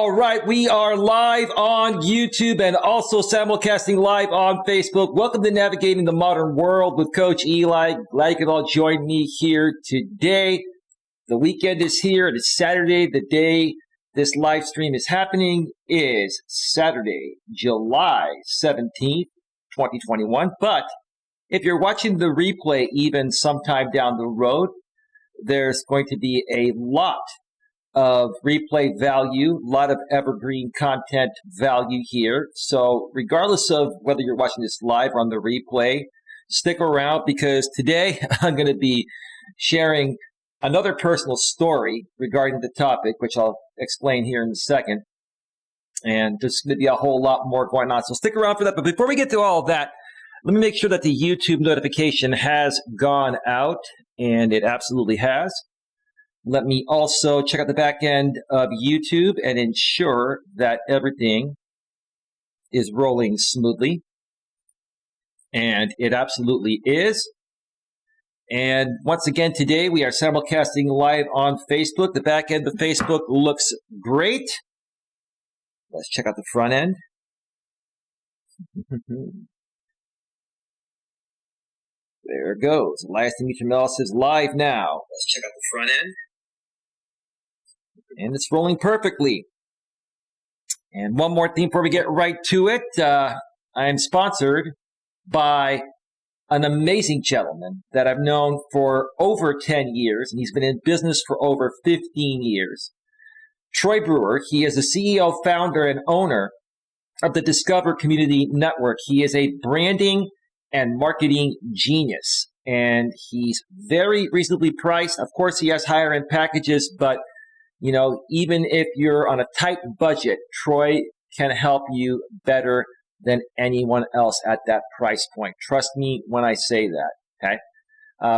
All right, we are live on YouTube and also simulcasting live on Facebook. Welcome to Navigating the Modern World with Coach Eli. Glad you could all join me here today. The weekend is here. It is Saturday. The day this live stream is happening is Saturday, July 17th, 2021. But if you're watching the replay even sometime down the road, there's going to be a lot of replay value, a lot of evergreen content value here. So regardless of whether you're watching this live or on the replay, stick around because today I'm going to be sharing another personal story regarding the topic, which I'll explain here in a second. And there's going to be a whole lot more going on. So stick around for that. But before we get to all of that, let me make sure that the YouTube notification has gone out, and it absolutely has. Let me also check out the back end of YouTube and ensure that everything is rolling smoothly. And it absolutely is. And once again, today we are simulcasting live on Facebook. The back end of Facebook looks great. Let's check out the front end. There it goes. Elias Melas is live now. Let's check out the front end. And it's rolling perfectly. And one more thing before we get right to it. I am sponsored by an amazing gentleman that I've known for over 10 years, and he's been in business for over 15 years. Troy Brewer. He is the CEO, founder, and owner of the Discover Community Network. He is a branding and marketing genius, and he's very reasonably priced. Of course, he has higher end packages, but you know, even if you're on a tight budget, Troy can help you better than anyone else at that price point. Trust me when I say that, okay?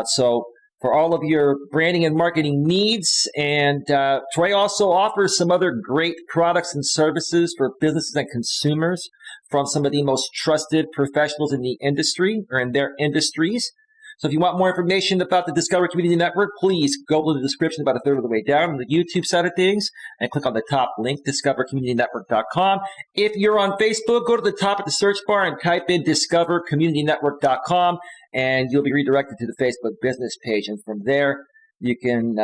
So for all of your branding and marketing needs, and Troy also offers some other great products and services for businesses and consumers from some of the most trusted professionals in the industry or in their industries. So if you want more information about the Discover Community Network, please go to the description about a third of the way down on the YouTube side of things and click on the top link, discovercommunitynetwork.com. If you're on Facebook, go to the top of the search bar and type in discovercommunitynetwork.com, and you'll be redirected to the Facebook business page. And from there, you can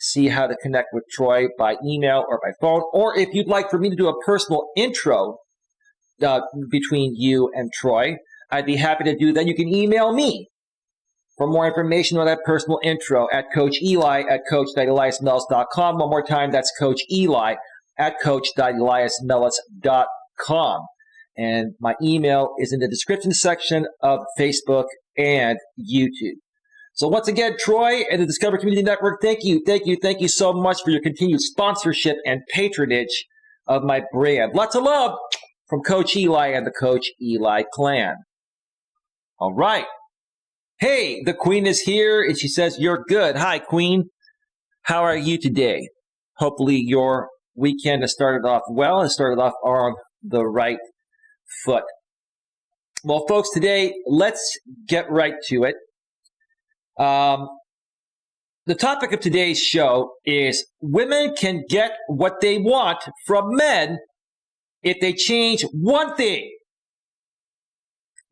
see how to connect with Troy by email or by phone. Or if you'd like for me to do a personal intro between you and Troy, I'd be happy to do that. You can email me for more information on that personal intro at Coach Eli at coach.eliasmelas.com. One more time, that's Coach Eli at coach.eliasmelas.com. And my email is in the description section of Facebook and YouTube. So once again, Troy and the Discover Community Network, thank you so much for your continued sponsorship and patronage of my brand. Lots of love from Coach Eli and the Coach Eli clan. All right. Hey, the Queen is here, and she says, you're good. Hi, Queen. How are you today? Hopefully your weekend has started off well and started off on the right foot. Well, folks, today, let's get right to it. The topic of today's show is women can get what they want from men if they change one thing.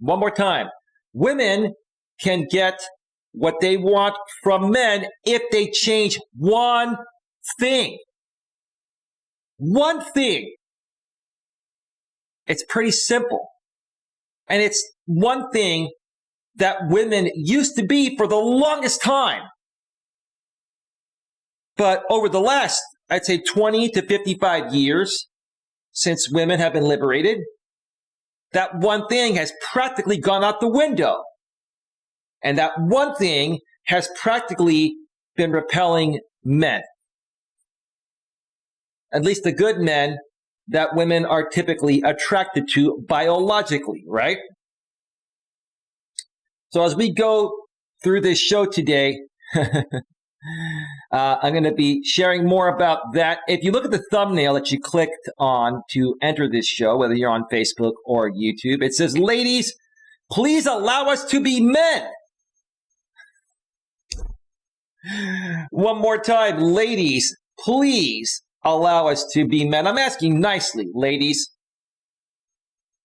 One more time. Women can get what they want from men if they change one thing. One thing. It's pretty simple. And it's one thing that women used to be for the longest time. But over the last, I'd say 20 to 55 years since women have been liberated, that one thing has practically gone out the window. And that one thing has practically been repelling men. At least the good men that women are typically attracted to biologically, right? So as we go through this show today, I'm going to be sharing more about that. If you look at the thumbnail that you clicked on to enter this show, whether you're on Facebook or YouTube, it says, ladies, please allow us to be men. One more time, ladies, please allow us to be men? I'm asking nicely, ladies.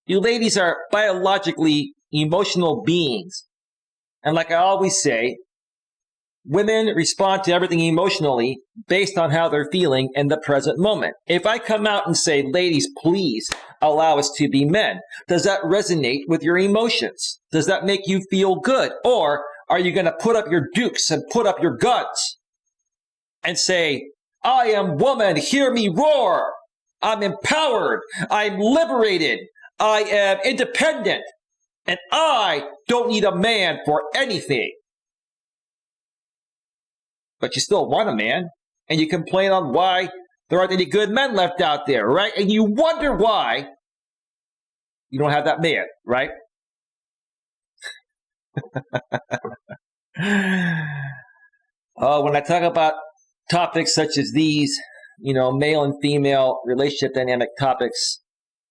You ladies are biologically emotional beings. And like I always say, women respond to everything emotionally based on how they're feeling in the present moment. If I come out and say, ladies, please allow us to be men, does that resonate with your emotions? Does that make you feel good? Or are you going to put up your dukes and put up your guns and say, I am woman, hear me roar. I'm empowered. I'm liberated. I am independent. And I don't need a man for anything. But you still want a man, and you complain on why there aren't any good men left out there, right? And you wonder why you don't have that man, right? Oh, when I talk about topics such as these, male and female relationship dynamic topics,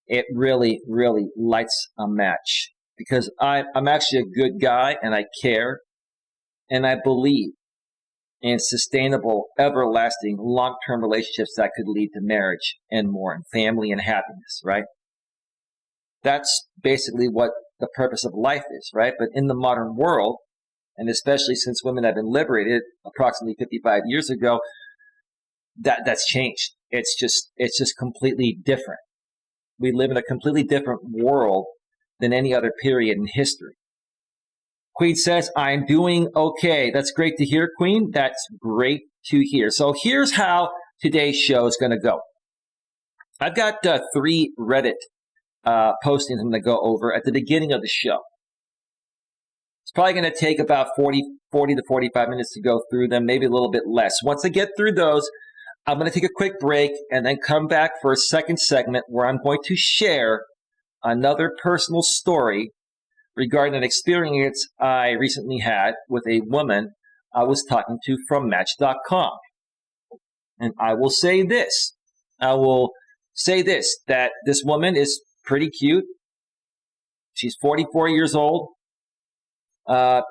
it really, really lights a match. Because I'm actually a good guy, and I care, and I believe and sustainable, everlasting, long-term relationships that could lead to marriage and more, and family and happiness, right? That's basically what the purpose of life is, right? But in the modern world, and especially since women have been liberated approximately 55 years ago, that's changed. It's just completely different. We live in a completely different world than any other period in history. Queen says, I'm doing okay. That's great to hear, Queen. That's great to hear. So here's how today's show is going to go. I've got 3 Reddit postings I'm going to go over at the beginning of the show. It's probably going to take about 40 to 45 minutes to go through them, maybe a little bit less. Once I get through those, I'm going to take a quick break and then come back for a second segment where I'm going to share another personal story regarding an experience I recently had with a woman I was talking to from Match.com. And I will say this, that this woman is pretty cute. She's 44 years old.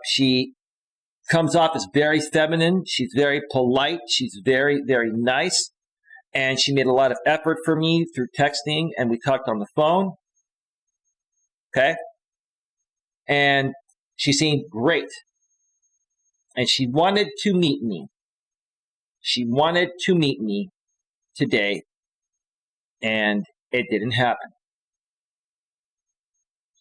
She comes off as very feminine. She's very polite. She's very, very nice. And she made a lot of effort for me through texting, and we talked on the phone. Okay? And she seemed great. And she wanted to meet me. She wanted to meet me today, and it didn't happen.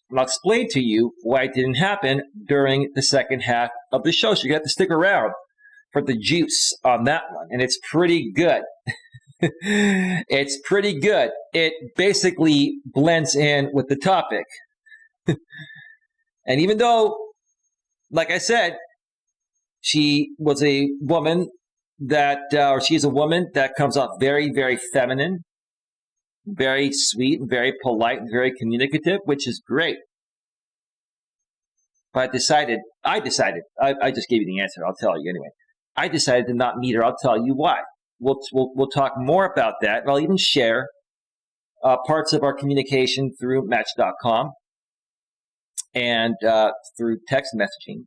And I'll explain to you why it didn't happen during the second half of the show. So you have to stick around for the juice on that one. And it's pretty good. It's pretty good. It basically blends in with the topic. And even though, like I said, she was a woman or she's a woman that comes off very, very feminine, very sweet, very polite, and very communicative, which is great. But I decided, I just gave you the answer. I'll tell you anyway. I decided to not meet her. I'll tell you why. We'll talk more about that. And I'll even share parts of our communication through Match.com and through text messaging.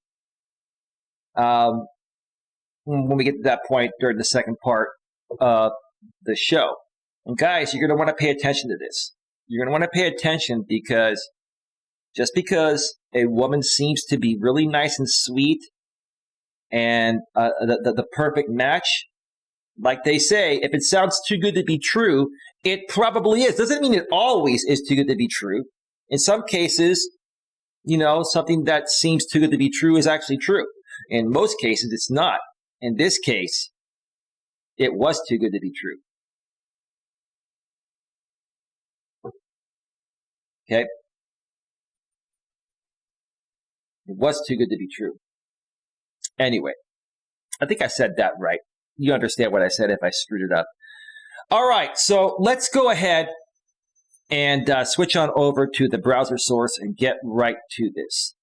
When we get to that point during the second part of the show. And guys, you're going to want to pay attention to this. You're going to want to pay attention because just because a woman seems to be really nice and sweet and the perfect match, like they say, if it sounds too good to be true, it probably is. Doesn't mean it always is too good to be true. In some cases, something that seems too good to be true is actually true. In most cases, it's not. In this case, it was too good to be true. Okay? It was too good to be true. Anyway, I think I said that right. You understand what I said if I screwed it up. All right, so let's go ahead and switch on over to the browser source and get right to this.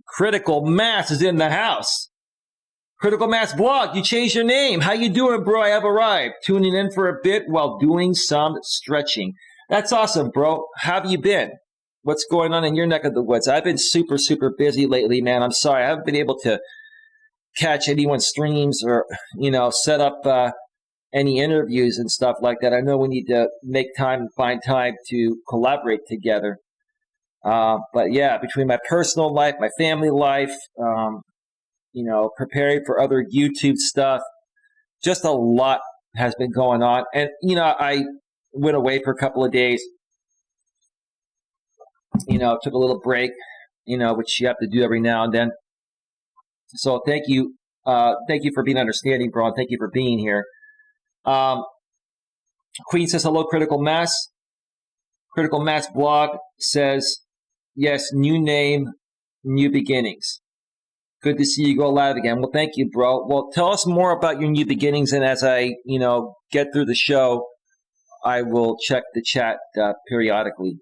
Critical Mass is in the house. Critical Mass Blog, you changed your name. How you doing, bro? I have arrived. Tuning in for a bit while doing some stretching. That's awesome, bro. How have you been? What's going on in your neck of the woods? I've been super, super busy lately, man. I'm sorry. I haven't been able to catch anyone's streams or, set up any interviews and stuff like that. I know we need to make time and find time to collaborate together. But yeah, between my personal life, my family life, preparing for other YouTube stuff, just a lot has been going on. And, I went away for a couple of days, took a little break, which you have to do every now and then. So thank you. Thank you for being understanding, bro. And thank you for being here. Queen says, hello, Critical Mass. Critical Mass blog says, yes, new name, new beginnings. Good to see you go live again. Well, thank you, bro. Well, tell us more about your new beginnings. And as I, get through the show, I will check the chat periodically.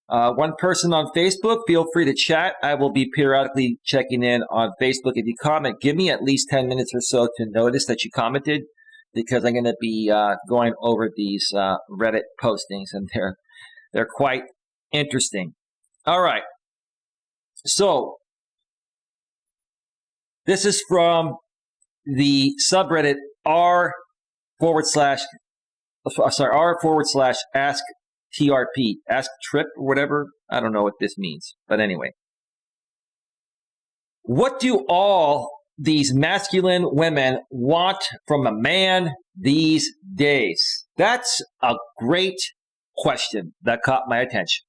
One person on Facebook, feel free to chat. I will be periodically checking in on Facebook. If you comment, give me at least 10 minutes or so to notice that you commented, because I'm going to be going over these Reddit postings, and they're quite interesting. All right. So this is from the subreddit r/ask TRP, ask trip or whatever. I don't know what this means, but anyway. What do all these masculine women want from a man these days? That's a great question that caught my attention.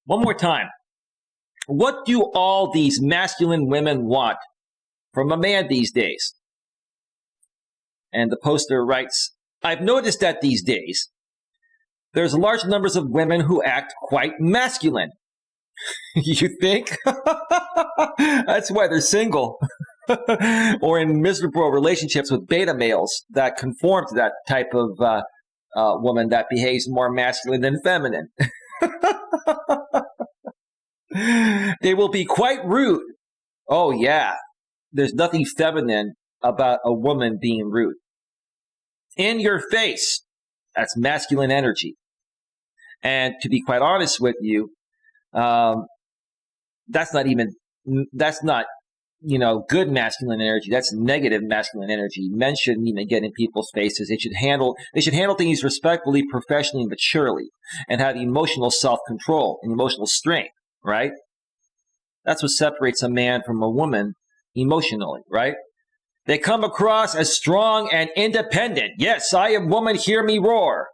One more time. What do all these masculine women want from a man these days? And the poster writes, I've noticed that these days, there's large numbers of women who act quite masculine. You think? That's why they're single. Or in miserable relationships with beta males that conform to that type of woman that behaves more masculine than feminine. They will be quite rude. Oh, yeah. There's nothing feminine about a woman being rude. In your face. That's masculine energy. And to be quite honest with you, that's not good masculine energy. That's negative masculine energy. Men shouldn't even get in people's faces. They should handle things respectfully, professionally, maturely, and have emotional self-control and emotional strength, right? That's what separates a man from a woman emotionally, right? They come across as strong and independent. Yes, I am woman, hear me roar.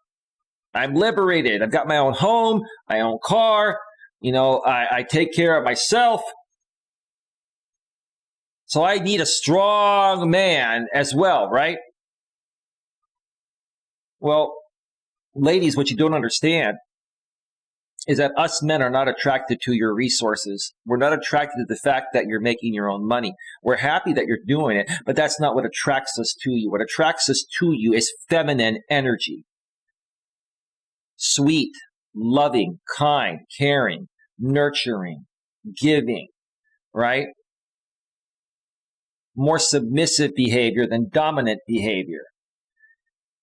I'm liberated. I've got my own home, my own car. I take care of myself. So I need a strong man as well, right? Well, ladies, what you don't understand is that us men are not attracted to your resources. We're not attracted to the fact that you're making your own money. We're happy that you're doing it, but that's not what attracts us to you. What attracts us to you is feminine energy. Sweet, loving, kind, caring, nurturing, giving, right? More submissive behavior than dominant behavior.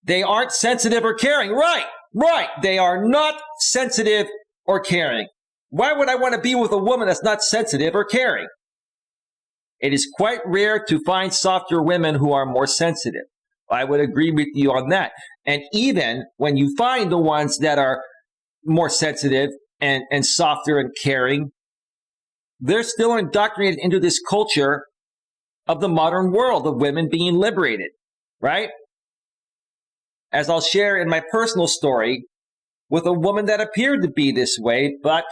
They aren't sensitive or caring. Right. They are not sensitive or caring. Why would I want to be with a woman that's not sensitive or caring? It is quite rare to find softer women who are more sensitive. I would agree with you on that. And even when you find the ones that are more sensitive and softer and caring, they're still indoctrinated into this culture of the modern world of women being liberated, right? As I'll share in my personal story with a woman that appeared to be this way, but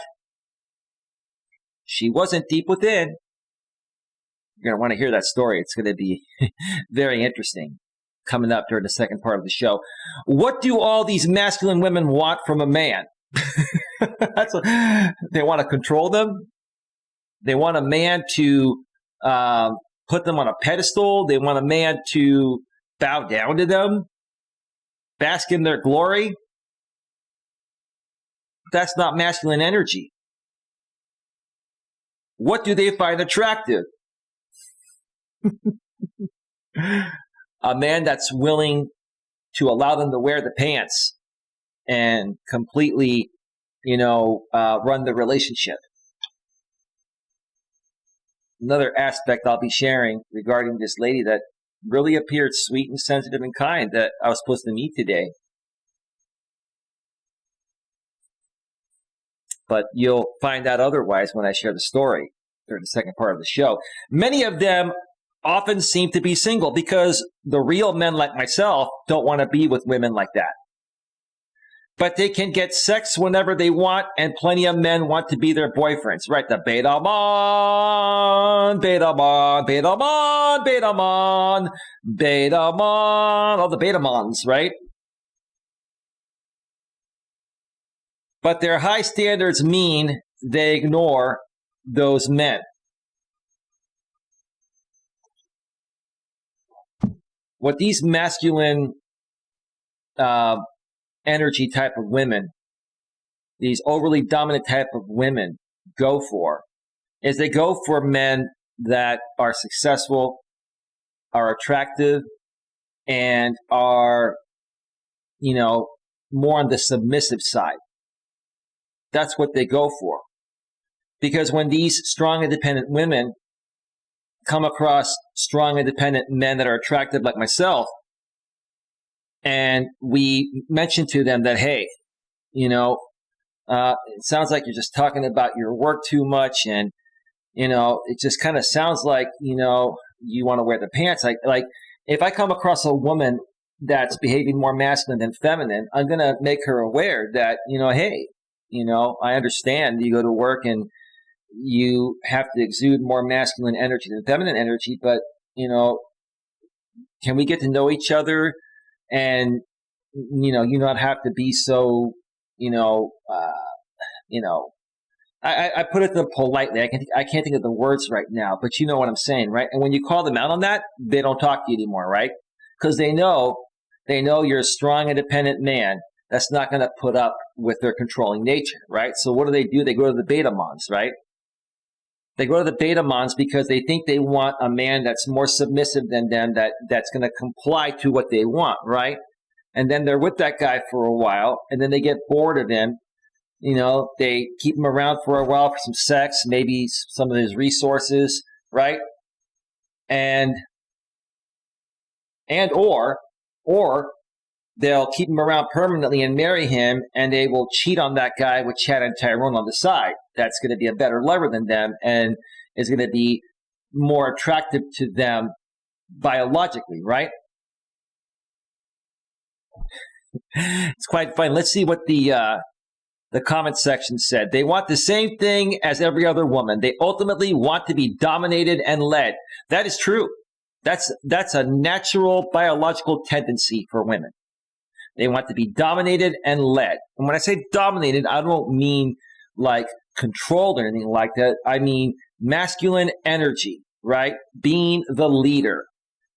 she wasn't deep within. You're going to want to hear that story. It's going to be very interesting coming up during the second part of the show. What do all these masculine women want from a man? They want to control them. They want a man to put them on a pedestal. They want a man to bow down to them, bask in their glory. That's not masculine energy. What do they find attractive? A man that's willing to allow them to wear the pants and completely, run the relationship. Another aspect I'll be sharing regarding this lady that really appeared sweet and sensitive and kind that I was supposed to meet today. But you'll find out otherwise when I share the story during the second part of the show. Many of them often seem to be single because the real men like myself don't want to be with women like that. But they can get sex whenever they want, and plenty of men want to be their boyfriends, right? The beta man, beta man, beta man, beta man, beta man, all the beta mans, right? But their high standards mean they ignore those men. What these masculine energy type of women, these overly dominant type of women go for, is they go for men that are successful, are attractive, and are, more on the submissive side. That's what they go for. Because when these strong, independent women come across strong, independent men that are attractive like myself, and we mention to them that, hey, it sounds like you're just talking about your work too much, and, it just kind of sounds like, you want to wear the pants. Like if I come across a woman that's behaving more masculine than feminine, I'm going to make her aware that, hey, I understand you go to work and you have to exude more masculine energy than feminine energy, but, can we get to know each other and, you not have to be so, I put it politely. I can't think of the words right now, but you know what I'm saying, right? And when you call them out on that, they don't talk to you anymore, right? Because they know you're a strong, independent man that's not going to put up with their controlling nature, right? So what do? They go to the beta mons, right? They go to the beta mons because they think they want a man that's more submissive than them, that's going to comply to what they want, right? And then they're with that guy for a while, and then they get bored of him. They keep him around for a while for some sex, maybe some of his resources, right? Or they'll keep him around permanently and marry him, and they will cheat on that guy with Chad and Tyrone on the side. That's going to be a better lover than them and is going to be more attractive to them biologically, right? It's quite fun. Let's see what the comment section said. They want the same thing as every other woman. They ultimately want to be dominated and led. That is true. That's a natural biological tendency for women. They want to be dominated and led. And when I say dominated, I don't mean like controlled or anything like that. I mean masculine energy, right? Being the leader,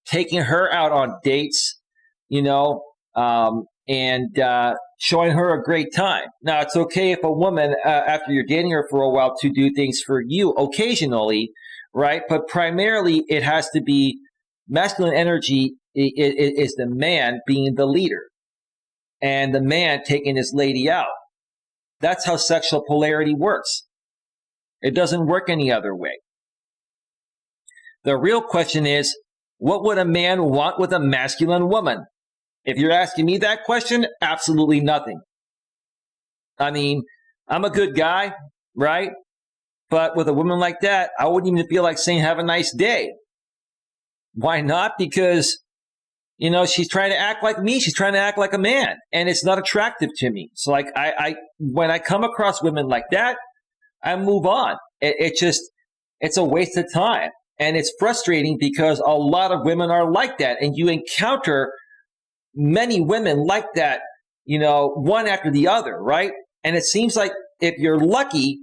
taking her out on dates, and showing her a great time. Now, it's okay if a woman, after you're dating her for a while, to do things for you occasionally, right? But primarily, it has to be masculine energy is the man being the leader and the man taking his lady out. That's how sexual polarity works. It doesn't work any other way. The real question is, what would a man want with a masculine woman? If you're asking me that question, absolutely nothing. I mean, I'm a good guy, right? But with a woman like that, I wouldn't even feel like saying have a nice day. Why not? Because, she's trying to act like me. She's trying to act like a man. And it's not attractive to me. So like when I come across women like that, I move on. It's a waste of time. And it's frustrating because a lot of women are like that. And you encounter many women like that, one after the other, right? And it seems like if you're lucky,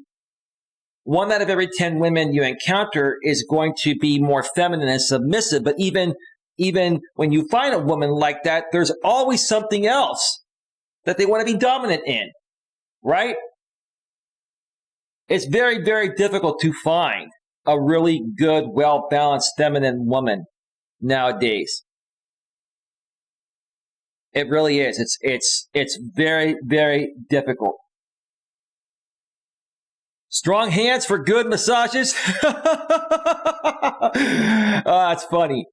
1 out of every 10 women you encounter is going to be more feminine and submissive. But even when you find a woman like that, there's always something else that they want to be dominant in, right? It's very, very difficult to find a really good, well-balanced feminine woman nowadays. It really is. It's very, very difficult. Strong hands for good massages. Oh, that's funny.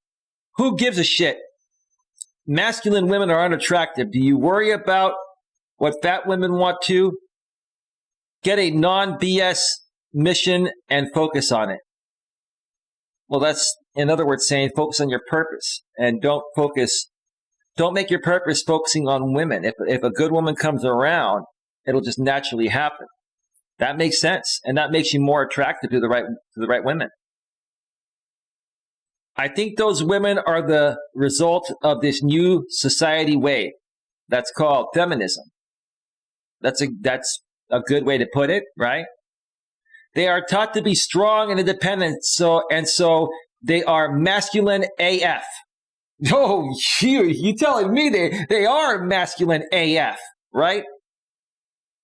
Who gives a shit? Masculine women are unattractive. Do you worry about what fat women want to? Get a non-BS mission and focus on it. Well, that's, in other words, saying focus on your purpose and don't make your purpose focusing on women. If a good woman comes around, it'll just naturally happen. That makes sense. And that makes you more attractive to the right women. I think those women are the result of this new society wave that's called feminism. That's a good way to put it, right? They are taught to be strong and independent, so they are masculine AF. Oh, you telling me they are masculine AF, right?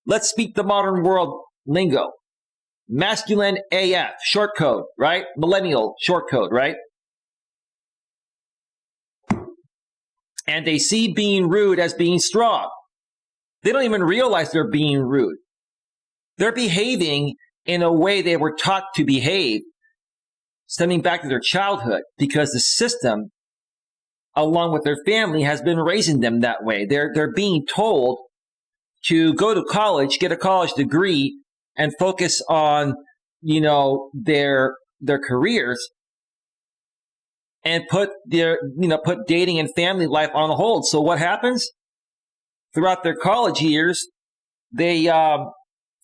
Let's speak the modern world lingo. Masculine AF, short code, right? Millennial short code, right? And they see being rude as being strong. They don't even realize they're being rude. They're behaving in a way they were taught to behave, stemming back to their childhood, because the system, along with their family, has been raising them that way. They're being told to go to college, get a college degree, and focus on, their careers, and put dating and family life on hold. So what happens? Throughout their college years, they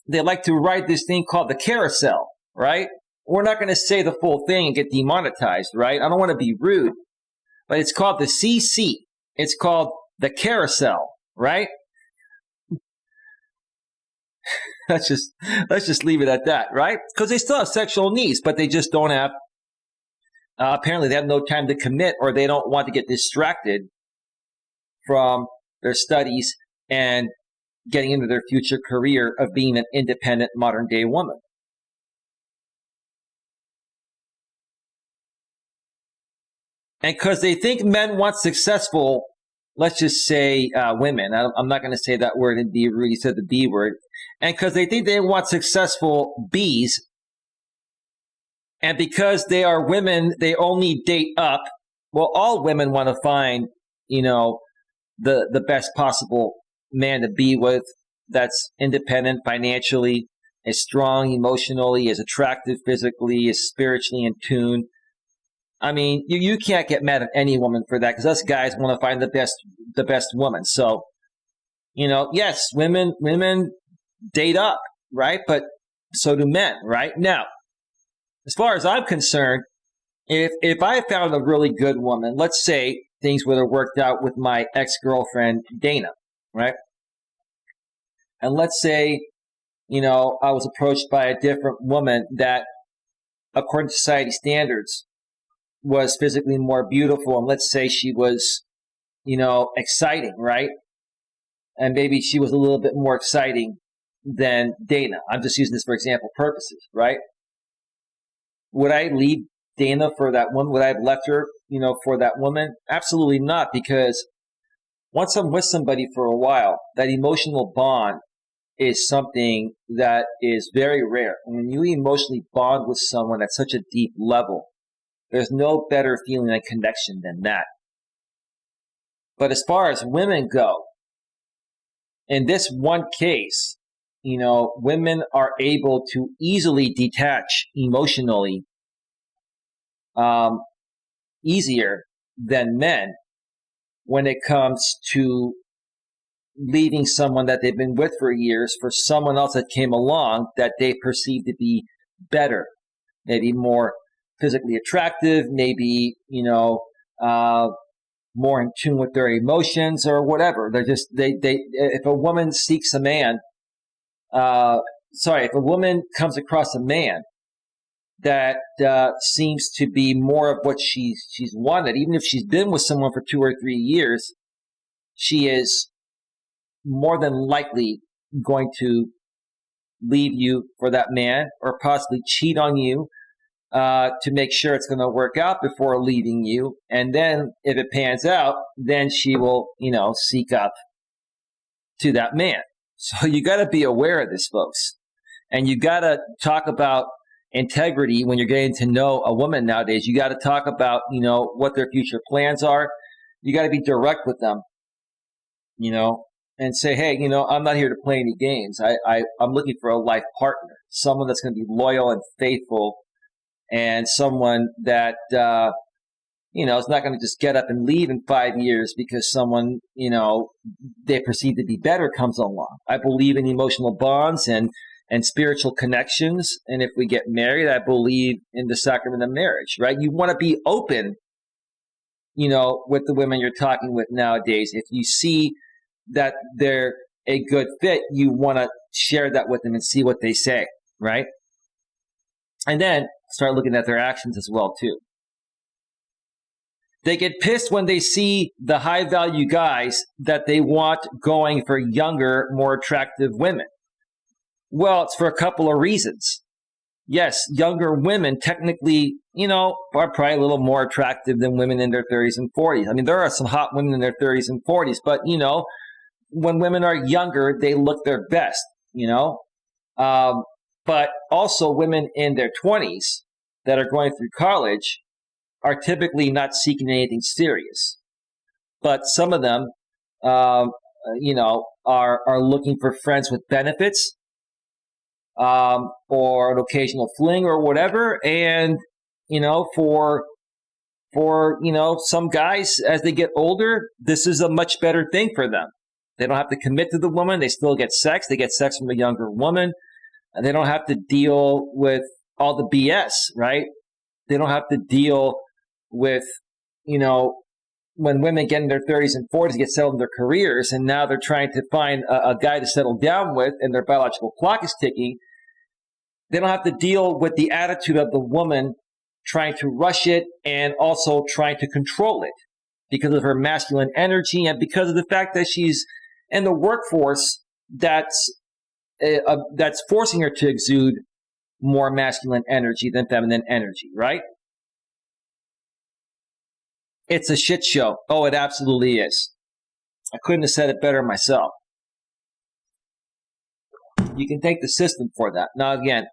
like to ride this thing called the carousel, right? We're not going to say the full thing and get demonetized, right? I don't want to be rude, but it's called the CC. It's called the carousel, right? Let's just leave it at that, right? Because they still have sexual needs, but they just don't have. Apparently, they have no time to commit, or they don't want to get distracted from their studies and getting into their future career of being an independent modern-day woman. And because they think men want successful, let's just say women. I'm not going to say that word and be rude. You said the B word. And because they think they want successful Bs, and because they are women, they only date up. Well, all women want to find, the best possible man to be with, that's independent financially, is strong emotionally, is attractive physically, is spiritually in tune. I mean, you can't get mad at any woman for that, because us guys want to find the best woman. So, yes, women date up, right? But so do men, right? Now, as far as I'm concerned, if I found a really good woman, let's say things would have worked out with my ex-girlfriend, Dana, right? And let's say, I was approached by a different woman that, according to society standards, was physically more beautiful. And let's say she was, exciting, right? And maybe she was a little bit more exciting than Dana. I'm just using this for example purposes, right? Would I leave Dana for that woman? Would I have left her, for that woman? Absolutely not, because once I'm with somebody for a while, that emotional bond is something that is very rare. And when you emotionally bond with someone at such a deep level, there's no better feeling and connection than that. But as far as women go, in this one case, women are able to easily detach emotionally, easier than men when it comes to leaving someone that they've been with for years for someone else that came along that they perceive to be better, maybe more physically attractive, maybe, more in tune with their emotions or whatever. If a woman seeks a man, if a woman comes across a man that seems to be more of what she's wanted, even if she's been with someone for 2 or 3 years, she is more than likely going to leave you for that man, or possibly cheat on you to make sure it's going to work out before leaving you. And then if it pans out, then she will, seek up to that man. So you got to be aware of this, folks. And you got to talk about integrity when you're getting to know a woman nowadays. You got to talk about, what their future plans are. You got to be direct with them, and say, hey, I'm not here to play any games. I'm looking for a life partner, someone that's going to be loyal and faithful, and someone that, is not going to just get up and leave in 5 years because someone, they perceive to be better comes along. I believe in emotional bonds and spiritual connections. And if we get married, I believe in the sacrament of marriage, right? You want to be open, with the women you're talking with nowadays. If you see that they're a good fit, you want to share that with them and see what they say, right? And then start looking at their actions as well, too. They get pissed when they see the high-value guys that they want going for younger, more attractive women. Well, it's for a couple of reasons. Yes, younger women technically, are probably a little more attractive than women in their 30s and 40s. I mean, there are some hot women in their 30s and 40s, but, when women are younger, they look their best, But also women in their 20s that are going through college are typically not seeking anything serious. But some of them, are looking for friends with benefits, or an occasional fling or whatever. And, for some guys, as they get older, this is a much better thing for them. They don't have to commit to the woman. They still get sex. They get sex from a younger woman. And they don't have to deal with all the BS, right? They don't have to deal with, when women get in their 30s and 40s, get settled in their careers, and now they're trying to find a guy to settle down with, and their biological clock is ticking. They don't have to deal with the attitude of the woman trying to rush it and also trying to control it because of her masculine energy and because of the fact that she's in the workforce that's forcing her to exude more masculine energy than feminine energy, right? It's a shit show. Oh, it absolutely is. I couldn't have said it better myself. You can thank the system for that. Now, again,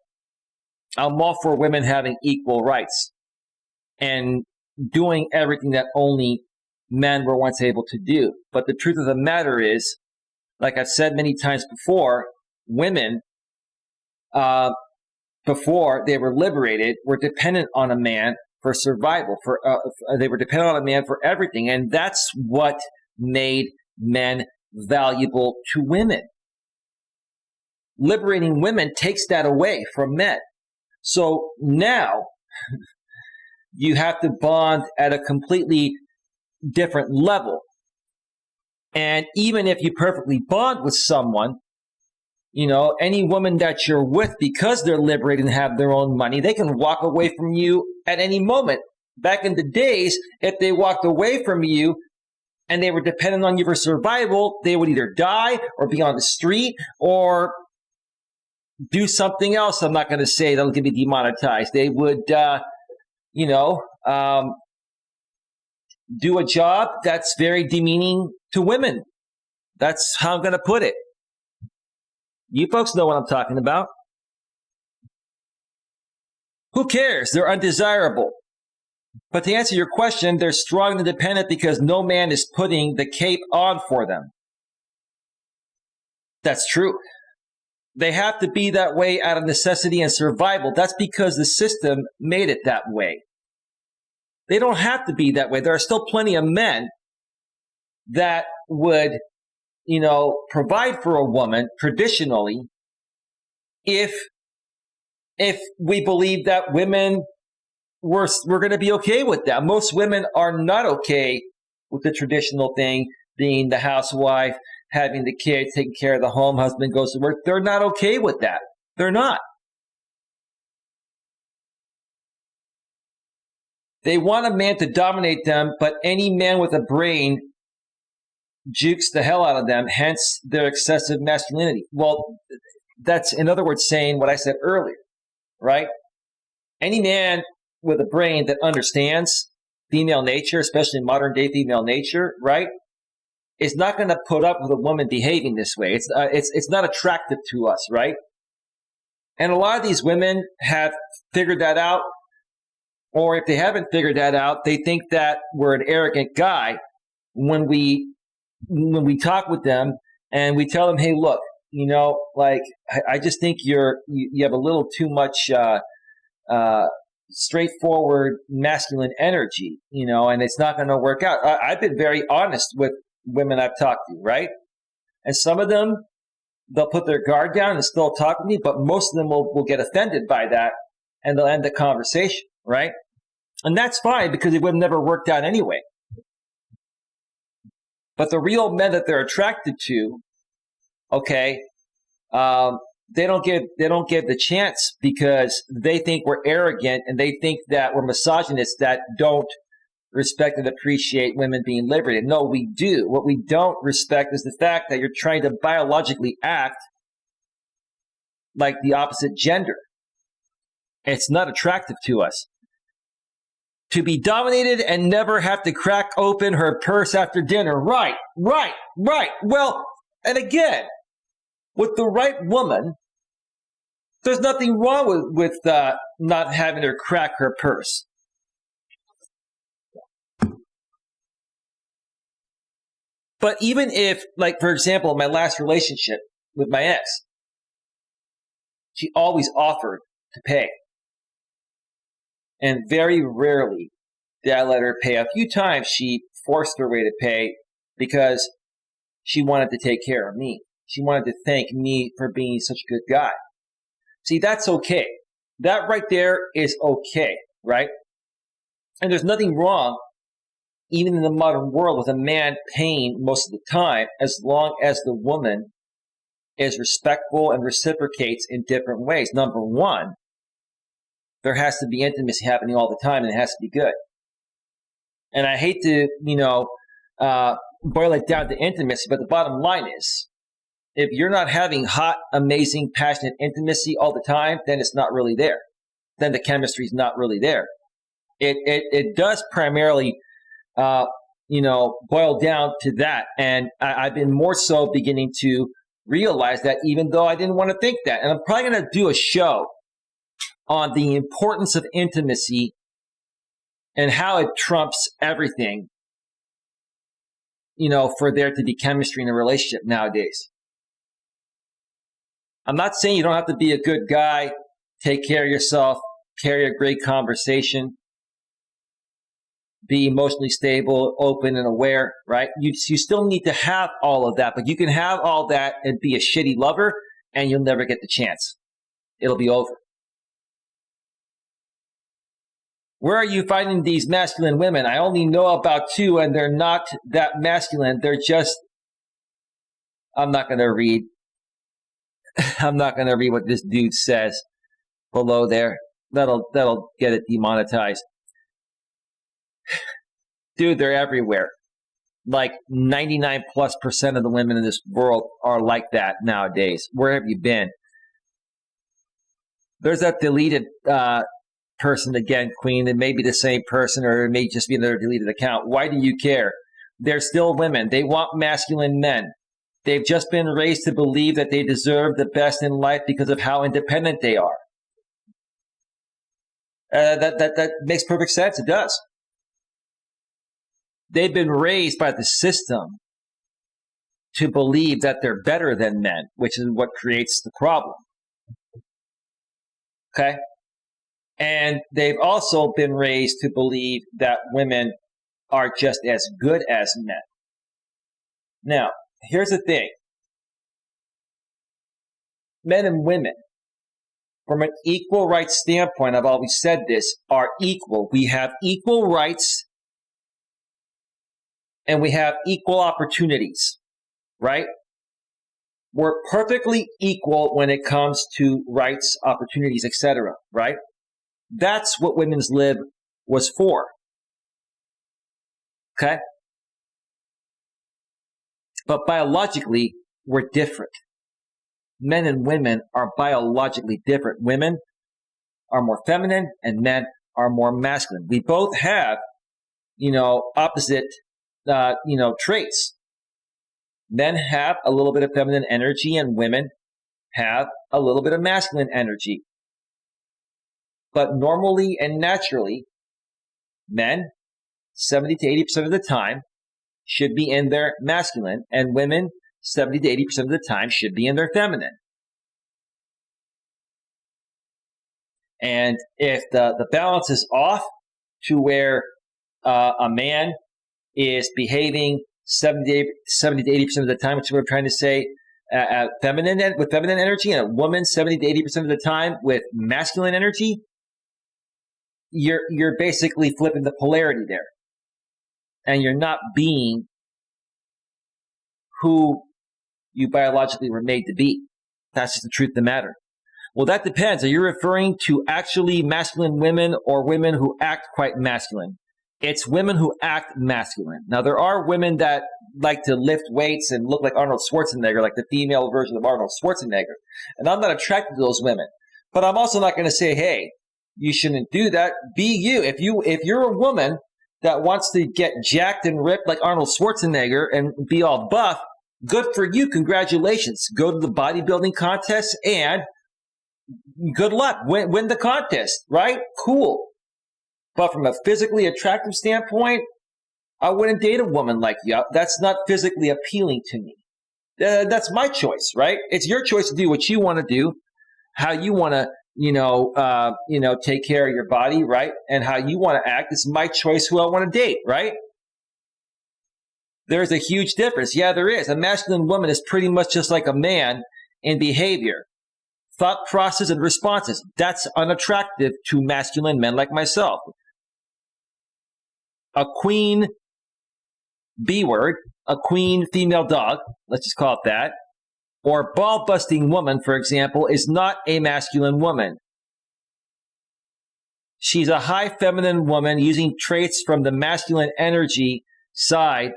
I'm all for women having equal rights and doing everything that only men were once able to do. But the truth of the matter is, like I've said many times before, women, before they were liberated, were dependent on a man for survival. They were dependent on a man for everything. And that's what made men valuable to women. Liberating women takes that away from men. So now you have to bond at a completely different level. And even if you perfectly bond with someone, any woman that you're with, because they're liberated and have their own money, they can walk away from you at any moment. Back in the days, if they walked away from you and they were dependent on you for survival, they would either die or be on the street or do something else. I'm not going to say that'll be demonetized. They would, do a job that's very demeaning to women. That's how I'm going to put it. You folks know what I'm talking about. Who cares? They're undesirable. But to answer your question, they're strong and independent because no man is putting the cape on for them. That's true. They have to be that way out of necessity and survival. That's because the system made it that way. They don't have to be that way. There are still plenty of men that would, provide for a woman traditionally if we believe that women were going to be okay with that. Most women are not okay with the traditional thing, being the housewife, having the kid, taking care of the home, husband goes to work. They're not okay with that. They're not. They want a man to dominate them, but any man with a brain jukes the hell out of them, hence their excessive masculinity. Well, that's, in other words, saying what I said earlier, right? Any man with a brain that understands female nature, especially modern day female nature, right, is not going to put up with a woman behaving this way. It's not attractive to us, right? And a lot of these women have figured that out, or if they haven't figured that out, they think that we're an arrogant guy when we talk with them and we tell them, hey, look, like I just think you have a little too much straightforward masculine energy, and it's not going to work out. I've been very honest with women I've talked to, right? And some of them, they'll put their guard down and still talk to me, but most of them will get offended by that and they'll end the conversation, right? And that's fine because it would have never worked out anyway. But the real men that they're attracted to, okay, they don't give the chance because they think we're arrogant and they think that we're misogynists that don't respect and appreciate women being liberated. No, we do. What we don't respect is the fact that you're trying to biologically act like the opposite gender. It's not attractive to us. To be dominated and never have to crack open her purse after dinner. Right. Well, and again, with the right woman, there's nothing wrong with not having her crack her purse. But even if, like, for example, my last relationship with my ex, she always offered to pay. And very rarely did I let her pay. A few times she forced her way to pay because she wanted to take care of me. She wanted to thank me for being such a good guy. See, that's okay. That right there is okay, right? And there's nothing wrong, even in the modern world, with a man paying most of the time, as long as the woman is respectful and reciprocates in different ways. Number one, there has to be intimacy happening all the time, and it has to be good. And I hate to, boil it down to intimacy, but the bottom line is, if you're not having hot, amazing, passionate intimacy all the time, then it's not really there. Then the chemistry is not really there. It does primarily, boil down to that. And I've been more so beginning to realize that, even though I didn't want to think that. And I'm probably going to do a show on the importance of intimacy and how it trumps everything, for there to be chemistry in a relationship nowadays. I'm not saying you don't have to be a good guy, take care of yourself, carry a great conversation, be emotionally stable, open, and aware, right? You still need to have all of that, but you can have all that and be a shitty lover, and you'll never get the chance. It'll be over. Where are you finding these masculine women? I only know about two, and they're not that masculine. They're just, I'm not going to read what this dude says below there. That'll get it demonetized. Dude, they're everywhere. Like 99+% of the women in this world are like that nowadays. Where have you been? There's that deleted person again, Queen. It may be the same person, or it may just be another deleted account. Why do you care? They're still women. They want masculine men. They've just been raised to believe that they deserve the best in life because of how independent they are. That makes perfect sense. It does. They've been raised by the system to believe that they're better than men, which is what creates the problem. Okay? And they've also been raised to believe that women are just as good as men. Now, here's the thing. Men and women, from an equal rights standpoint, I've always said this, are equal. We have equal rights and we have equal opportunities, right? We're perfectly equal when it comes to rights, opportunities, etc., right? That's what women's lib was for. Okay? But biologically, we're different. Men and women are biologically different. Women are more feminine and men are more masculine. We both have, opposite, traits. Men have a little bit of feminine energy and women have a little bit of masculine energy. But normally and naturally, men, 70 to 80% of the time, should be in their masculine, and women, 70 to 80% of the time, should be in their feminine. And if the balance is off to where a man is behaving 70 to 80% of the time, which we're trying to say, with feminine energy, and a woman 70 to 80% of the time with masculine energy, you're basically flipping the polarity there. And you're not being who you biologically were made to be. That's just the truth of the matter. Well, that depends. Are you referring to actually masculine women or women who act quite masculine? It's women who act masculine. Now, there are women that like to lift weights and look like Arnold Schwarzenegger, like the female version of Arnold Schwarzenegger. And I'm not attracted to those women. But I'm also not going to say, hey, you shouldn't do that. Be you. If you're a woman that wants to get jacked and ripped like Arnold Schwarzenegger and be all buff, good for you. Congratulations. Go to the bodybuilding contest and good luck. Win the contest, right? Cool. But from a physically attractive standpoint, I wouldn't date a woman like you. That's not physically appealing to me. That's my choice, right? It's your choice to do what you want to do, how you want to, take care of your body, right? And how you want to act. It's my choice who I want to date, right? There's a huge difference. Yeah, there is. A masculine woman is pretty much just like a man in behavior, thought process, and responses. That's unattractive to masculine men like myself. A queen B word, a queen female dog, let's just call it that, or ball-busting woman, for example, is not a masculine woman. She's a high feminine woman using traits from the masculine energy side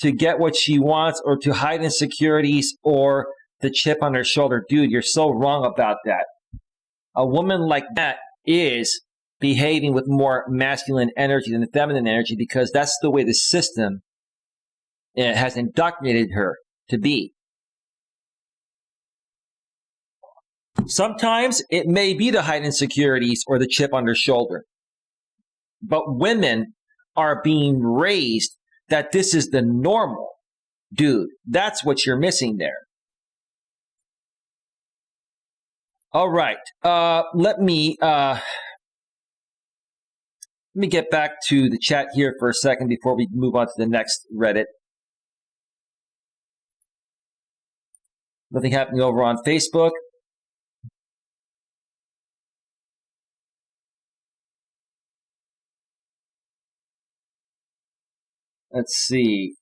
to get what she wants or to hide insecurities or the chip on her shoulder. Dude, you're so wrong about that. A woman like that is behaving with more masculine energy than feminine energy because that's the way the system has indoctrinated her to be. Sometimes it may be to hide insecurities or the chip on her shoulder. But women are being raised that this is the normal. Dude, that's what you're missing there. All right. Let me get back to the chat here for a second before we move on to the next Reddit. Nothing happening over on Facebook. Let's see.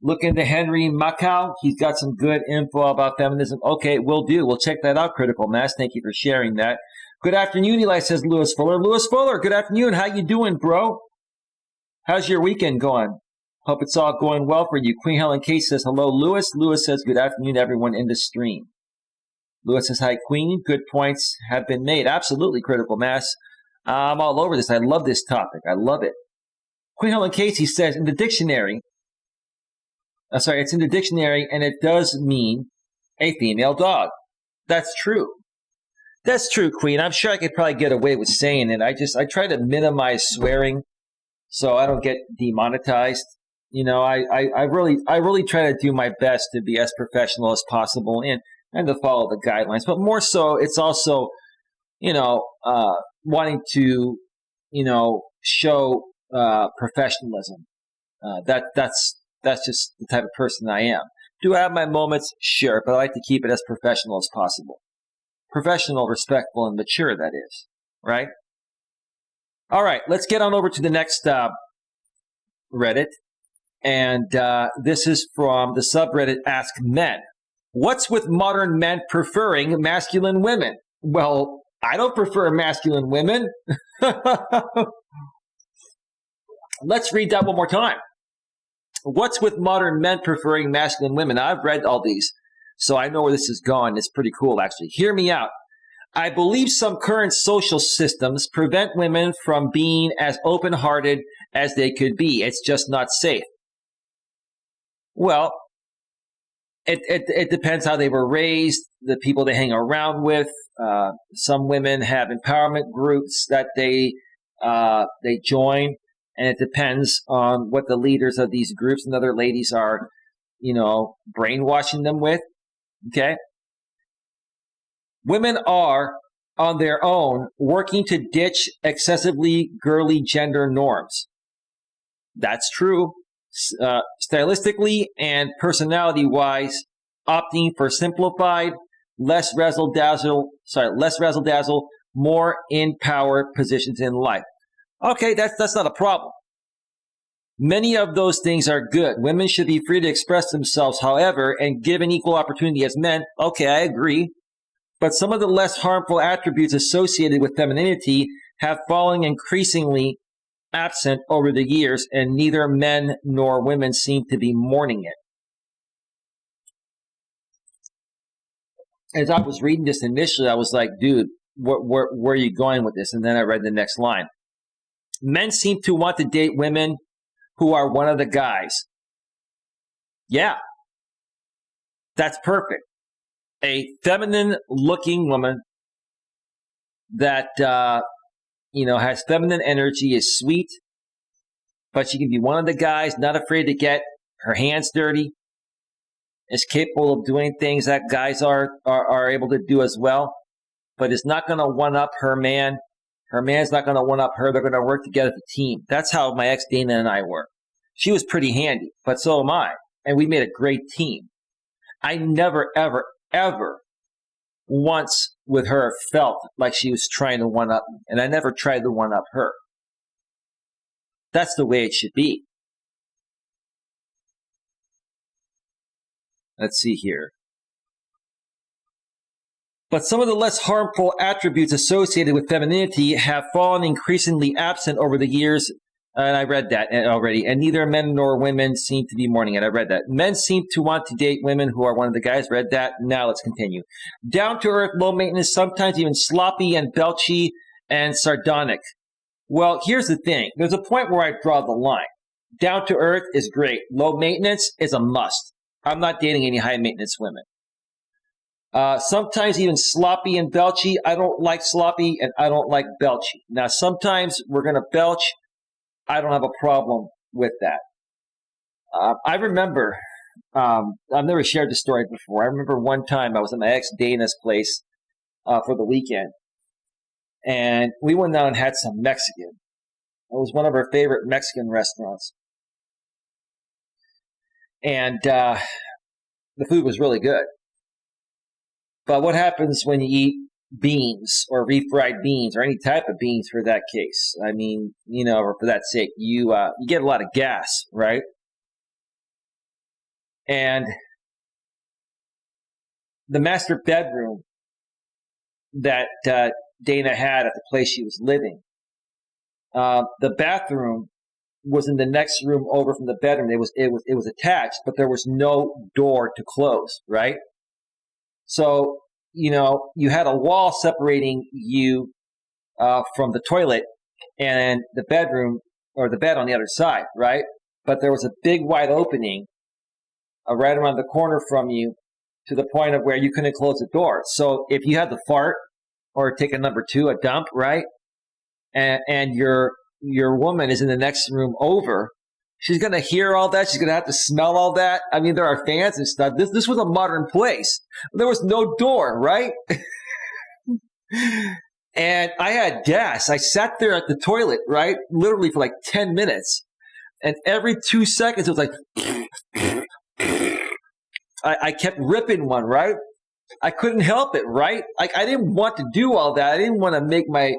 Look into Henry Macau. He's got some good info about feminism. Okay, will do. We'll check that out, Critical Mass. Thank you for sharing that. Good afternoon, Eli, says Lewis Fuller. Lewis Fuller, good afternoon. How you doing, bro? How's your weekend going? Hope it's all going well for you. Queen Helen Kate says hello, Lewis. Lewis says good afternoon, everyone in the stream. Lewis says hi, Queen. Good points have been made. Absolutely, Critical Mass. I'm all over this. I love this topic. I love it. Queen Helen Casey says in the dictionary, it's in the dictionary, and it does mean a female dog. That's true. That's true, Queen. I'm sure I could probably get away with saying it. I try to minimize swearing so I don't get demonetized. You know, I really try to do my best to be as professional as possible and to follow the guidelines. But more so, it's also, wanting to, show professionalism. That's just the type of person I am. Do I have my moments? Sure, but I like to keep it as professional as possible. Professional, respectful, and mature, that is. Right? All right, let's get on over to the next Reddit. And this is from the subreddit Ask Men. What's with modern men preferring masculine women? Well, I don't prefer masculine women. Let's read that one more time. What's with modern men preferring masculine women? Now, I've read all these, so I know where this is going. It's pretty cool, actually. Hear me out. I believe some current social systems prevent women from being as open-hearted as they could be. It's just not safe. Well, It depends how they were raised, the people they hang around with. Some women have empowerment groups that they join, and it depends on what the leaders of these groups and other ladies are, brainwashing them with. Okay, women are on their own working to ditch excessively girly gender norms. That's true. Stylistically and personality-wise, opting for simplified, less razzle-dazzle, more in-power positions in life. Okay, that's not a problem. Many of those things are good. Women should be free to express themselves, however, and given equal opportunity as men. Okay, I agree. But some of the less harmful attributes associated with femininity have fallen increasingly absent over the years, and neither men nor women seem to be mourning it. As I was reading this initially, I was like, dude, where are you going with this? And then I read the next line. Men seem to want to date women who are one of the guys. Yeah, that's perfect. A feminine-looking woman that has feminine energy, is sweet, but she can be one of the guys, not afraid to get her hands dirty, is capable of doing things that guys are able to do as well, but is not going to one-up her man. Her man's not going to one-up her. They're going to work together as a team. That's how my ex Dana and I were. She was pretty handy, but so am I, and we made a great team. I never, ever, ever once with her felt like she was trying to one-up me, and I never tried to one-up her. That's the way it should be. Let's see here. But some of the less harmful attributes associated with femininity have fallen increasingly absent over the years. And I read that already. And neither men nor women seem to be mourning it. I read that. Men seem to want to date women who are one of the guys. Read that. Now let's continue. Down to earth, low maintenance, sometimes even sloppy and belchy and sardonic. Well, here's the thing. There's a point where I draw the line. Down to earth is great. Low maintenance is a must. I'm not dating any high maintenance women. Sometimes even sloppy and belchy. I don't like sloppy and I don't like belchy. Now, sometimes we're going to belch. I don't have a problem with that. I remember, I've never shared this story before. I remember one time I was at my ex Dana's place for the weekend, and we went down and had some Mexican. It was one of our favorite Mexican restaurants, and the food was really good. But what happens when you eat beans or refried beans or any type of beans for that case? I mean, or for that sake, you get a lot of gas, right? And the master bedroom that Dana had at the place she was living, the bathroom was in the next room over from the bedroom. It was attached, but there was no door to close, right? So, you had a wall separating you from the toilet and the bedroom or the bed on the other side, right? But there was a big wide opening right around the corner from you to the point of where you couldn't close the door. So if you had to fart or take a number two, a dump, right? And your woman is in the next room over, she's going to hear all that. She's going to have to smell all that. I mean, there are fans and stuff. This was a modern place. There was no door, right? And I had gas. I sat there at the toilet, right? Literally for like 10 minutes. And every 2 seconds, it was like, I kept ripping one, right? I couldn't help it, right? Like, I didn't want to do all that. I didn't want to make my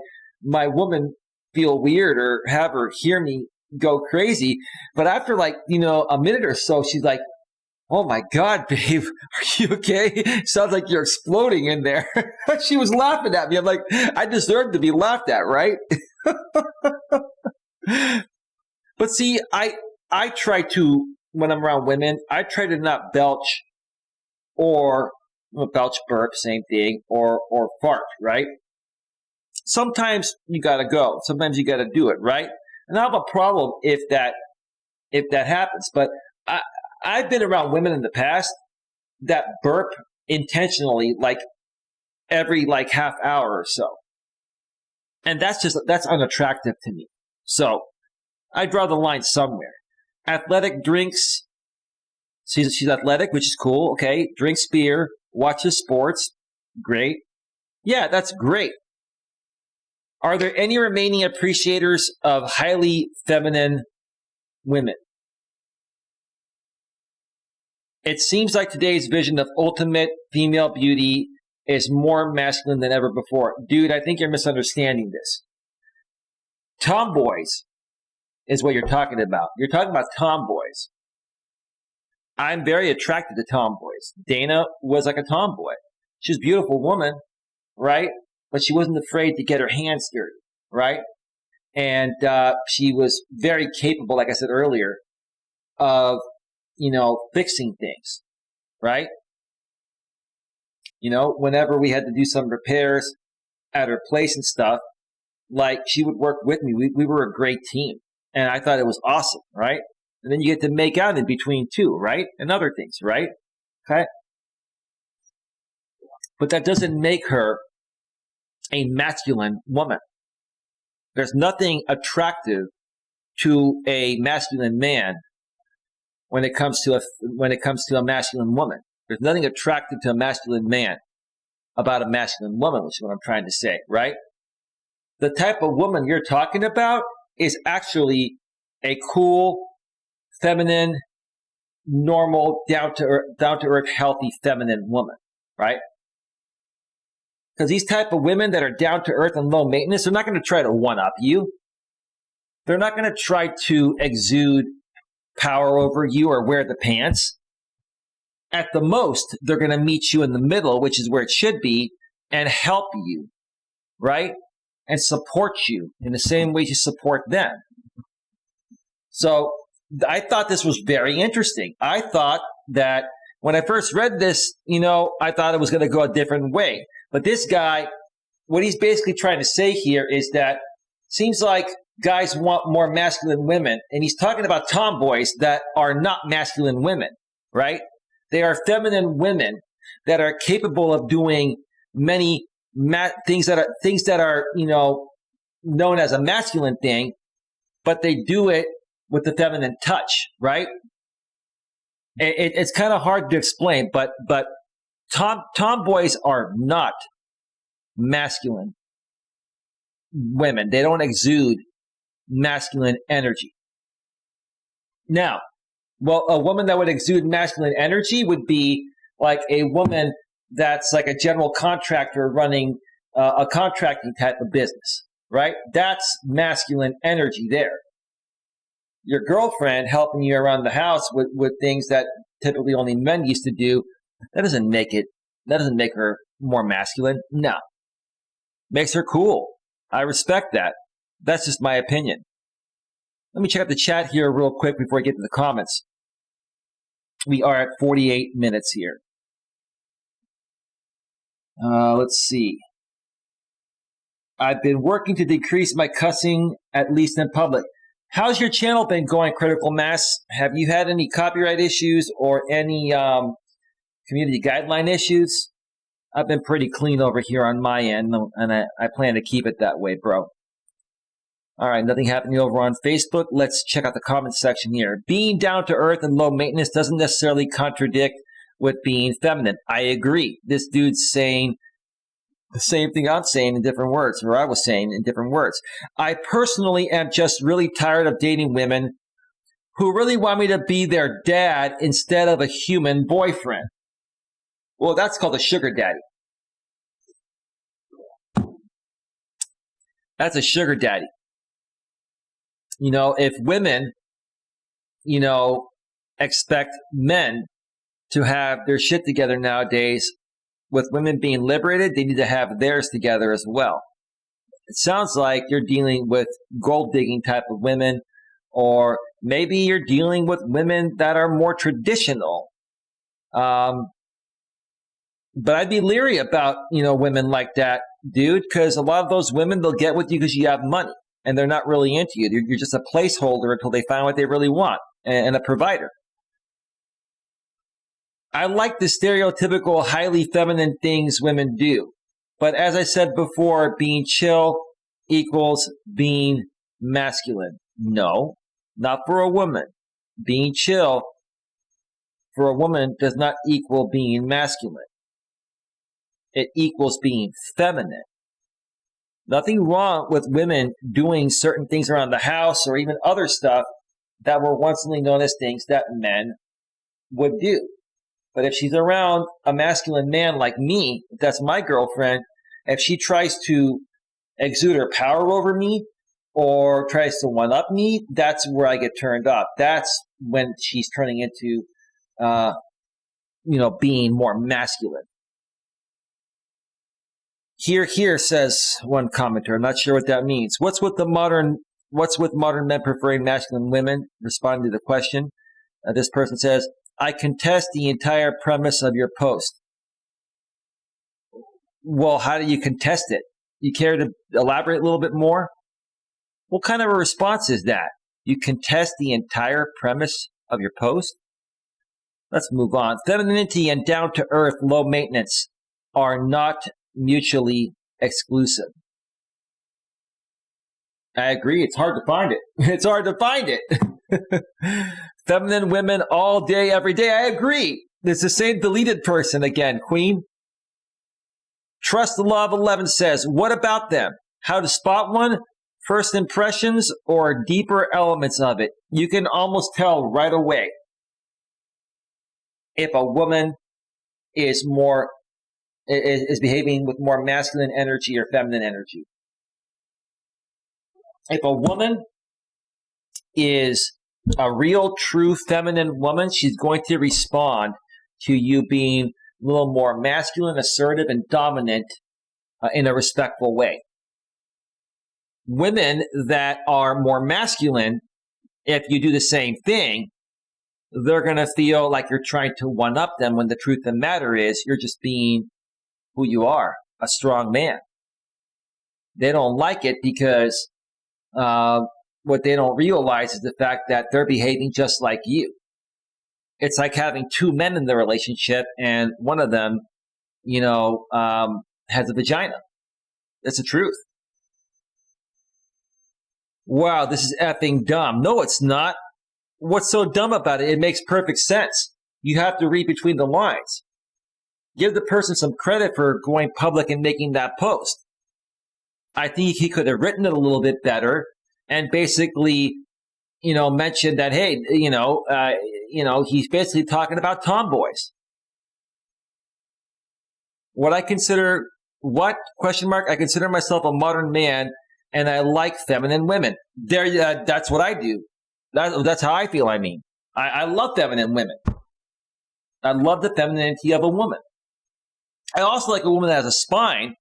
woman feel weird or have her hear me go crazy. But after a minute or so, she's like, "Oh my God, babe, are you okay? Sounds like you're exploding in there." She was laughing at me. I'm like, I deserve to be laughed at, right? But see, I try to, when I'm around women, I try to not belch or belch, burp, same thing, or fart, right? Sometimes you got to go. Sometimes you got to do it, right? And I have a problem if that happens. But I've been around women in the past that burp intentionally, like every like half hour or so. And that's unattractive to me. So I draw the line somewhere. Athletic drinks. She's athletic, which is cool. Okay. Drinks beer, watches sports. Great. Yeah, that's great. Are there any remaining appreciators of highly feminine women? It seems like today's vision of ultimate female beauty is more masculine than ever before. Dude, I think you're misunderstanding this. Tomboys is what you're talking about. You're talking about tomboys. I'm very attracted to tomboys. Dana was like a tomboy. She was a beautiful woman, right? But she wasn't afraid to get her hands dirty, right? And she was very capable, like I said earlier, of, fixing things, right? Whenever we had to do some repairs at her place and stuff, like she would work with me. We were a great team. And I thought it was awesome, right? And then you get to make out in between too, right? And other things, right? Okay. But that doesn't make her a masculine woman. There's nothing attractive to a masculine man when it comes to a masculine woman. There's nothing attractive to a masculine man about a masculine woman, which is what I'm trying to say, right? The type of woman you're talking about is actually a cool, feminine, normal, down to earth, healthy, feminine woman, right? Because these type of women that are down to earth and low maintenance, they're not going to try to one up you. They're not going to try to exude power over you or wear the pants. At the most, they're going to meet you in the middle, which is where it should be, and help you, right? And support you in the same way you support them. So I thought this was very interesting. I thought that when I first read this, I thought it was going to go a different way. But this guy, what he's basically trying to say here is that seems like guys want more masculine women. And he's talking about tomboys that are not masculine women, right? They are feminine women that are capable of doing many things that are known as a masculine thing, but they do it with the feminine touch, right? It's kind of hard to explain, but tomboys are not masculine women. They don't exude masculine energy. Now, a woman that would exude masculine energy would be like a woman that's like a general contractor running a contracting type of business, right? That's masculine energy there. Your girlfriend helping you around the house with things that typically only men used to do, that doesn't make her more masculine. No. Makes her cool. I respect that. That's just my opinion. Let me check out the chat here real quick before I get to the comments. We are at 48 minutes here. Let's see. I've been working to decrease my cussing, at least in public. How's your channel been going, Critical Mass? Have you had any copyright issues or any community guideline issues? I've been pretty clean over here on my end, and I plan to keep it that way, bro. All right, nothing happening over on Facebook. Let's check out the comments section here. Being down to earth and low maintenance doesn't necessarily contradict with being feminine. I agree. This dude's saying the same thing I'm saying in different words, or I was saying in different words. I personally am just really tired of dating women who really want me to be their dad instead of a human boyfriend. Well, that's called a sugar daddy. That's a sugar daddy. If women, expect men to have their shit together nowadays, with women being liberated, they need to have theirs together as well. It sounds like you're dealing with gold digging type of women, or maybe you're dealing with women that are more traditional. But I'd be leery about, women like that, dude, because a lot of those women, they'll get with you because you have money and they're not really into you. You're just a placeholder until they find what they really want, and a provider. I like the stereotypical highly feminine things women do. But as I said before, being chill equals being masculine. No, not for a woman. Being chill for a woman does not equal being masculine. It equals being feminine. Nothing wrong with women doing certain things around the house or even other stuff that were once only known as things that men would do. But if she's around a masculine man like me, if that's my girlfriend, if she tries to exude her power over me or tries to one-up me, that's where I get turned off. That's when she's turning into, being more masculine. Here, says one commenter. I'm not sure what that means. What's with modern men preferring masculine women? Responding to the question, this person says, I contest the entire premise of your post. Well, how do you contest it? You care to elaborate a little bit more? What kind of a response is that? You contest the entire premise of your post? Let's move on. Femininity and down-to-earth, low maintenance are not mutually exclusive. I agree. It's hard to find it. It's hard to find it. Feminine women all day, every day. I agree. It's the same deleted person again, Queen. Trust the Law of 11 says, what about them? How to spot one? First impressions or deeper elements of it? You can almost tell right away if a woman is behaving with more masculine energy or feminine energy. If a woman is a real, true feminine woman, she's going to respond to you being a little more masculine, assertive, and dominant in a respectful way. Women that are more masculine, if you do the same thing, they're going to feel like you're trying to one-up them when the truth of the matter is you're just being who you are, a strong man. They don't like it because what they don't realize is the fact that they're behaving just like you. It's like having two men in the relationship and one of them, has a vagina. That's the truth. Wow, this is effing dumb. No, it's not. What's so dumb about it? It makes perfect sense. You have to read between the lines. Give the person some credit for going public and making that post. I think he could have written it a little bit better and basically, mentioned that, hey, he's basically talking about tomboys. I consider myself a modern man and I like feminine women. That's what I do. That's how I feel. I love feminine women. I love the femininity of a woman. I also like a woman that has a spine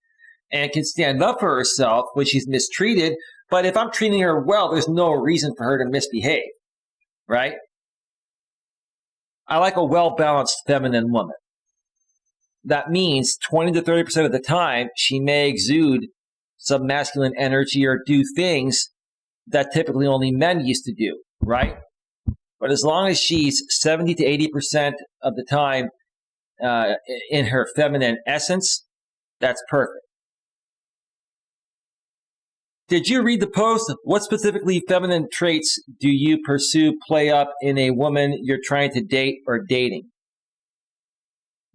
and can stand up for herself when she's mistreated. But if I'm treating her well, there's no reason for her to misbehave, right? I like a well-balanced feminine woman. That means 20 to 30% of the time, she may exude some masculine energy or do things that typically only men used to do, right? But as long as she's 70 to 80% of the time in her feminine essence, that's perfect. Did you read the post? What specifically feminine traits do you pursue play up in a woman you're trying to date or dating?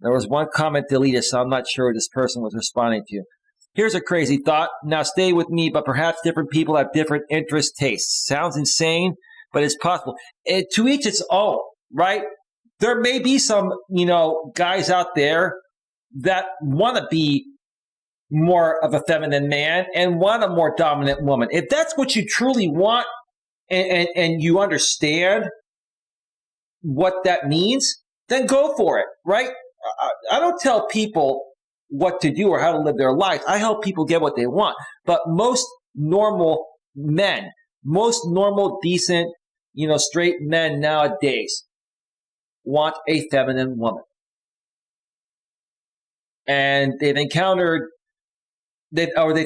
There was one comment deleted, so I'm not sure what this person was responding to. Here's a crazy thought. Now stay with me, but perhaps different people have different interest tastes. Sounds insane, but it's possible. To each its own, right? There may be some, guys out there that want to be more of a feminine man and want a more dominant woman. If that's what you truly want and you understand what that means, then go for it, right? I don't tell people what to do or how to live their life. I help people get what they want. But most normal men, most normal, decent, straight men nowadays want a feminine woman. And they've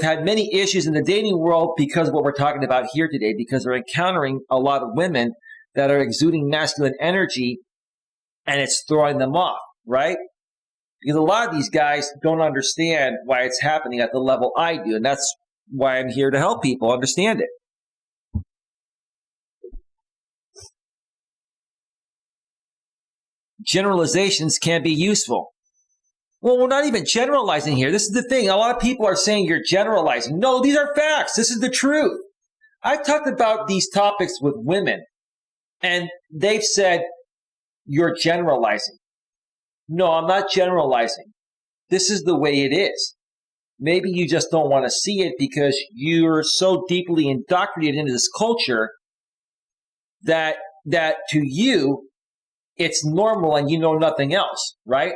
had many issues in the dating world because of what we're talking about here today, because they're encountering a lot of women that are exuding masculine energy and it's throwing them off. right? Because a lot of these guys don't understand why it's happening at the level I do, and that's why I'm here to help people understand it. Generalizations can be useful. Well, we're not even generalizing here. This is the thing. A lot of people are saying you're generalizing. No, these are facts. This is the truth. I've talked about these topics with women, and they've said, you're generalizing. No, I'm not generalizing. This is the way it is. Maybe you just don't want to see it because you're so deeply indoctrinated into this culture that to you, it's normal and you know nothing else, right?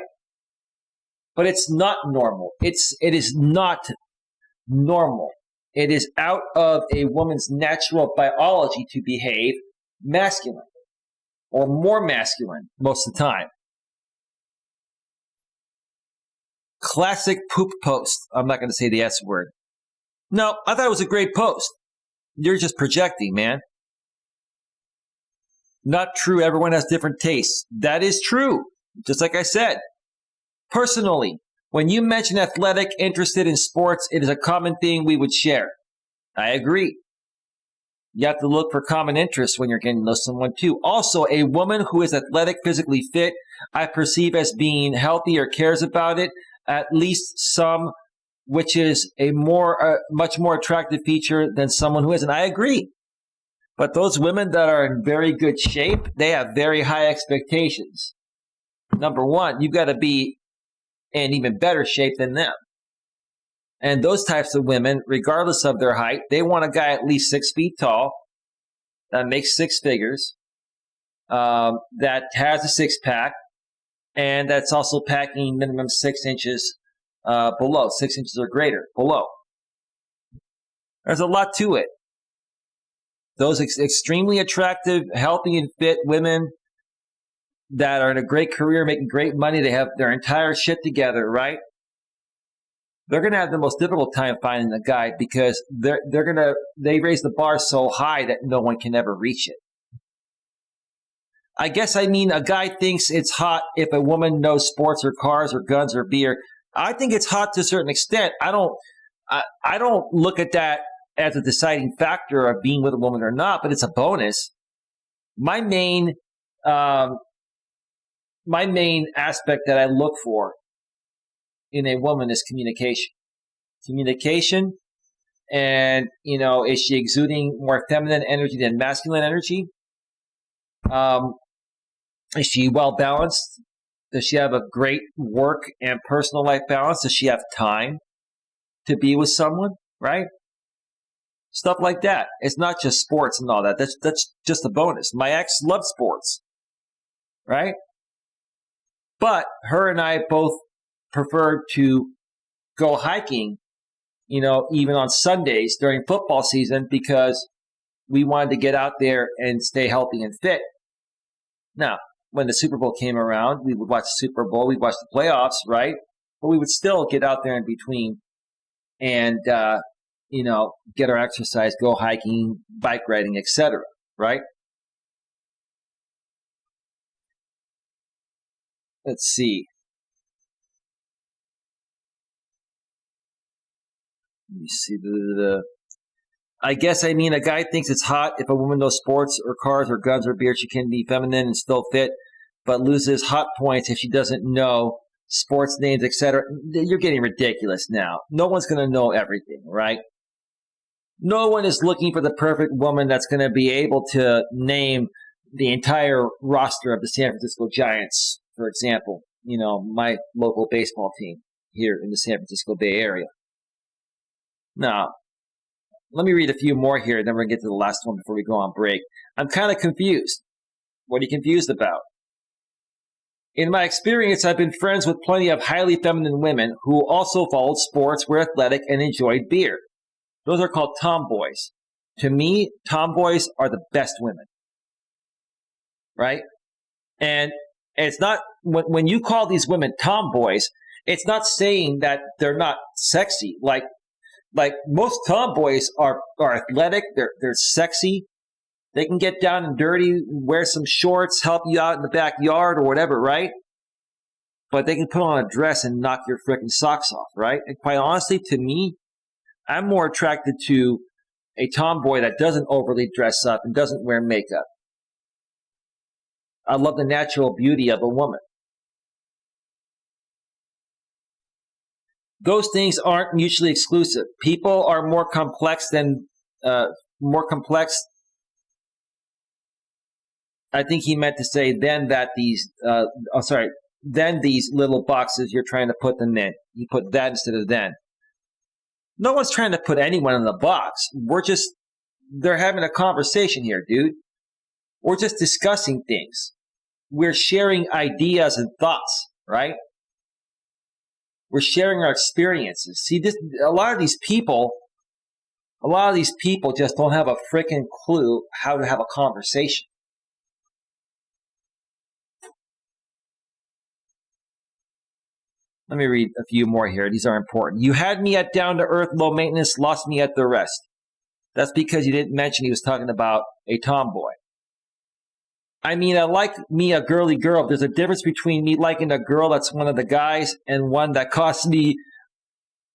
But it's not normal. It is not normal. It is out of a woman's natural biology to behave masculine or more masculine most of the time. Classic poop post. I'm not going to say the S word. No, I thought it was a great post. You're just projecting, man. Not true. Everyone has different tastes. That is true. Just like I said. Personally, when you mention athletic, interested in sports, it is a common thing we would share. I agree. You have to look for common interests when you're getting to know someone too. Also, a woman who is athletic, physically fit, I perceive as being healthy or cares about it, at least some, which is a much more attractive feature than someone who isn't. I agree. But those women that are in very good shape, they have very high expectations. Number one, you've got to be in even better shape than them. And those types of women, regardless of their height, they want a guy at least 6 feet tall that makes 6 figures, that has a six-pack, and that's also packing minimum 6 inches below, 6 inches or greater below. There's a lot to it. Those extremely attractive, healthy, and fit women that are in a great career, making great money, they have their entire shit together, right? They're going to have the most difficult time finding a guy because they raise the bar so high that no one can ever reach it. I guess I mean a guy thinks it's hot if a woman knows sports or cars or guns or beer. I think it's hot to a certain extent. I don't look at that as a deciding factor of being with a woman or not, but it's a bonus. My main aspect that I look for in a woman is communication. Communication, and, is she exuding more feminine energy than masculine energy? Is she well balanced? Does she have a great work and personal life balance? Does she have time to be with someone, right? Stuff like that. It's not just sports and all that. That's just a bonus. My ex loved sports, right? But her and I both preferred to go hiking, even on Sundays during football season because we wanted to get out there and stay healthy and fit. Now, when the Super Bowl came around, we would watch the Super Bowl, we'd watch the playoffs, right? But we would still get out there in between and, get our exercise, go hiking, bike riding, etc., right? Let's see. Let me see. I guess I mean a guy thinks it's hot if a woman knows sports or cars or guns or beer. She can be feminine and still fit, but loses hot points if she doesn't know sports names, etc. You're getting ridiculous now. No one's going to know everything, right? No one is looking for the perfect woman that's going to be able to name the entire roster of the San Francisco Giants, for example. My local baseball team here in the San Francisco Bay Area. Now, let me read a few more here, then we're going to get to the last one before we go on break. I'm kind of confused. What are you confused about? In my experience, I've been friends with plenty of highly feminine women who also followed sports, were athletic, and enjoyed beer. Those are called tomboys. To me, tomboys are the best women. Right? And it's not, when you call these women tomboys, it's not saying that they're not sexy. Like most tomboys are athletic, they're sexy, they can get down and dirty, wear some shorts, help you out in the backyard or whatever, right? but they can put on a dress and knock your freaking socks off, right? And quite honestly, to me, I'm more attracted to a tomboy that doesn't overly dress up and doesn't wear makeup. I love the natural beauty of a woman. Those things aren't mutually exclusive. People are more complex than more complex. I think he meant to say then that these. Then these little boxes you're trying to put them in. You put that instead of then. No one's trying to put anyone in the box. They're having a conversation here, dude. We're just discussing things. We're sharing ideas and thoughts, right? We're sharing our experiences. See, a lot of these people just don't have a freaking clue how to have a conversation. Let me read a few more here. These are important. You had me at down to earth, low maintenance, lost me at the rest. That's because you didn't mention he was talking about a tomboy. I mean, I like me a girly girl. There's a difference between me liking a girl that's one of the guys and one that costs me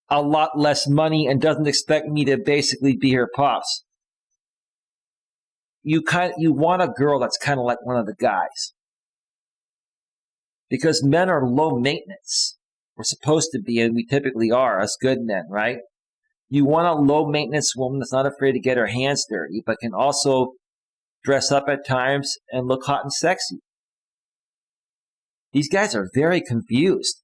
a lot less money and doesn't expect me to basically be her pops. You want a girl that's kind of like one of the guys. Because men are low maintenance. We're supposed to be, and we typically are, us good men, right? You want a low maintenance woman that's not afraid to get her hands dirty, but can also dress up at times and look hot and sexy. These guys are very confused.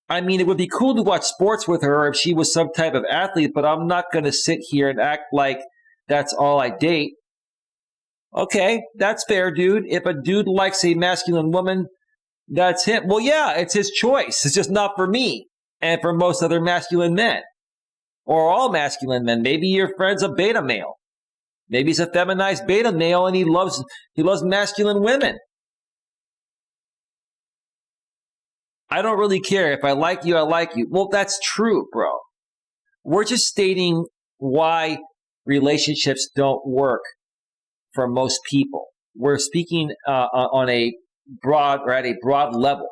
I mean, it would be cool to watch sports with her if she was some type of athlete, but I'm not going to sit here and act like that's all I date. Okay, that's fair, dude. If a dude likes a masculine woman, that's him. Well, yeah, it's his choice. It's just not for me and for most other masculine men or all masculine men. Maybe your friend's a beta male. Maybe he's a feminized beta male and he loves masculine women. I don't really care. If I like you, I like you. Well, that's true, bro. We're just stating why relationships don't work for most people. We're speaking on a broad or at a broad level.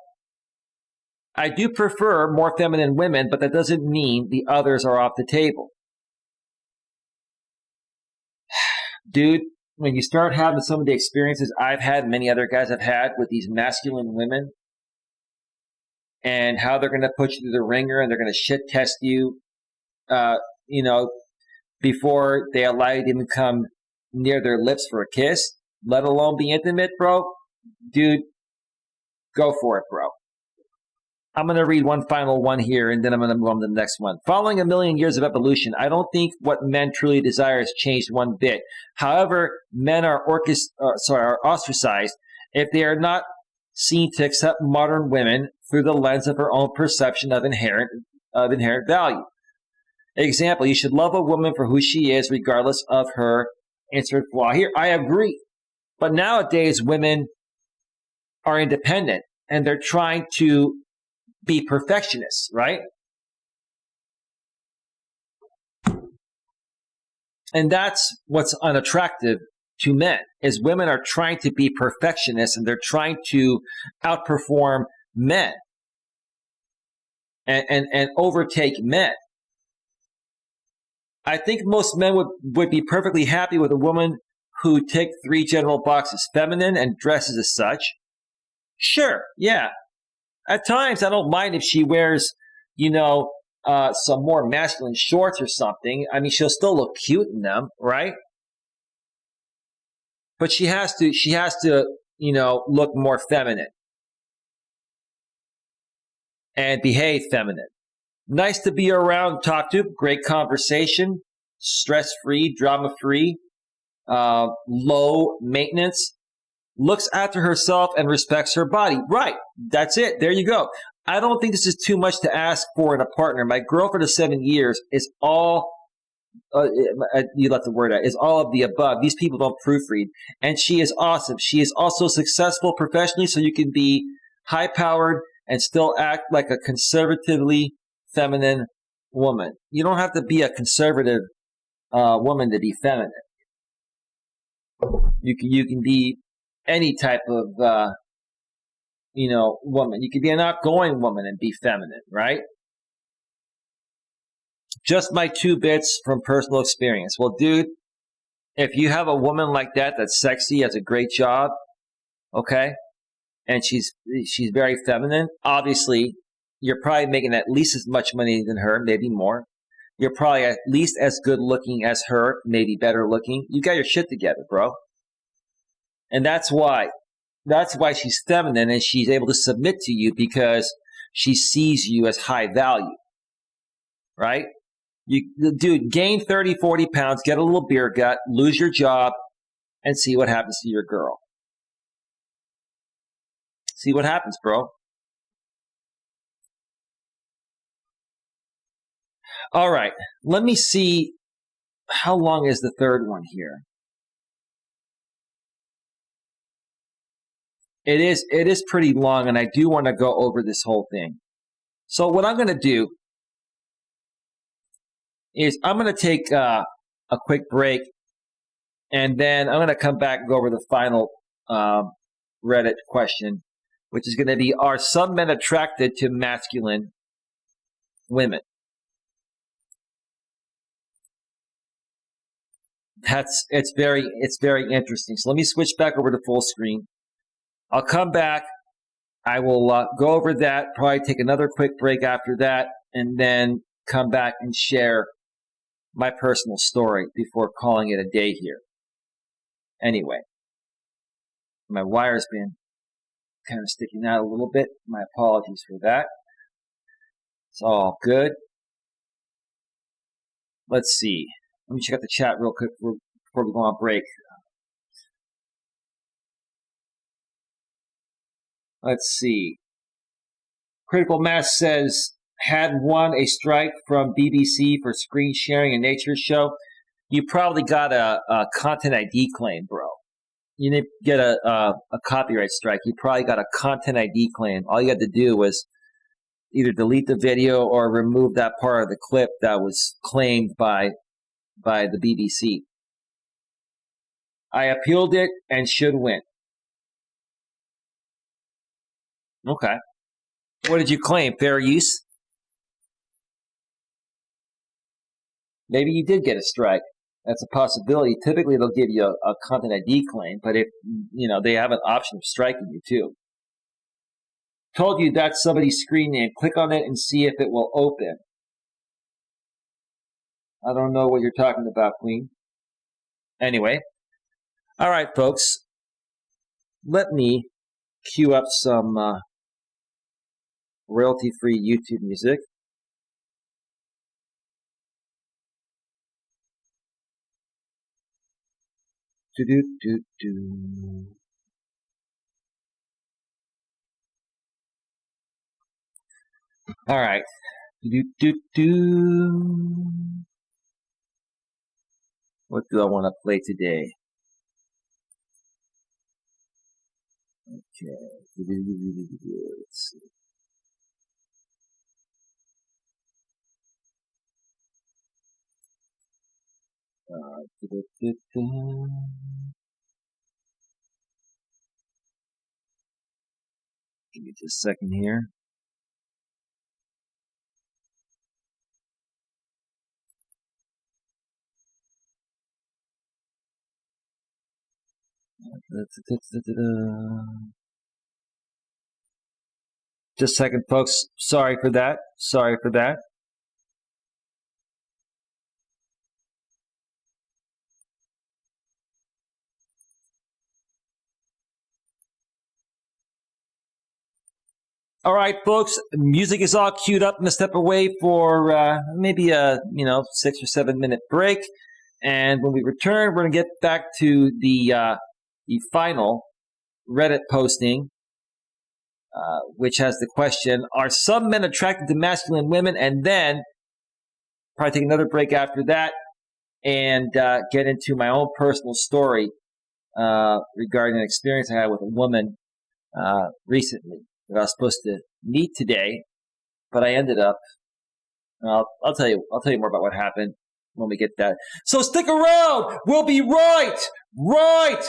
I do prefer more feminine women, but that doesn't mean the others are off the table. Dude, when you start having some of the experiences I've had, many other guys have had with these masculine women, and how they're going to put you through the ringer and they're going to shit test you, before they allow you to even come near their lips for a kiss, let alone be intimate, bro. Dude, go for it, bro. I'm going to read one final one here, and then I'm going to move on to the next one. Following a million years of evolution, I don't think what men truly desire has changed one bit. However, men are ostracized if they are not seen to accept modern women through the lens of her own perception of inherent value. Example, you should love a woman for who she is, regardless of her insert flaw. Here, I agree. But nowadays, women are independent, and they're trying to be perfectionists, right? And that's what's unattractive to men, is women are trying to be perfectionists, and they're trying to outperform men and overtake men. I think most men would be perfectly happy with a woman who ticked 3 general boxes: feminine and dresses as such. Sure, yeah. At times, I don't mind if she wears, some more masculine shorts or something. I mean, she'll still look cute in them, right? But she has to, look more feminine and behave feminine. Nice to be around, talk to, great conversation, stress-free, drama-free, low maintenance, looks after herself and respects her body. Right, that's it. There you go. I don't think this is too much to ask for in a partner. My girlfriend of 7 years is all, you left the word out, is all of the above. These people don't proofread. And she is awesome. She is also successful professionally, so you can be high-powered and still act like a conservatively feminine woman. You don't have to be a conservative woman to be feminine. You can be any type of woman. You could be an outgoing woman and be feminine, right? Just my 2 bits from personal experience. Well, dude, if you have a woman like that that's sexy, has a great job, okay, and she's very feminine, obviously you're probably making at least as much money than her, maybe more. You're probably at least as good looking as her, maybe better looking. You got your shit together, bro. And that's why she's feminine and she's able to submit to you, because she sees you as high value, right? Dude, gain 30, 40 pounds, get a little beer gut, lose your job, and see what happens to your girl. See what happens, bro. All right, let me see. How long is the third one here? It is pretty long, and I do want to go over this whole thing. So what I'm going to do is I'm going to take a quick break, and then I'm going to come back and go over the final Reddit question, which is going to be, are some men attracted to masculine women? It's very interesting. So let me switch back over to full screen. I'll come back. I will go over that, probably take another quick break after that, and then come back and share my personal story before calling it a day here. Anyway, my wire's been kind of sticking out a little bit. My apologies for that. It's all good. Let's see. Let me check out the chat real quick before we go on break. Let's see. Critical Mass says, had won a strike from BBC for screen sharing a nature show. You probably got a content ID claim, bro. You didn't get a copyright strike. You probably got a content ID claim. All you had to do was either delete the video or remove that part of the clip that was claimed by the BBC. I appealed it and should win. Okay. What did you claim? Fair use? Maybe you did get a strike. That's a possibility. Typically, they'll give you a content ID claim, but if they have an option of striking you too. Told you that's somebody's screen name. Click on it and see if it will open. I don't know what you're talking about, Queen. Anyway. All right, folks. Let me cue up some royalty-free YouTube music. Do-do-do-do. All right. Do-do-do-do. What do I want to play today? Okay. Let's see. Give me just a second here. Just a second, folks. Sorry for that. All right, folks. Music is all queued up. I'm gonna step away for maybe a 6 or 7 minute break, and when we return, we're gonna get back to the final Reddit posting, which has the question: are some men attracted to masculine women? And then probably take another break after that, and get into my own personal story regarding an experience I had with a woman recently that I was supposed to meet today, but I ended up. I'll tell you more about what happened when we get that. So stick around. We'll be right back.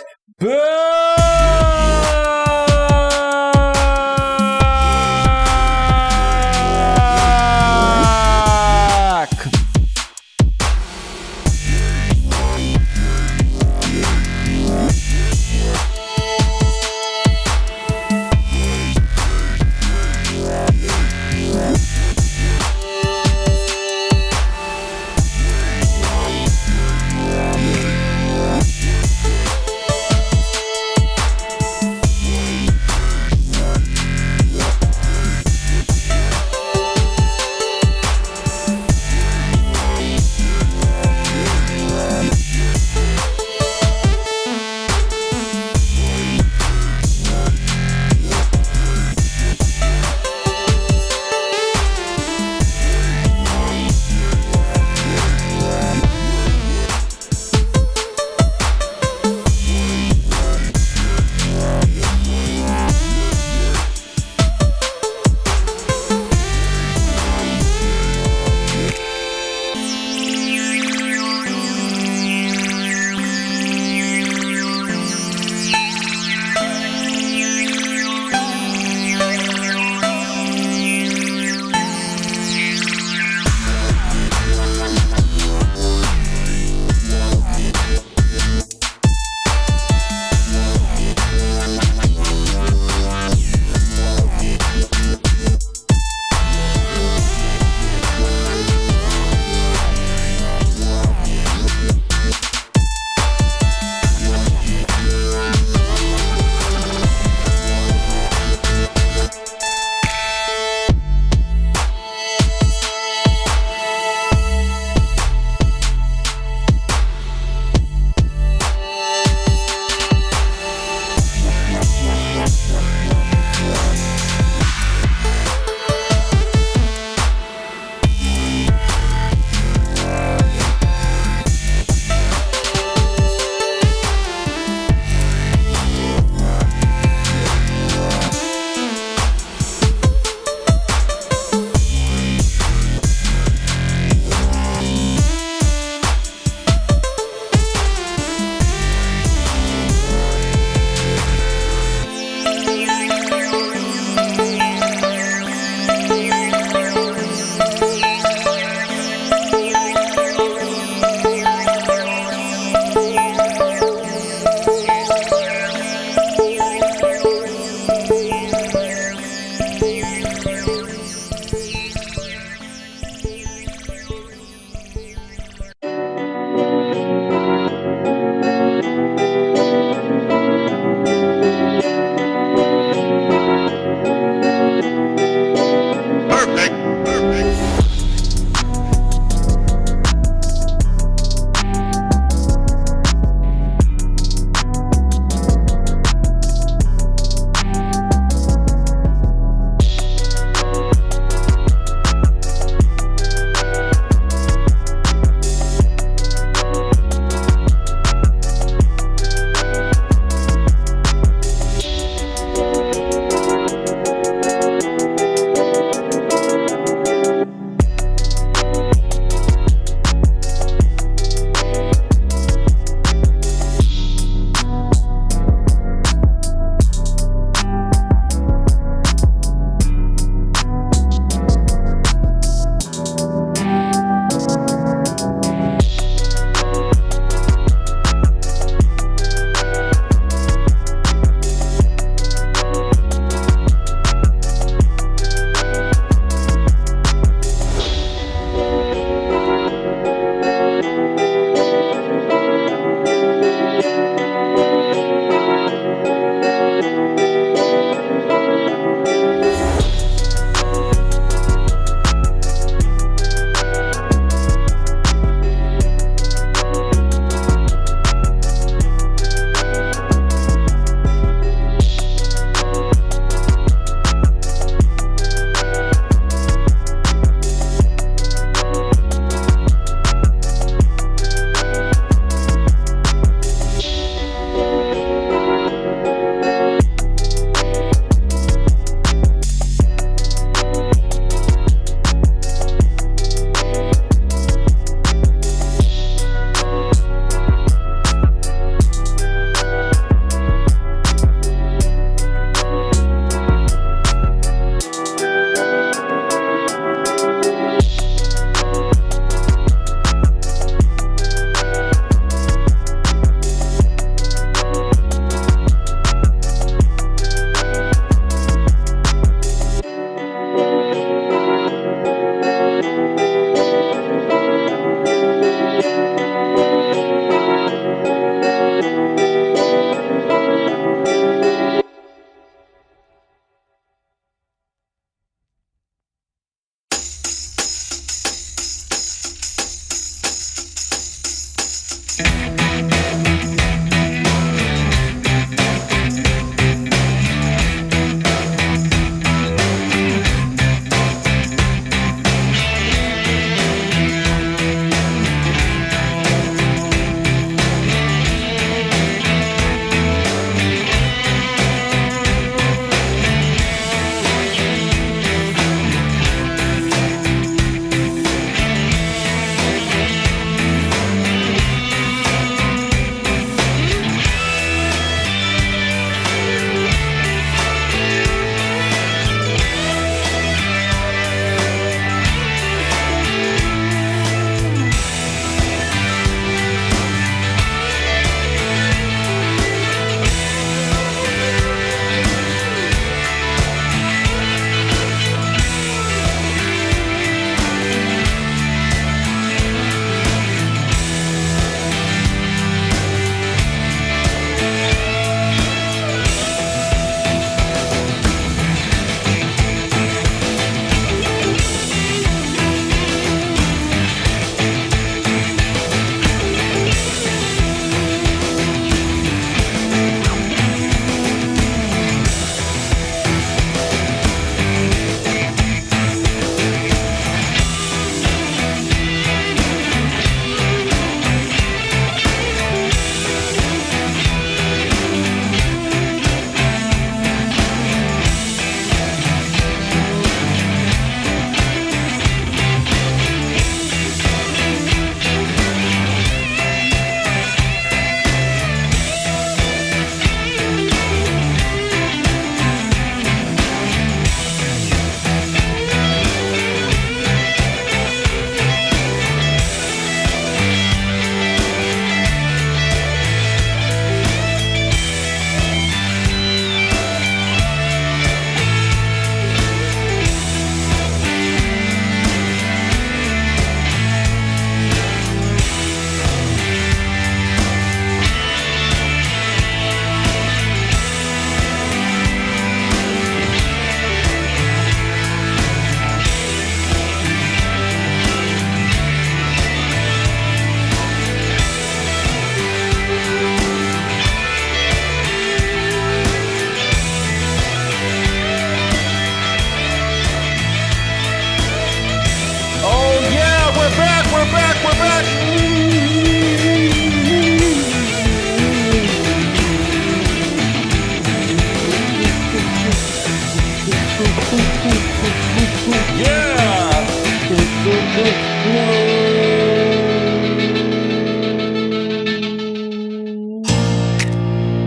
back.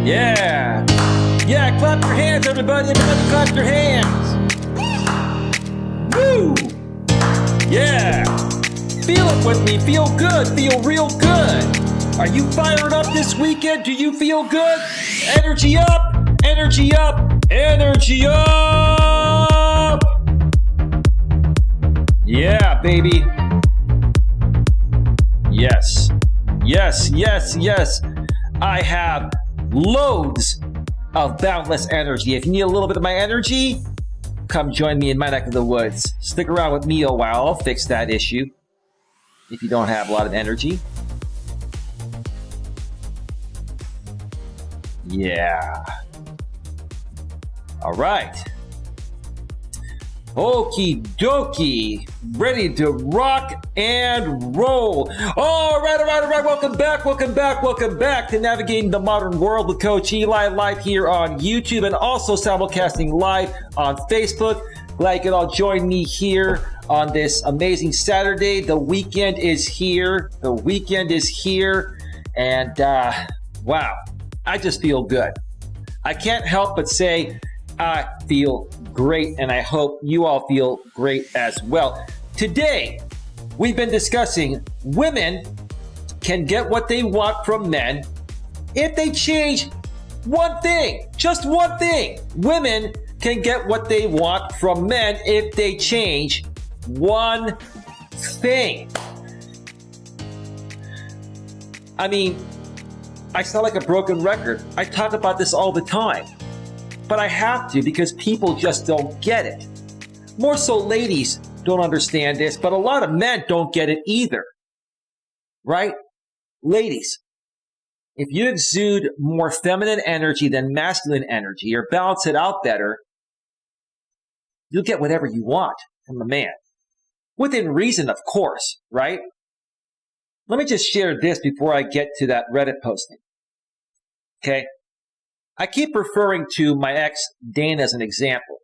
Yeah. Yeah, clap your hands, everybody. Everybody clap your hands. Woo! Yeah. Feel it with me. Feel good. Feel real good. Are you fired up this weekend? Do you feel good? Energy up. Energy up. Energy up. Yeah, baby. Yes. Yes, yes, yes. I have loads of boundless energy. If you need a little bit of my energy, come join me in my neck of the woods. Stick around with me a while. I'll fix that issue if you don't have a lot of energy. Yeah. All right. Okie dokie. Ready to rock and roll. All right. Welcome back to Navigating the Modern World with Coach Eli, live here on YouTube and also simulcasting live on Facebook. Glad you can all join me here on this amazing Saturday. The weekend is here. And wow, I just feel good. I can't help but say I feel great, and I hope you all feel great as well. Today, we've been discussing women can get what they want from men if they change one thing, just one thing. Women can get what they want from men if they change one thing. I mean, I sound like a broken record. I talk about this all the time. But I have to because people just don't get it. More so ladies don't understand this, but a lot of men don't get it either. Right? Ladies, if you exude more feminine energy than masculine energy or balance it out better, you'll get whatever you want from a man. Within reason, of course, right? Let me just share this before I get to that Reddit posting. Okay? I keep referring to my ex, Dana, as an example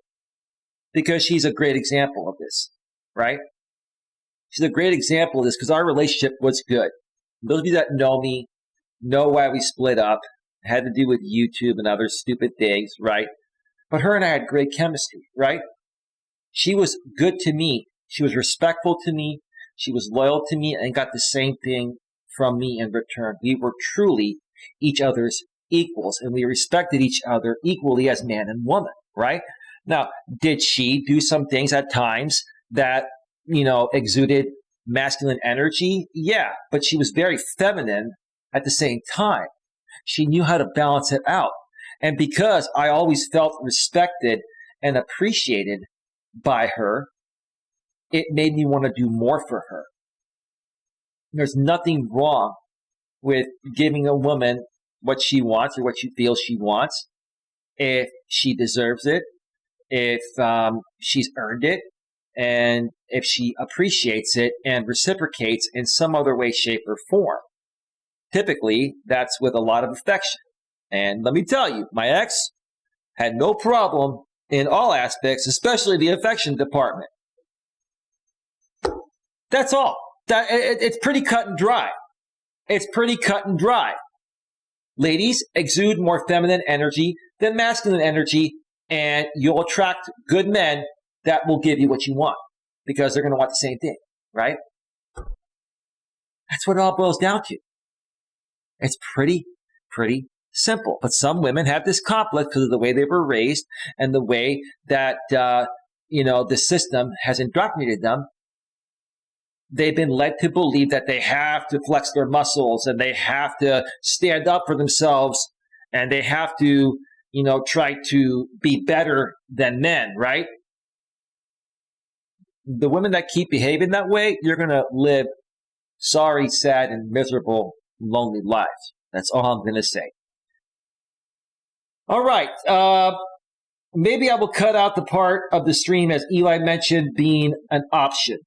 because she's a great example of this, right? She's a great example of this because our relationship was good. Those of you that know me know why we split up. It had to do with YouTube and other stupid things, right? But her and I had great chemistry, right? She was good to me. She was respectful to me. She was loyal to me and got the same thing from me in return. We were truly each other's equals, and we respected each other equally as man and woman, right? Now, did she do some things at times that, exuded masculine energy? Yeah, but she was very feminine at the same time. She knew how to balance it out. And because I always felt respected and appreciated by her, it made me want to do more for her. There's nothing wrong with giving a woman what she wants or what she feels she wants, if she deserves it, if she's earned it, and if she appreciates it and reciprocates in some other way, shape, or form. Typically, that's with a lot of affection. And let me tell you, my ex had no problem in all aspects, especially the affection department. That's all. It's pretty cut and dry. It's pretty cut and dry. Ladies, exude more feminine energy than masculine energy, and you'll attract good men that will give you what you want because they're going to want the same thing, right? That's what it all boils down to. It's pretty simple. But some women have this complex because of the way they were raised and the way that, the system has indoctrinated them. They've been led to believe that they have to flex their muscles and they have to stand up for themselves and they have to, try to be better than men, right? The women that keep behaving that way, you're going to live sorry, sad, and miserable, lonely lives. That's all I'm going to say. All right. Maybe I will cut out the part of the stream, as Eli mentioned, being an option.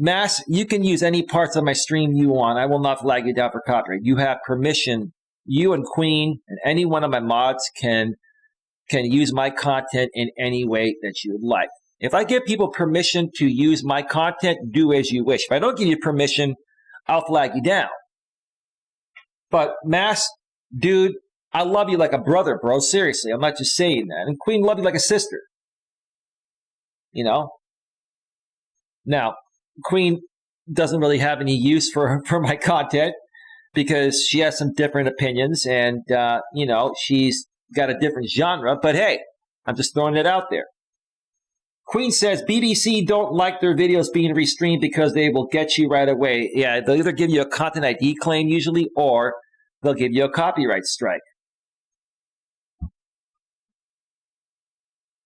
Mass, you can use any parts of my stream you want. I will not flag you down for copyright. You have permission. You and Queen and any one of my mods can use my content in any way that you would like. If I give people permission to use my content, do as you wish. If I don't give you permission, I'll flag you down. But Mass, dude, I love you like a brother, bro. Seriously, I'm not just saying that. And Queen, love you like a sister. You know? Now, Queen doesn't really have any use for my content because she has some different opinions and, she's got a different genre. But hey, I'm just throwing it out there. Queen says BBC don't like their videos being restreamed because they will get you right away. Yeah, they'll either give you a content ID claim usually or they'll give you a copyright strike.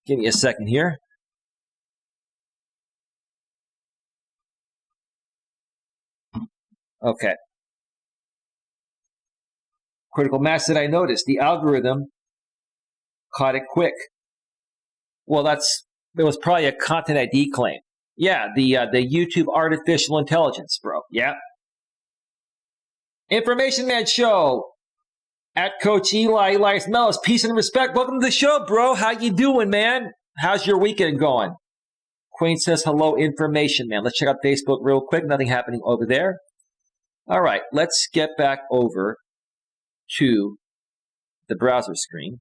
Give me a second here. Okay. Critical Mass said, I noticed the algorithm caught it quick. Well, there was probably a content ID claim. Yeah, the YouTube artificial intelligence, bro. Yeah. Information Man Show at Coach Eli, Elias Melas. Peace and respect. Welcome to the show, bro. How you doing, man? How's your weekend going? Queen says, hello, Information Man. Let's check out Facebook real quick. Nothing happening over there. All right, let's get back over to the browser screen.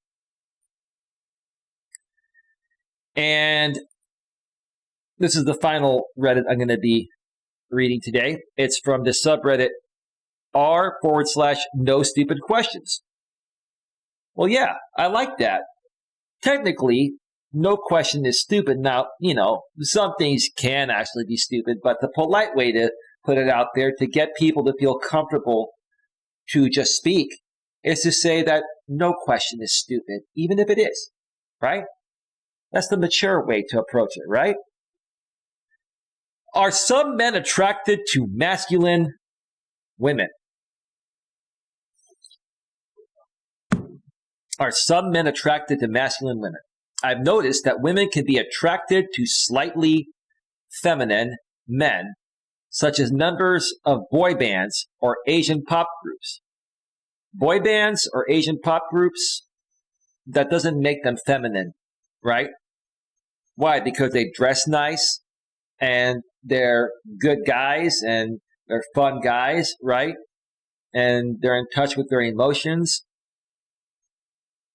And this is the final Reddit I'm going to be reading today. It's from the subreddit r/no stupid questions. Well, yeah, I like that. Technically, no question is stupid. Now, some things can actually be stupid, but the polite way to put it out there to get people to feel comfortable to just speak is to say that no question is stupid, even if it is, right? That's the mature way to approach it, right? Are some men attracted to masculine women? Are some men attracted to masculine women? I've noticed that women can be attracted to slightly feminine men, such as members of boy bands or Asian pop groups. Boy bands or Asian pop groups, that doesn't make them feminine, right? Why? Because they dress nice and they're good guys and they're fun guys, right? And they're in touch with their emotions.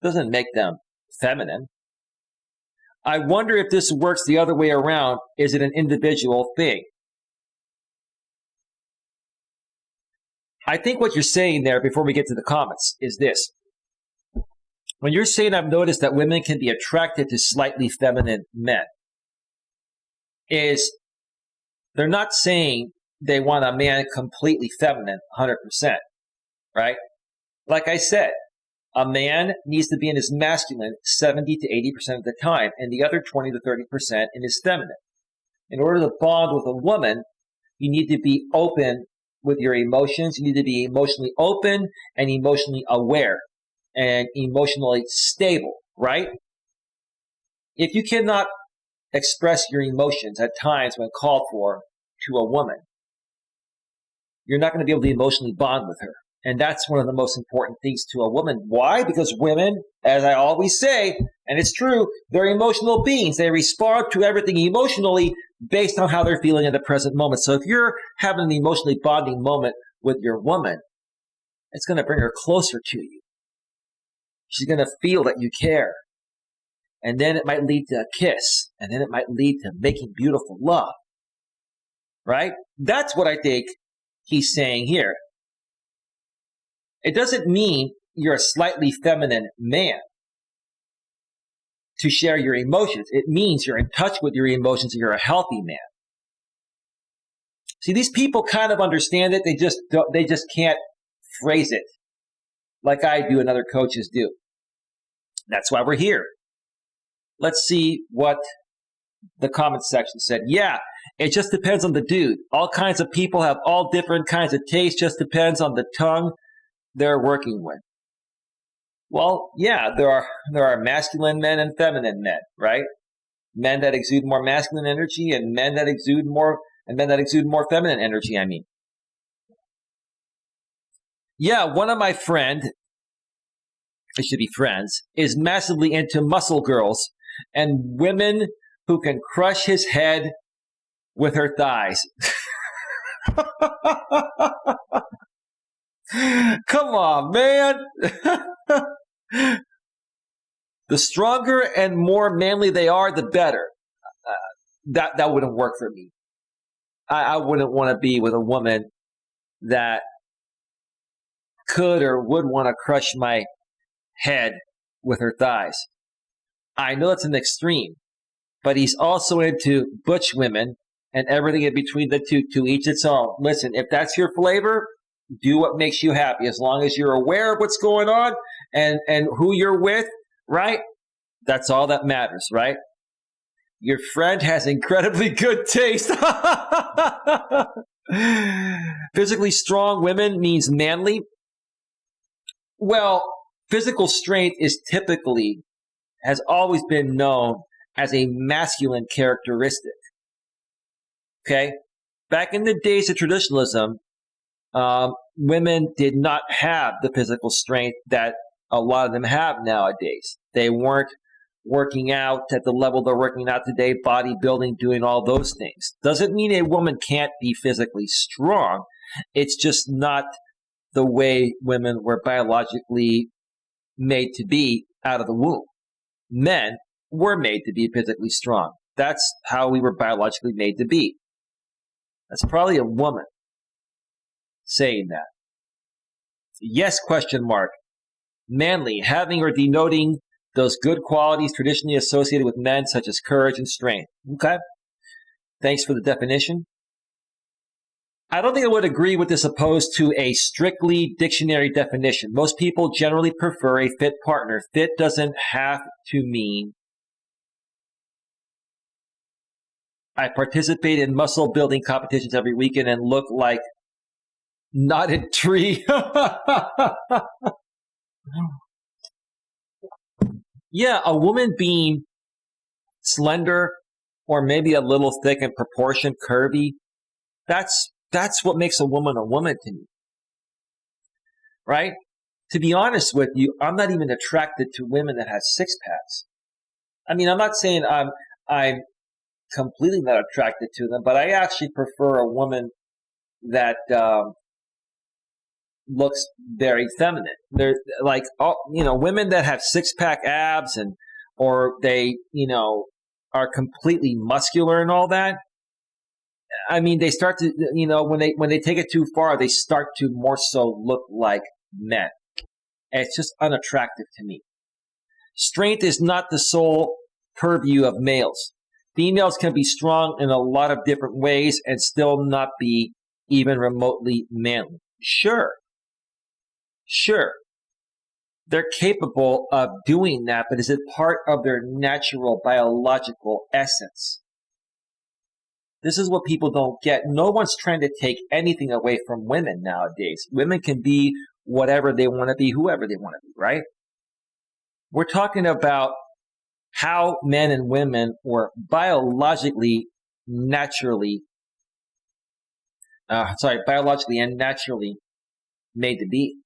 Doesn't make them feminine. I wonder if this works the other way around. Is it an individual thing? I think what you're saying there before we get to the comments is this. When you're saying I've noticed that women can be attracted to slightly feminine men, is they're not saying they want a man completely feminine 100%, right? Like I said, a man needs to be in his masculine 70 to 80% of the time and the other 20 to 30% in his feminine. In order to bond with a woman, you need to be open with your emotions. You need to be emotionally open and emotionally aware and emotionally stable, right? If you cannot express your emotions at times when called for to a woman, you're not going to be able to emotionally bond with her. And that's one of the most important things to a woman. Why? Because women, as I always say, and it's true, they're emotional beings. They respond to everything emotionally based on how they're feeling at the present moment. So if you're having an emotionally bonding moment with your woman, it's going to bring her closer to you. She's going to feel that you care. And then it might lead to a kiss. And then it might lead to making beautiful love. Right? That's what I think he's saying here. It doesn't mean you're a slightly feminine man to share your emotions. It means you're in touch with your emotions and you're a healthy man. See, these people kind of understand it. They just can't phrase it like I do and other coaches do. That's why we're here. Let's see what the comment section said. Yeah, it just depends on the dude. All kinds of people have all different kinds of tastes. Just depends on the tongue they're working with. Well, yeah, there are masculine men and feminine men, right? Men that exude more masculine energy and men that exude more And men that exude more feminine energy, I mean. Yeah, one of my friend, it should be friends, is massively into muscle girls and women who can crush his head with her thighs. Come on, man. The stronger and more manly they are, the better. That wouldn't work for me. I wouldn't want to be with a woman that could or would want to crush my head with her thighs. I know it's an extreme, but he's also into butch women and everything in between the two, to each its own. Listen, if that's your flavor, do what makes you happy. As long as you're aware of what's going on and who you're with, right? That's all that matters, right? Your friend has incredibly good taste. Physically strong women means manly. Well, physical strength has always been known as a masculine characteristic. Okay? Back in the days of traditionalism, women did not have the physical strength that a lot of them have nowadays. They weren't working out at the level they're working out today, bodybuilding, doing all those things. Doesn't mean a woman can't be physically strong. It's just not the way women were biologically made to be out of the womb. Men were made to be physically strong. That's how we were biologically made to be. That's probably a woman saying that. Yes, question mark. Manly, having or denoting those good qualities traditionally associated with men, such as courage and strength. Okay. Thanks for the definition. I don't think I would agree with this opposed to a strictly dictionary definition. Most people generally prefer a fit partner. Fit doesn't have to mean I participate in muscle building competitions every weekend and look like knotted tree. Yeah, a woman being slender or maybe a little thick in proportion, curvy, that's what makes a woman to me. Right? To be honest with you, I'm not even attracted to women that have six packs. I mean, I'm not saying I'm completely not attracted to them, but I actually prefer a woman that looks very feminine. They're like, women that have six-pack abs or they, are completely muscular and all that. I mean, they start to, when they take it too far, they start to more so look like men. And it's just unattractive to me. Strength is not the sole purview of males. Females can be strong in a lot of different ways and still not be even remotely manly. Sure. They're capable of doing that, but is it part of their natural biological essence? This is what people don't get. No one's trying to take anything away from women nowadays. Women can be whatever they want to be, whoever they want to be, right? We're talking about how men and women were biologically and naturally made to be.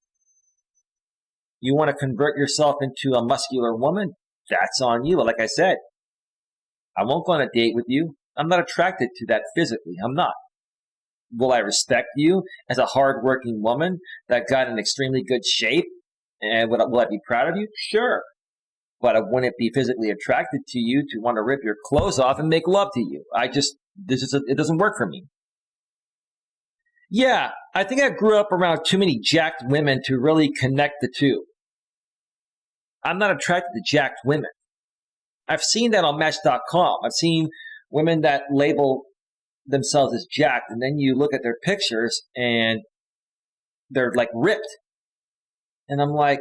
You want to convert yourself into a muscular woman? That's on you. Like I said, I won't go on a date with you. I'm not attracted to that physically. I'm not. Will I respect you as a hardworking woman that got in extremely good shape? And will I be proud of you? Sure. But I wouldn't be physically attracted to you to want to rip your clothes off and make love to you. It doesn't work for me. Yeah, I think I grew up around too many jacked women to really connect the two. I'm not attracted to jacked women. I've seen that on Match.com. I've seen women that label themselves as jacked, and then you look at their pictures and they're like ripped. And I'm like,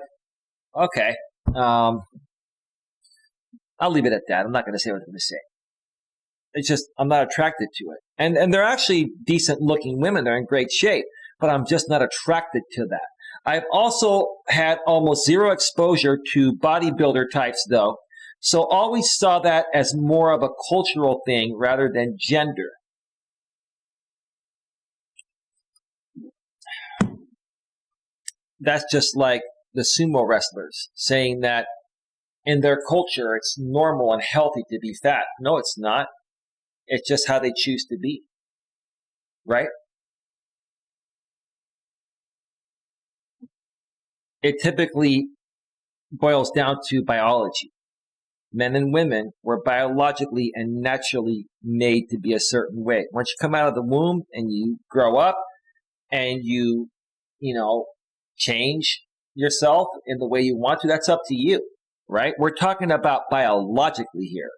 okay, I'll leave it at that. I'm not going to say what I'm going to say. It's just, I'm not attracted to it. And they're actually decent looking women. They're in great shape, but I'm just not attracted to that. I've also had almost zero exposure to bodybuilder types though. So always saw that as more of a cultural thing rather than gender. that's just like the sumo wrestlers saying that in their culture it's normal and healthy to be fat. No, it's not. It's just how they choose to be, right? It typically boils down to biology. Men and women were biologically and naturally made to be a certain way. Once you come out of the womb and you grow up and you know, change yourself in the way you want to, that's up to you, right? We're talking about biologically here.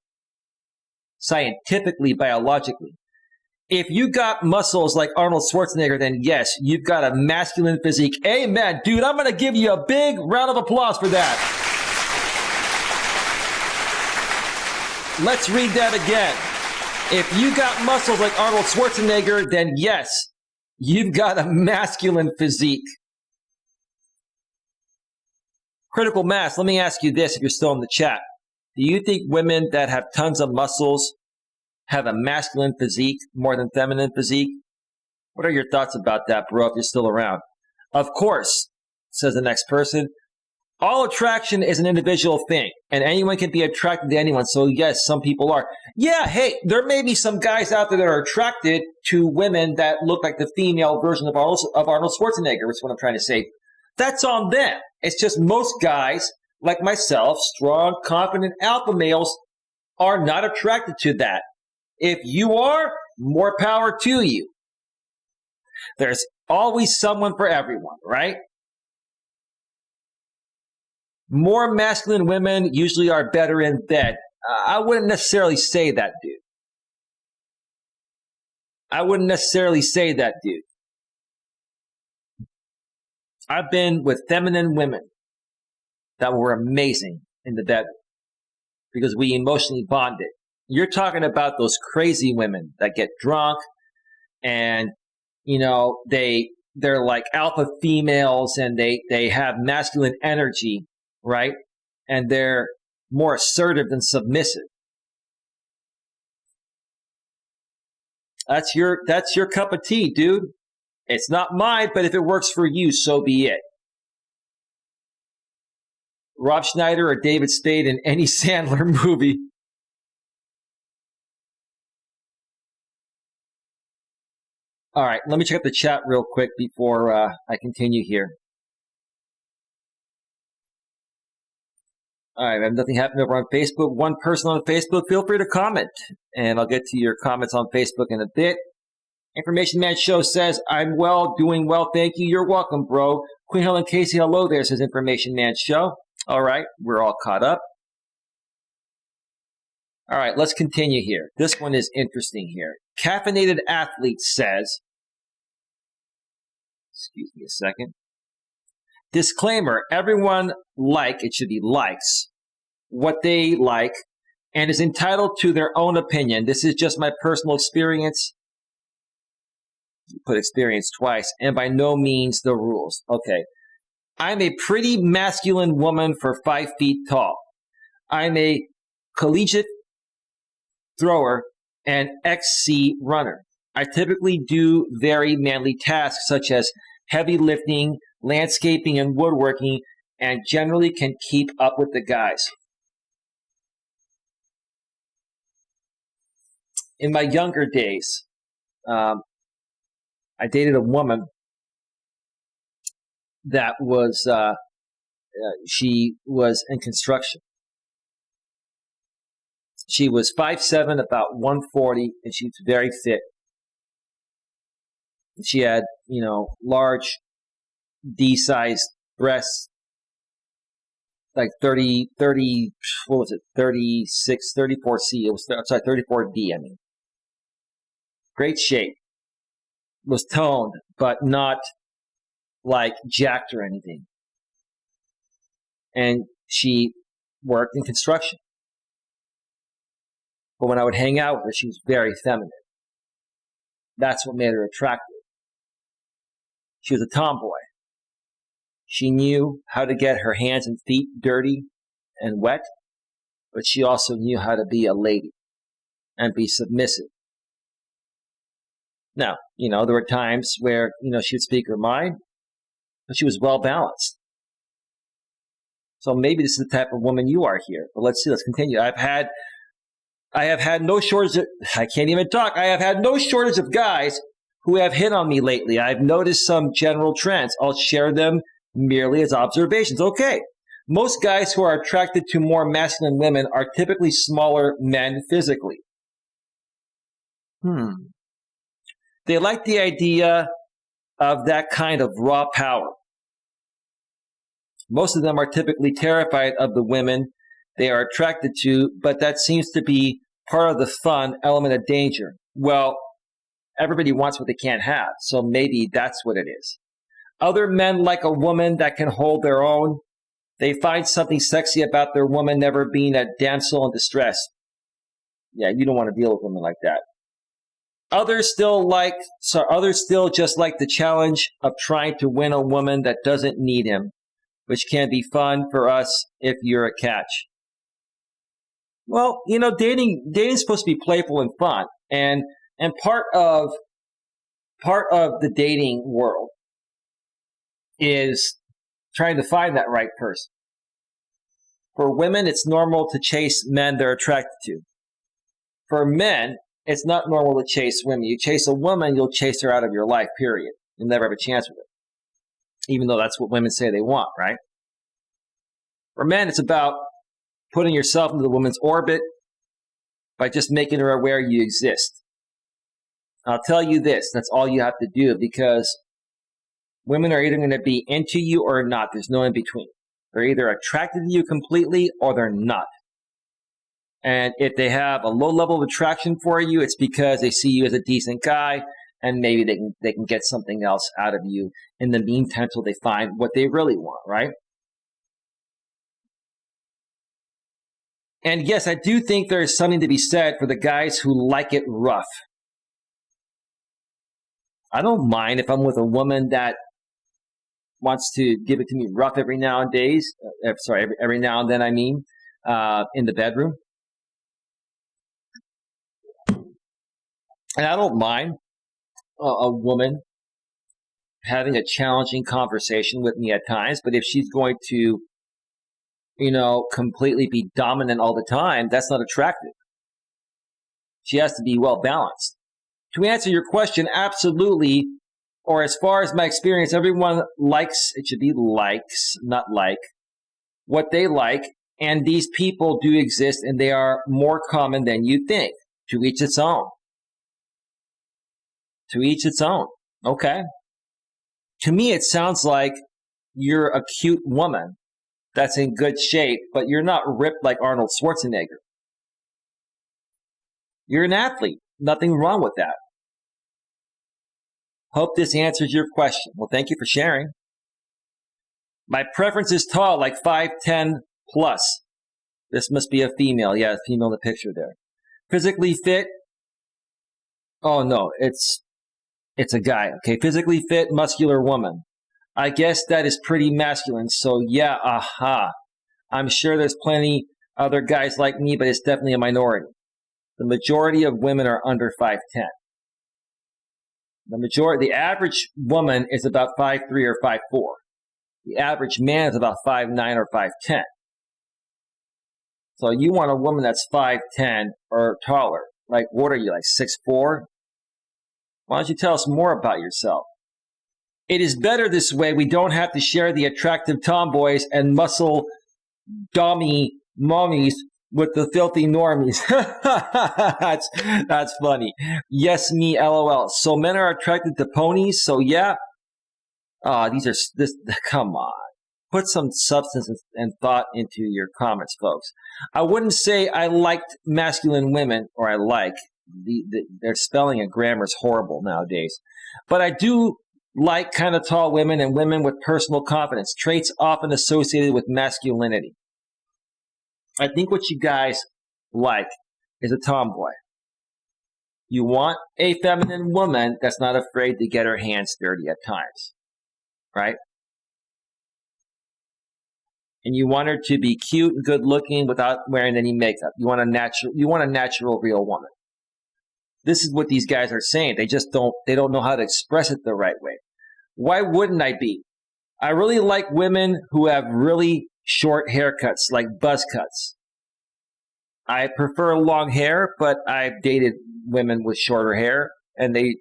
Scientifically, biologically. If you got muscles like Arnold Schwarzenegger, then yes, you've got a masculine physique. Amen. Dude, I'm going to give you a big round of applause for that. Let's read that again. If you got muscles like Arnold Schwarzenegger, then yes, you've got a masculine physique. Critical mass, let me ask you this if you're still in the chat. Do you think women that have tons of muscles have a masculine physique more than feminine physique? What are your thoughts about that, bro, if you're still around? Of course, says the next person, all attraction is an individual thing, and anyone can be attracted to anyone. So yes, some people are. Yeah, hey, there may be some guys out there that are attracted to women that look like the female version of Arnold Schwarzenegger, is what I'm trying to say. That's on them. It's just most guys, like myself, strong, confident alpha males, are not attracted to that. If you are, more power to you. There's always someone for everyone, right? More masculine women usually are better in bed. I wouldn't necessarily say that, dude. I've been with feminine women that were amazing in the bedroom because we emotionally bonded. You're talking about those crazy women that get drunk and, you know, they're like alpha females and they have masculine energy, right? And they're more assertive than submissive. That's your cup of tea, dude. It's not mine, but if it works for you, so be it. Rob Schneider or David Spade in any Sandler movie. All right, let me check the chat real quick before I continue here. All right, I have nothing happened over on Facebook. One person on Facebook, feel free to comment, and I'll get to your comments on Facebook in a bit. Information Man Show says, I'm well, doing well, thank you. You're welcome, bro. Queen Helen Casey, hello there, says Information Man Show. All right, we're all caught up. All right, let's continue here. This one is interesting here. Caffeinated Athlete says, excuse me a second. Disclaimer, everyone it should be likes, what they like, and is entitled to their own opinion. This is just my personal experience. You put experience twice, and by no means the rules. Okay. I'm a pretty masculine woman for 5 feet tall. I'm a collegiate thrower and XC runner. I typically do very manly tasks such as heavy lifting, landscaping, and woodworking, and generally can keep up with the guys. In my younger days, I dated a woman that was, she was in construction. She was 5'7", about 140, and she was very fit. She had, large D-sized breasts, like 34C. It was, 34D, I mean. Great shape. Was toned, but not like jacked or anything. And she worked in construction. But when I would hang out with her, she was very feminine. That's what made her attractive. She was a tomboy. She knew how to get her hands and feet dirty and wet, but she also knew how to be a lady and be submissive. Now, there were times where, she would speak her mind, but she was well balanced. So maybe this is the type of woman you are here. But let's see. Let's continue. I have had no shortage of, I can't even talk. I have had no shortage of guys who have hit on me lately. I've noticed some general trends. I'll share them merely as observations. Okay. Most guys who are attracted to more masculine women are typically smaller men physically. They like the idea of that kind of raw power. Most of them are typically terrified of the women they are attracted to, but that seems to be part of the fun element of danger. Well, everybody wants what they can't have, so maybe that's what it is. Other men like a woman that can hold their own. They find something sexy about their woman never being a damsel in distress. Yeah, you don't want to deal with women like that. Others still just like the challenge of trying to win a woman that doesn't need him, which can be fun for us if you're a catch. Well, dating's supposed to be playful and fun, and part of the dating world is trying to find that right person. For women, it's normal to chase men they're attracted to. For men, it's not normal to chase women. You chase a woman, you'll chase her out of your life, period. You'll never have a chance with her. Even though that's what women say they want, right? For men, it's about putting yourself into the woman's orbit by just making her aware you exist. I'll tell you this, that's all you have to do, because women are either going to be into you or not. There's no in between. They're either attracted to you completely or they're not. And if they have a low level of attraction for you, it's because they see you as a decent guy, and maybe they can get something else out of you in the meantime until they find what they really want, right? And yes, I do think there is something to be said for the guys who like it rough. I don't mind if I'm with a woman that wants to give it to me rough every now and every now and then, in the bedroom. And I don't mind a woman having a challenging conversation with me at times, but if she's going to, completely be dominant all the time, that's not attractive. She has to be well balanced. To answer your question, absolutely, or as far as my experience, everyone likes, it should be likes, not like, what they like, and these people do exist, and they are more common than you think. To each its own. To each its own. Okay. To me, it sounds like you're a cute woman that's in good shape, but you're not ripped like Arnold Schwarzenegger. You're an athlete. Nothing wrong with that. Hope this answers your question. Well, thank you for sharing. My preference is tall, like 5'10 plus. This must be a female. Yeah, female in the picture there. Physically fit. Oh, no, it's a guy. Okay, physically fit, muscular woman. I guess that is pretty masculine. So, yeah, I'm sure there's plenty other guys like me, but it's definitely a minority. The majority of women are under 5'10. The average woman is about 5'3 or 5'4. The average man is about 5'9 or 5'10. So you want a woman that's 5'10 or taller. Like, what are you, like 6'4"? Why don't you tell us more about yourself? It is better this way. We don't have to share the attractive tomboys and muscle dommy mommies with the filthy normies. That's funny. Yes, me, LOL. So men are attracted to ponies. So yeah. Come on. Put some substance and thought into your comments, folks. I wouldn't say I liked masculine women, or I like. Their spelling and grammar is horrible nowadays. But I do like kind of tall women and women with personal confidence, traits often associated with masculinity. I think what you guys like is a tomboy. You want a feminine woman that's not afraid to get her hands dirty at times, right? And you want her to be cute and good looking without wearing any makeup. You want a natural real woman. This is what these guys are saying. They don't know how to express it the right way. Why wouldn't I be? I really like women who have really short haircuts, like buzz cuts. I prefer long hair, but I've dated women with shorter hair, and they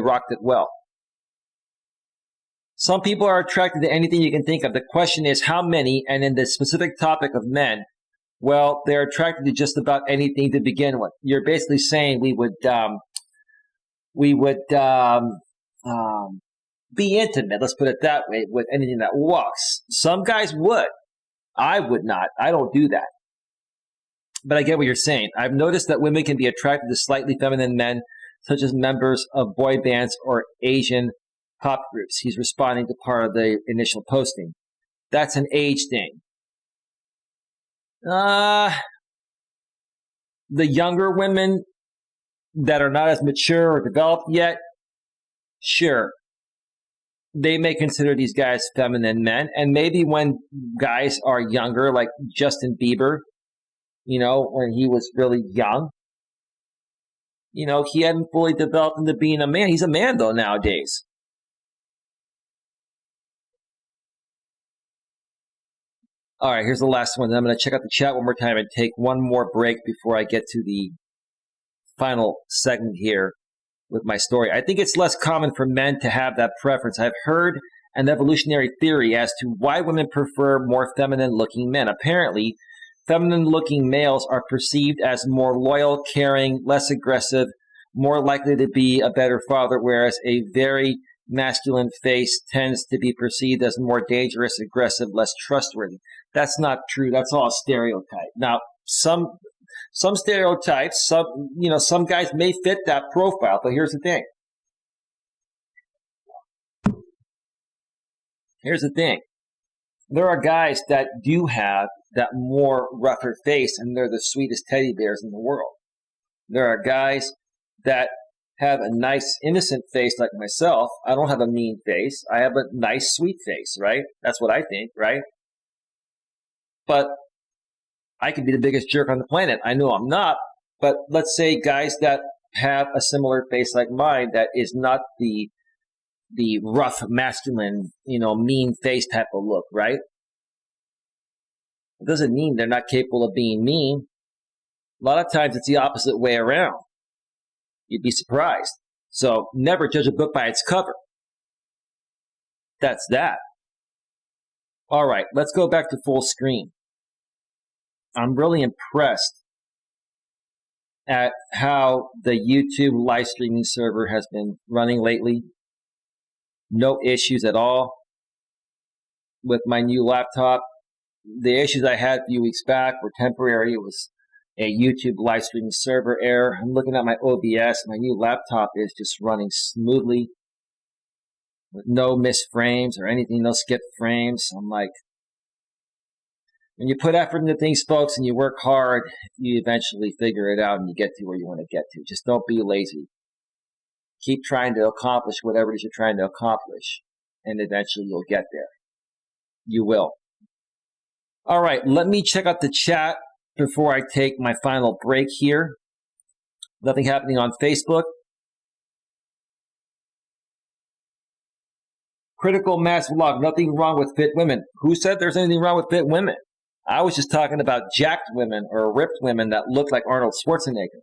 rocked it well. Some people are attracted to anything you can think of. The question is how many, and in the specific topic of men, well, they're attracted to just about anything to begin with. You're basically saying we would be intimate, let's put it that way, with anything that walks. Some guys would. I would not. I don't do that. But I get what you're saying. I've noticed that women can be attracted to slightly feminine men, such as members of boy bands or Asian pop groups. He's responding to part of the initial posting. That's an age thing. The younger women that are not as mature or developed yet, sure, they may consider these guys feminine men. And maybe when guys are younger, like Justin Bieber, when he was really young, he hadn't fully developed into being a man. He's a man, though, nowadays. All right, here's the last one. Then I'm going to check out the chat one more time and take one more break before I get to the final segment here with my story. I think it's less common for men to have that preference. I've heard an evolutionary theory as to why women prefer more feminine-looking men. Apparently, feminine-looking males are perceived as more loyal, caring, less aggressive, more likely to be a better father, whereas a very masculine face tends to be perceived as more dangerous, aggressive, less trustworthy. That's not true. That's all a stereotype. Now, some stereotypes, some guys may fit that profile, but here's the thing. There are guys that do have that more rougher face, and they're the sweetest teddy bears in the world. There are guys that have a nice, innocent face like myself. I don't have a mean face. I have a nice, sweet face, right? That's what I think, right? But I could be the biggest jerk on the planet. I know I'm not. But let's say guys that have a similar face like mine that is not the rough, masculine, mean face type of look, right? It doesn't mean they're not capable of being mean. A lot of times it's the opposite way around. You'd be surprised. So never judge a book by its cover. That's that. All right, let's go back to full screen. I'm really impressed at how the YouTube live streaming server has been running lately. No issues at all with my new laptop. The issues I had a few weeks back were temporary. It was a YouTube live streaming server error. I'm looking at my OBS. My new laptop is just running smoothly with no missed frames or anything, no skipped frames. I'm like, when you put effort into things, folks, and you work hard, you eventually figure it out and you get to where you want to get to. Just don't be lazy. Keep trying to accomplish whatever it is you're trying to accomplish, and eventually you'll get there. You will. All right, let me check out the chat before I take my final break here. Nothing happening on Facebook. Critical Mass Vlog, nothing wrong with fit women. Who said there's anything wrong with fit women? I was just talking about jacked women or ripped women that look like Arnold Schwarzenegger.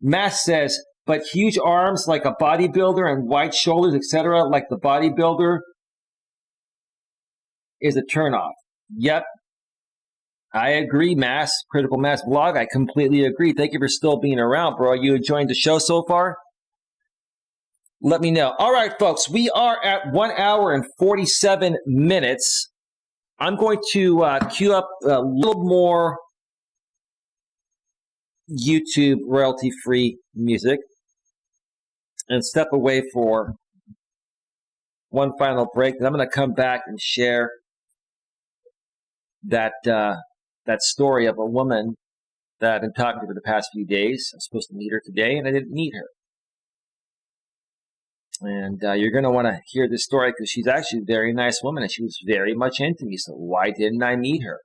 Mass says, but huge arms like a bodybuilder and wide shoulders, etc., like the bodybuilder, is a turnoff. Yep. I agree, Mass. Critical Mass Vlog, I completely agree. Thank you for still being around, bro. Are you enjoying the show so far? Let me know. All right, folks, we are at 1 hour and 47 minutes. I'm going to queue up a little more YouTube royalty-free music and step away for one final break. Then I'm going to come back and share that story of a woman that I've been talking to for the past few days. I'm supposed to meet her today, and I didn't meet her. And you're going to want to hear this story because she's actually a very nice woman, and she was very much into me. So why didn't I meet her?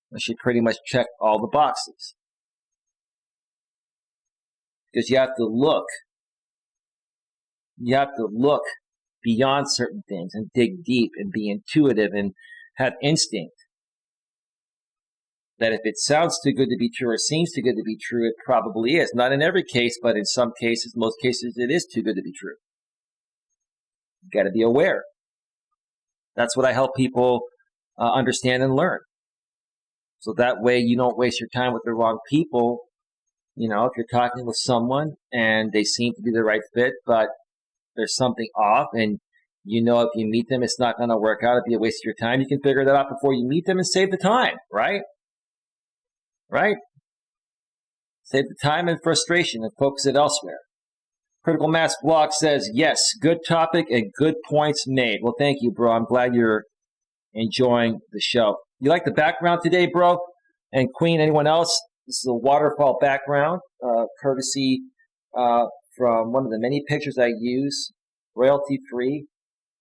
Well, she pretty much checked all the boxes. Because you have to look beyond certain things and dig deep and be intuitive and have instinct. That if it sounds too good to be true or seems too good to be true, it probably is. Not in every case, but in some cases, most cases, it is too good to be true. You got to be aware. That's what I help people understand and learn. So that way you don't waste your time with the wrong people. You know, if you're talking with someone and they seem to be the right fit, but there's something off and you know if you meet them, it's not going to work out. It'd be a waste of your time. You can figure that out before you meet them and save the time, right? Right? Save the time and frustration and focus it elsewhere. Critical Mass Blog says, yes, good topic and good points made. Well, thank you, bro. I'm glad you're enjoying the show. You like the background today, bro? And Queen, anyone else? This is a waterfall background, courtesy from one of the many pictures I use, royalty-free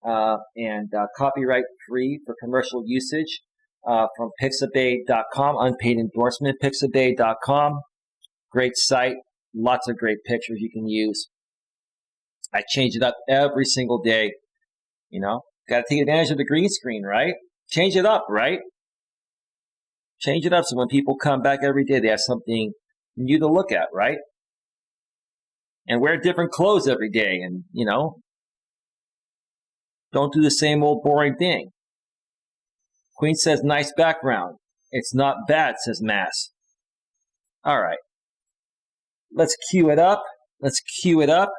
and copyright-free for commercial usage from pixabay.com, unpaid endorsement, pixabay.com. Great site, lots of great pictures you can use. I change it up every single day, you know. Got to take advantage of the green screen, right? Change it up, right? Change it up so when people come back every day, they have something new to look at, right? And wear different clothes every day and, you know, don't do the same old boring thing. Queen says, nice background. It's not bad, says Mass. All right. Let's cue it up. Let's cue it up.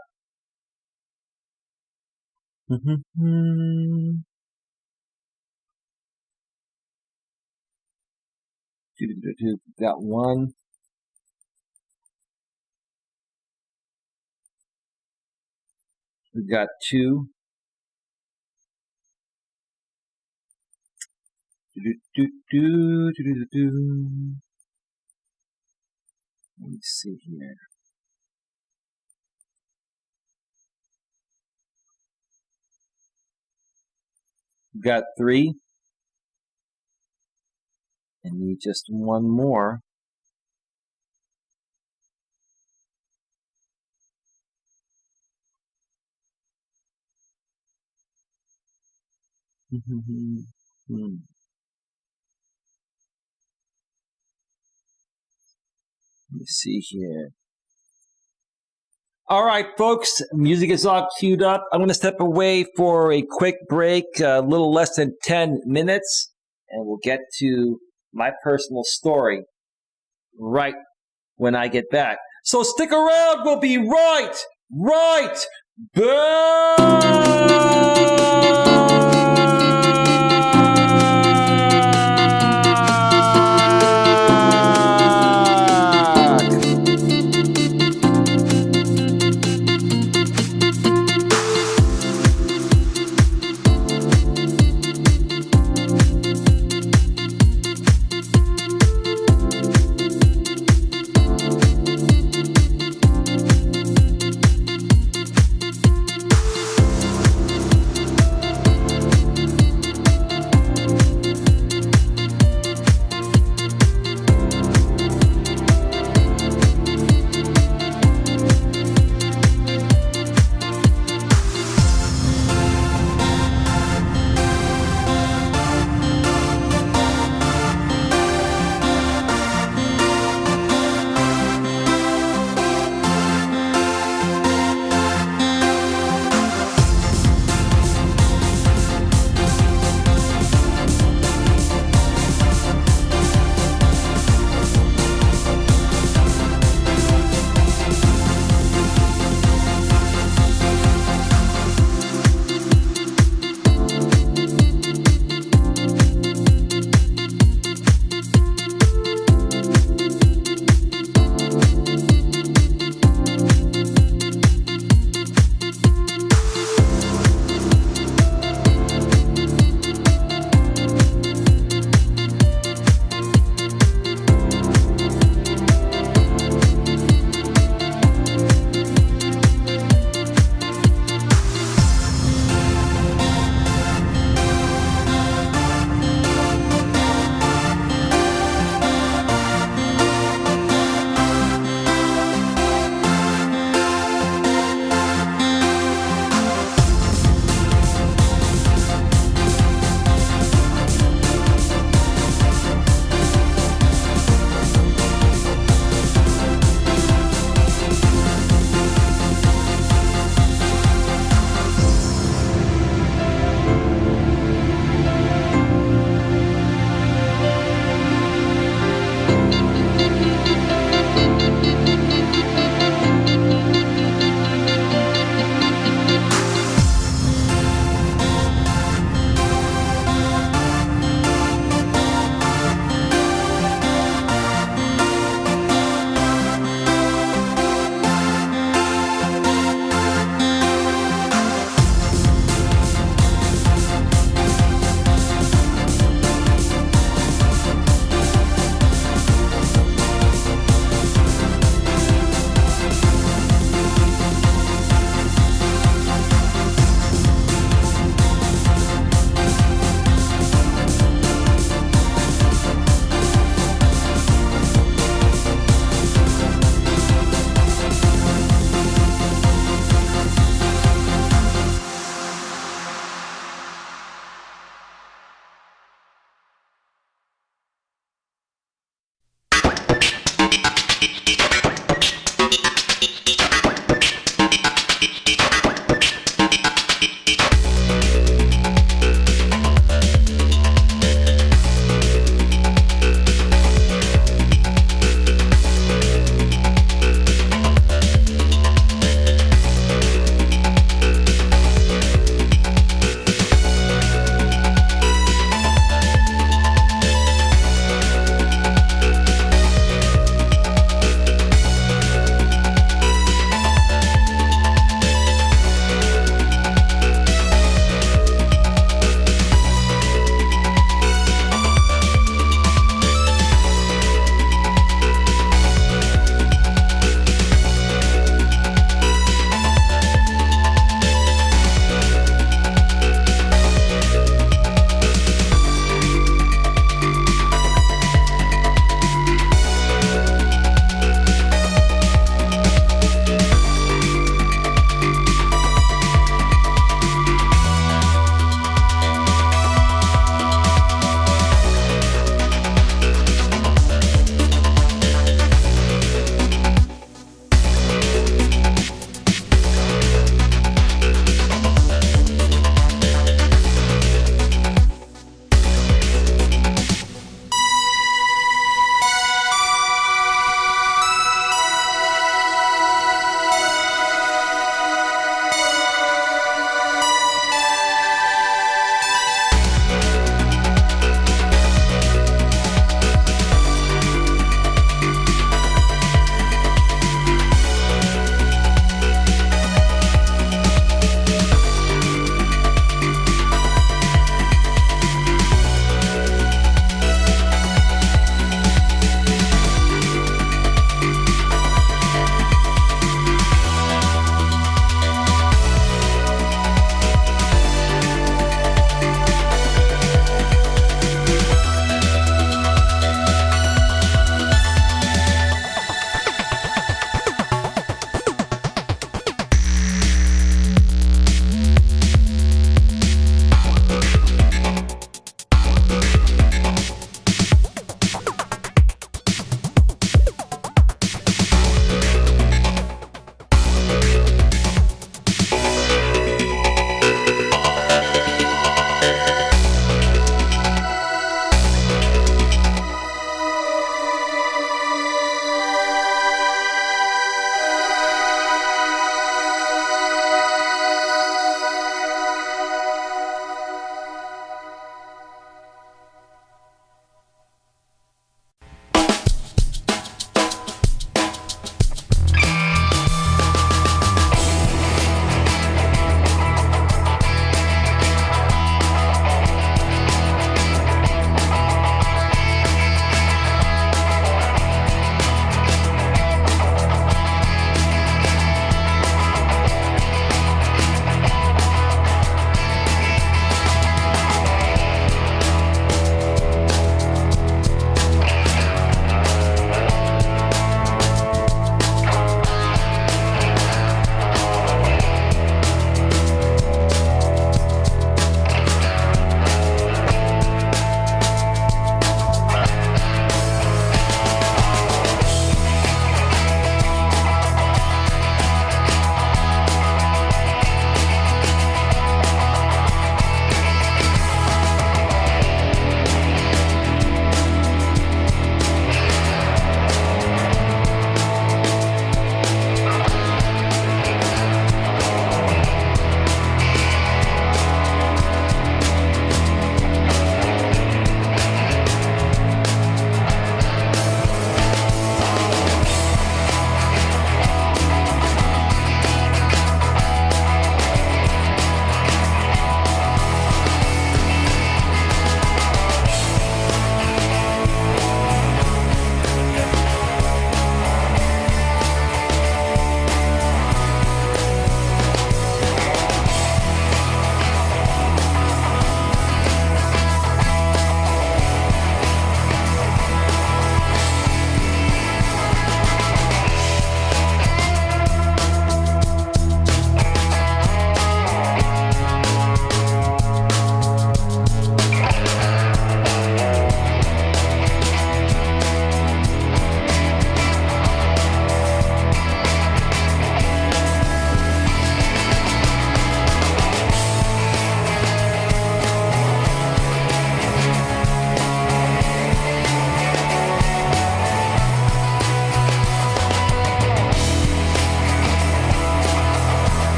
Got one. We've got two. Let me see here. We've got three. And need just one more. Let me see here. All right, folks, music is all queued up. I'm going to step away for a quick break, a little less than 10 minutes, and we'll get to my personal story right when I get back. So stick around. We'll be right back.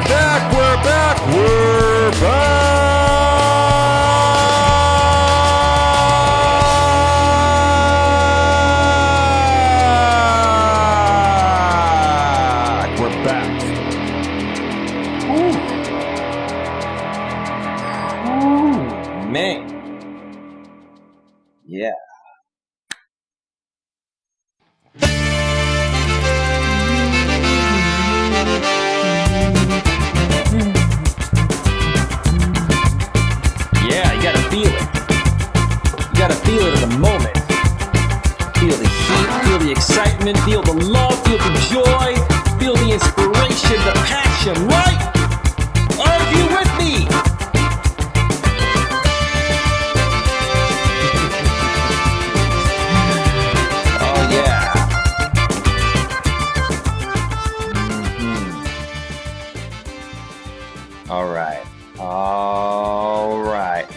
back, we're back, we're back. We're back. Ooh, man. Yeah. Yeah, you gotta feel it. You gotta feel it in the moment. Feel the heat, feel the excitement, feel the love, feel the joy, feel the inspiration, the passion, right? Are you with me? Oh, yeah. All right. All right.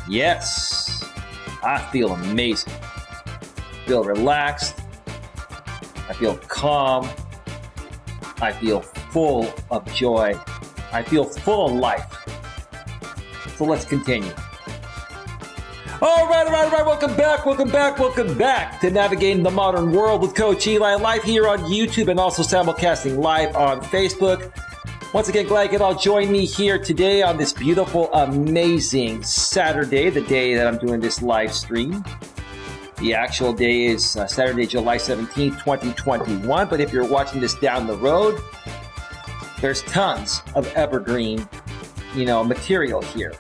Yes. I feel amazing. I feel relaxed. I feel calm. I feel full of joy. I feel full of life. So let's continue. All right. Welcome back to Navigating the Modern World with Coach Eli, live here on YouTube and also simulcasting live on Facebook. Once again, glad you can all join me here today on this beautiful, amazing Saturday, the day that I'm doing this live stream. The actual day is Saturday, July 17th, 2021. But if you're watching this down the road, there's tons of evergreen, material here.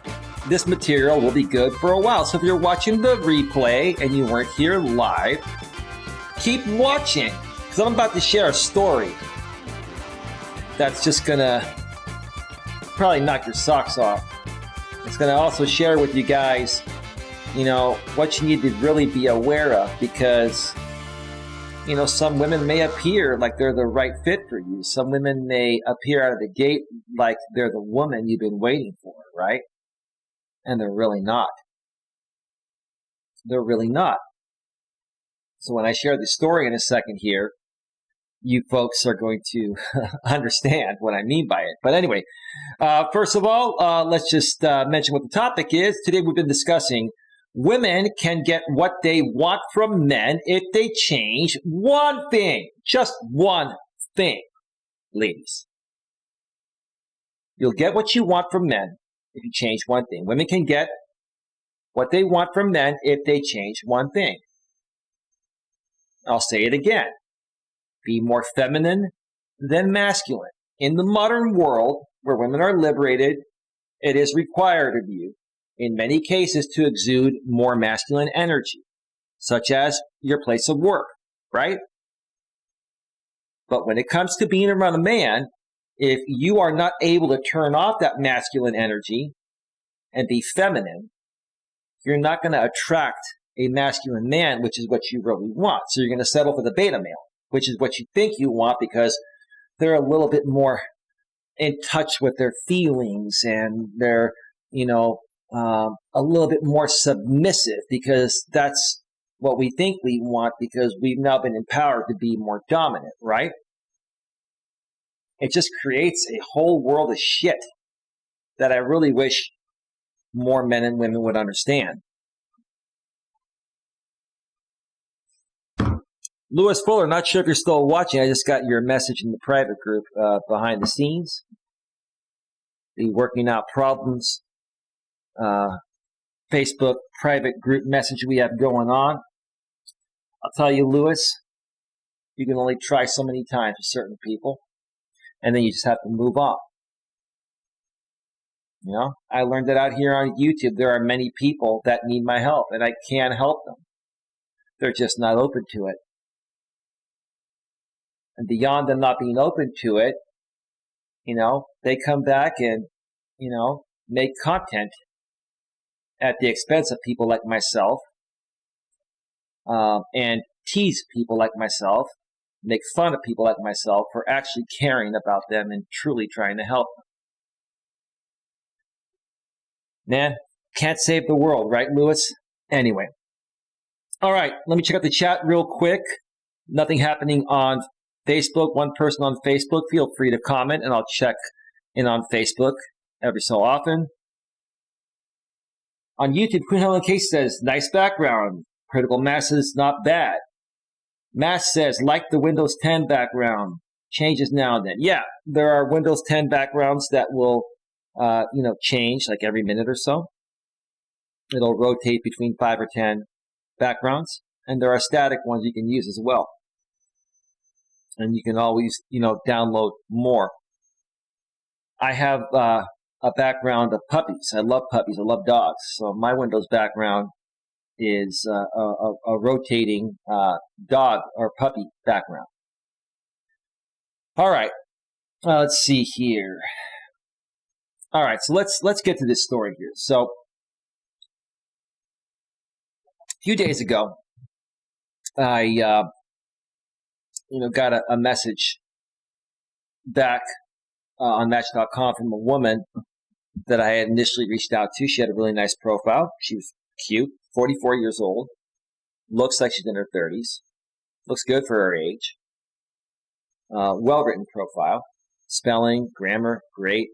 This material will be good for a while. So if you're watching the replay and you weren't here live, keep watching because I'm about to share a story that's just gonna probably knock your socks off. It's gonna also share with you guys, what you need to really be aware of because, some women may appear like they're the right fit for you. Some women may appear out of the gate like they're the woman you've been waiting for, right? And they're really not. They're really not. So when I share the story in a second here, you folks are going to understand what I mean by it. But anyway, first of all, let's just mention what the topic is. Today we've been discussing women can get what they want from men if they change one thing. Just one thing, ladies. You'll get what you want from men if you change one thing. Women can get what they want from men if they change one thing. I'll say it again. Be more feminine than masculine. In the modern world, where women are liberated, it is required of you, in many cases, to exude more masculine energy, such as your place of work, right? But when it comes to being around a man, if you are not able to turn off that masculine energy and be feminine, you're not going to attract a masculine man, which is what you really want. So you're going to settle for the beta male, which is what you think you want because they're a little bit more in touch with their feelings and they're, a little bit more submissive because that's what we think we want because we've now been empowered to be more dominant, right? It just creates a whole world of shit that I really wish more men and women would understand. Lewis Fuller, not sure if you're still watching. I just got your message in the private group behind the scenes. The Working Out Problems Facebook private group message we have going on. I'll tell you, Lewis, you can only try so many times with certain people, and then you just have to move on. I learned that out here on YouTube. There are many people that need my help, and I can help them. They're just not open to it. And beyond them not being open to it, they come back and, make content at the expense of people like myself, and tease people like myself, make fun of people like myself for actually caring about them and truly trying to help them. Man, can't save the world, right, Lewis? Anyway. All right, let me check out the chat real quick. Nothing happening on Facebook, one person on Facebook, feel free to comment and I'll check in on Facebook every so often. On YouTube, Queen Helen Case says, nice background. Critical Mass is not bad. Mass says, like the Windows 10 background. Changes now and then. Yeah, there are Windows 10 backgrounds that will, change like every minute or so. It'll rotate between 5 or 10 backgrounds. And there are static ones you can use as well. And you can always, download more. I have a background of puppies. I love puppies. I love dogs. So my Windows background is a rotating dog or puppy background. All right. Let's see here. All right. So let's get to this story here. So a few days ago, I got a message back on Match.com from a woman that I had initially reached out to. She had a really nice profile. She was cute, 44 years old, looks like she's in her 30s, looks good for her age. Well-written profile, spelling, grammar, great.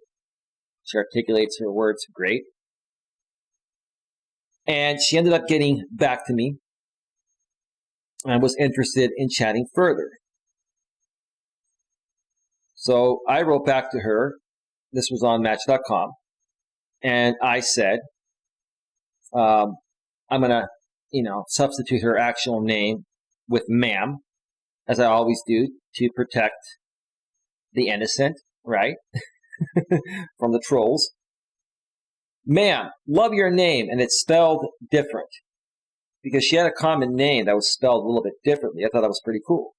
She articulates her words great. And she ended up getting back to me and was interested in chatting further. So I wrote back to her. This was on Match.com. And I said, I'm going to, substitute her actual name with ma'am, as I always do, to protect the innocent, right? From the trolls. Ma'am, love your name, and it's spelled different. Because she had a common name that was spelled a little bit differently. I thought that was pretty cool.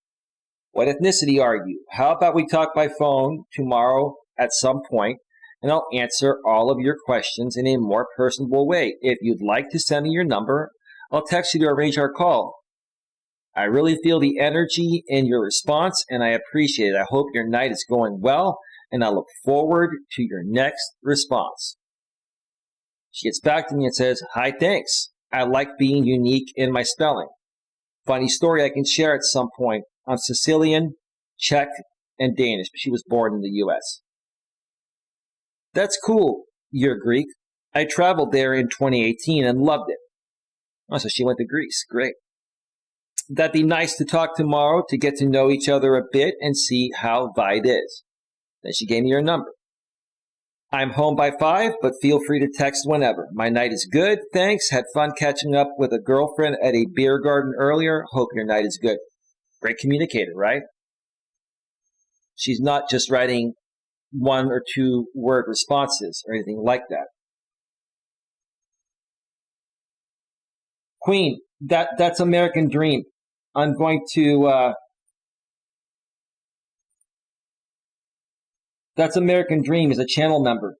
What ethnicity are you? How about we talk by phone tomorrow at some point, and I'll answer all of your questions in a more personable way. If you'd like to send me your number, I'll text you to arrange our call. I really feel the energy in your response, and I appreciate it. I hope your night is going well, and I look forward to your next response. She gets back to me and says, hi, thanks. I like being unique in my spelling. Funny story I can share at some point. I'm Sicilian, Czech, and Danish, but she was born in the U.S. That's cool. You're Greek. I traveled there in 2018 and loved it. Oh, so she went to Greece. Great. That'd be nice to talk tomorrow to get to know each other a bit and see how Vide is. Then she gave me her number. I'm home by 5, but feel free to text whenever. My night is good, thanks. Had fun catching up with a girlfriend at a beer garden earlier. Hope your night is good. Great communicator, right? She's not just writing 1 or 2 word responses or anything like that. Queen, that's American Dream. I'm going to... That's American Dream is a channel member.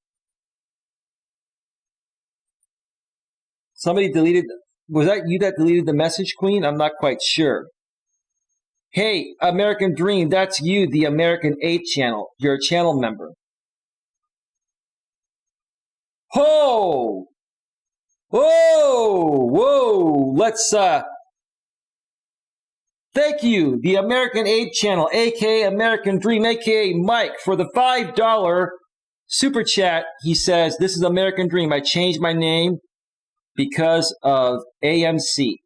Somebody deleted... Was that you that deleted the message, Queen? I'm not quite sure. Hey, American Dream, that's you, the American 8 channel. You're a channel member. Ho! Whoa! Whoa! Let's, thank you, the American 8 channel, a.k.a. American Dream, a.k.a. Mike, for the $5 super chat. He says, this is American Dream. I changed my name because of AMC.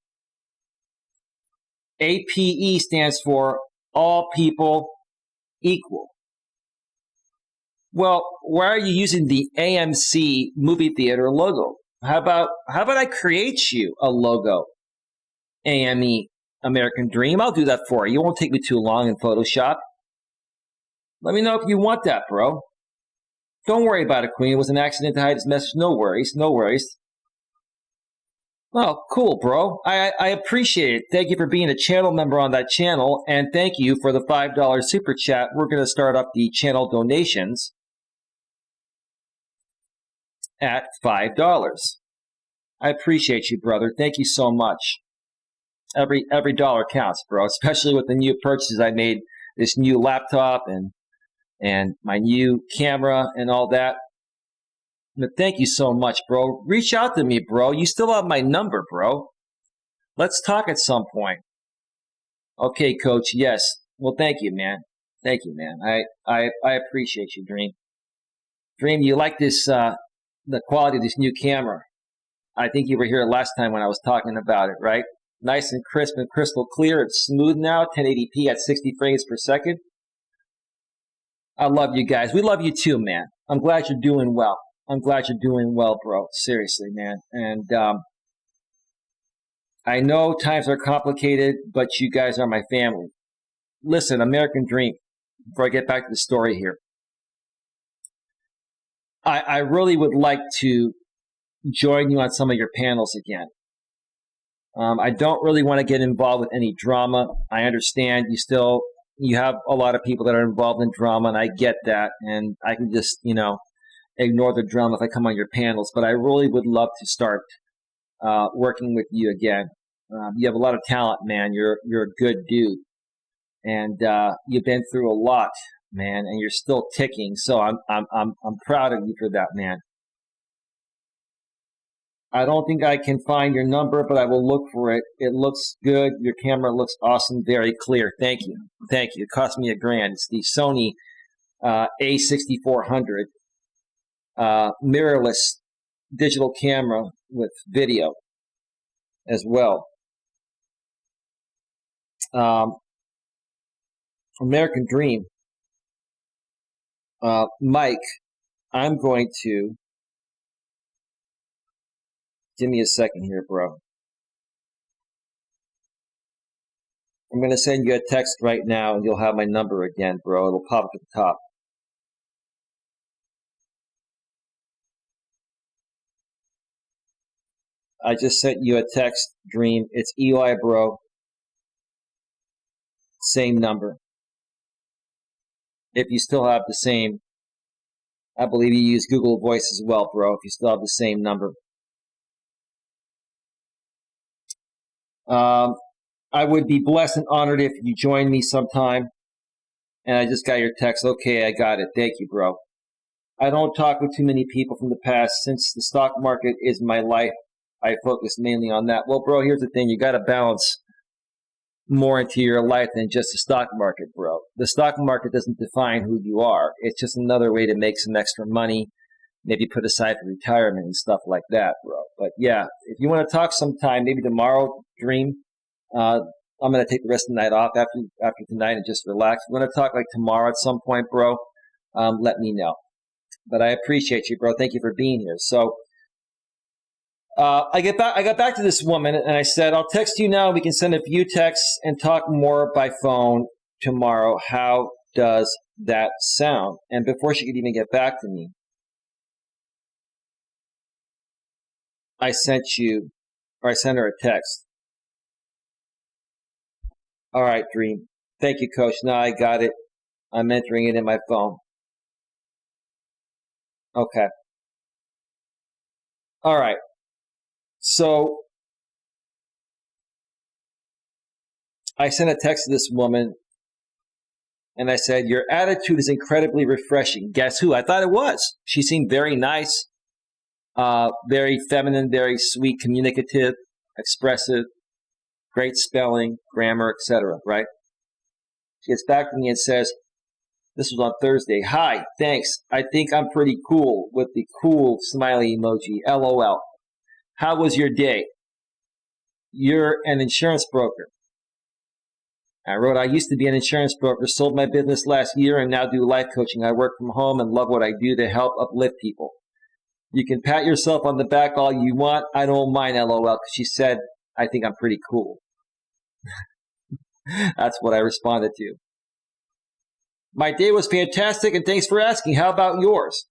APE stands for All People Equal. Well, why are you using the AMC movie theater logo? How about I create you a logo? AME, American Dream. I'll do that for you. It won't take me too long in Photoshop. Let me know if you want that, bro. Don't worry about it, Queen. It was an accident to hide his message. No worries. No worries. Oh, cool, bro. I appreciate it. Thank you for being a channel member on that channel, and thank you for the $5 super chat. We're going to start up the channel donations at $5. I appreciate you, brother. Thank you so much. Every dollar counts, bro, especially with the new purchases I made, this new laptop and my new camera and all that. But thank you so much, bro. Reach out to me, bro. You still have my number, bro. Let's talk at some point. Okay, Coach, yes. Well, thank you, man. Thank you, man. I appreciate you, Dream. Dream, you like this, the quality of this new camera. I think you were here last time when I was talking about it, right? Nice and crisp and crystal clear. It's smooth now, 1080p at 60 frames per second. I love you guys. We love you too, man. I'm glad you're doing well. I'm glad you're doing well, bro. Seriously, man. And I know times are complicated, but you guys are my family. Listen, American Dream, before I get back to the story here, I really would like to join you on some of your panels again. I don't really want to get involved with any drama. I understand you have a lot of people that are involved in drama, and I get that, and I can just, ignore the drama if I come on your panels, but I really would love to start working with you again. You have a lot of talent, man. You're a good dude, and you've been through a lot, man, and you're still ticking. So I'm proud of you for that, man. I don't think I can find your number, but I will look for it. It looks good. Your camera looks awesome, very clear. Thank you. Thank you. It cost me $1,000. It's the Sony A6400 mirrorless digital camera with video as well. American Dream. Mike, I'm going to give me a second here, bro. I'm going to send you a text right now, and you'll have my number again, bro. It'll pop up at the top. I just sent you a text, Dream. It's Eli, bro. Same number. If you still have the same, I believe you use Google Voice as well, bro, if you still have the same number. I would be blessed and honored if you join me sometime. And I just got your text. Okay, I got it. Thank you, bro. I don't talk with too many people from the past. Since the stock market is my life, I focus mainly on that. Well, bro, here's the thing. You got to balance more into your life than just the stock market, bro. The stock market doesn't define who you are. It's just another way to make some extra money, maybe put aside for retirement and stuff like that, bro. But yeah, if you want to talk sometime, maybe tomorrow, Dream, I'm going to take the rest of the night off after tonight and just relax. If you want to talk like tomorrow at some point, bro, let me know. But I appreciate you, bro. Thank you for being here. So I got back to this woman and I said, I'll text you now. We can send a few texts and talk more by phone tomorrow. How does that sound? And before she could even get back to me, I sent her a text. All right, Dream. Thank you, Coach. Now I got it. I'm entering it in my phone. Okay. All right. So I sent a text to this woman and I said, your attitude is incredibly refreshing. Guess who? I thought it was. She seemed very nice, very feminine, very sweet, communicative, expressive, great spelling, grammar, etc. Right? She gets back to me and says, this was on Thursday. Hi, thanks. I think I'm pretty cool, with the cool smiley emoji. LOL. How was your day? You're an insurance broker. I wrote, I used to be an insurance broker, sold my business last year, and now do life coaching. I work from home and love what I do to help uplift people. You can pat yourself on the back all you want. I don't mind, LOL, because she said, I think I'm pretty cool. That's what I responded to. My day was fantastic, and thanks for asking. How about yours?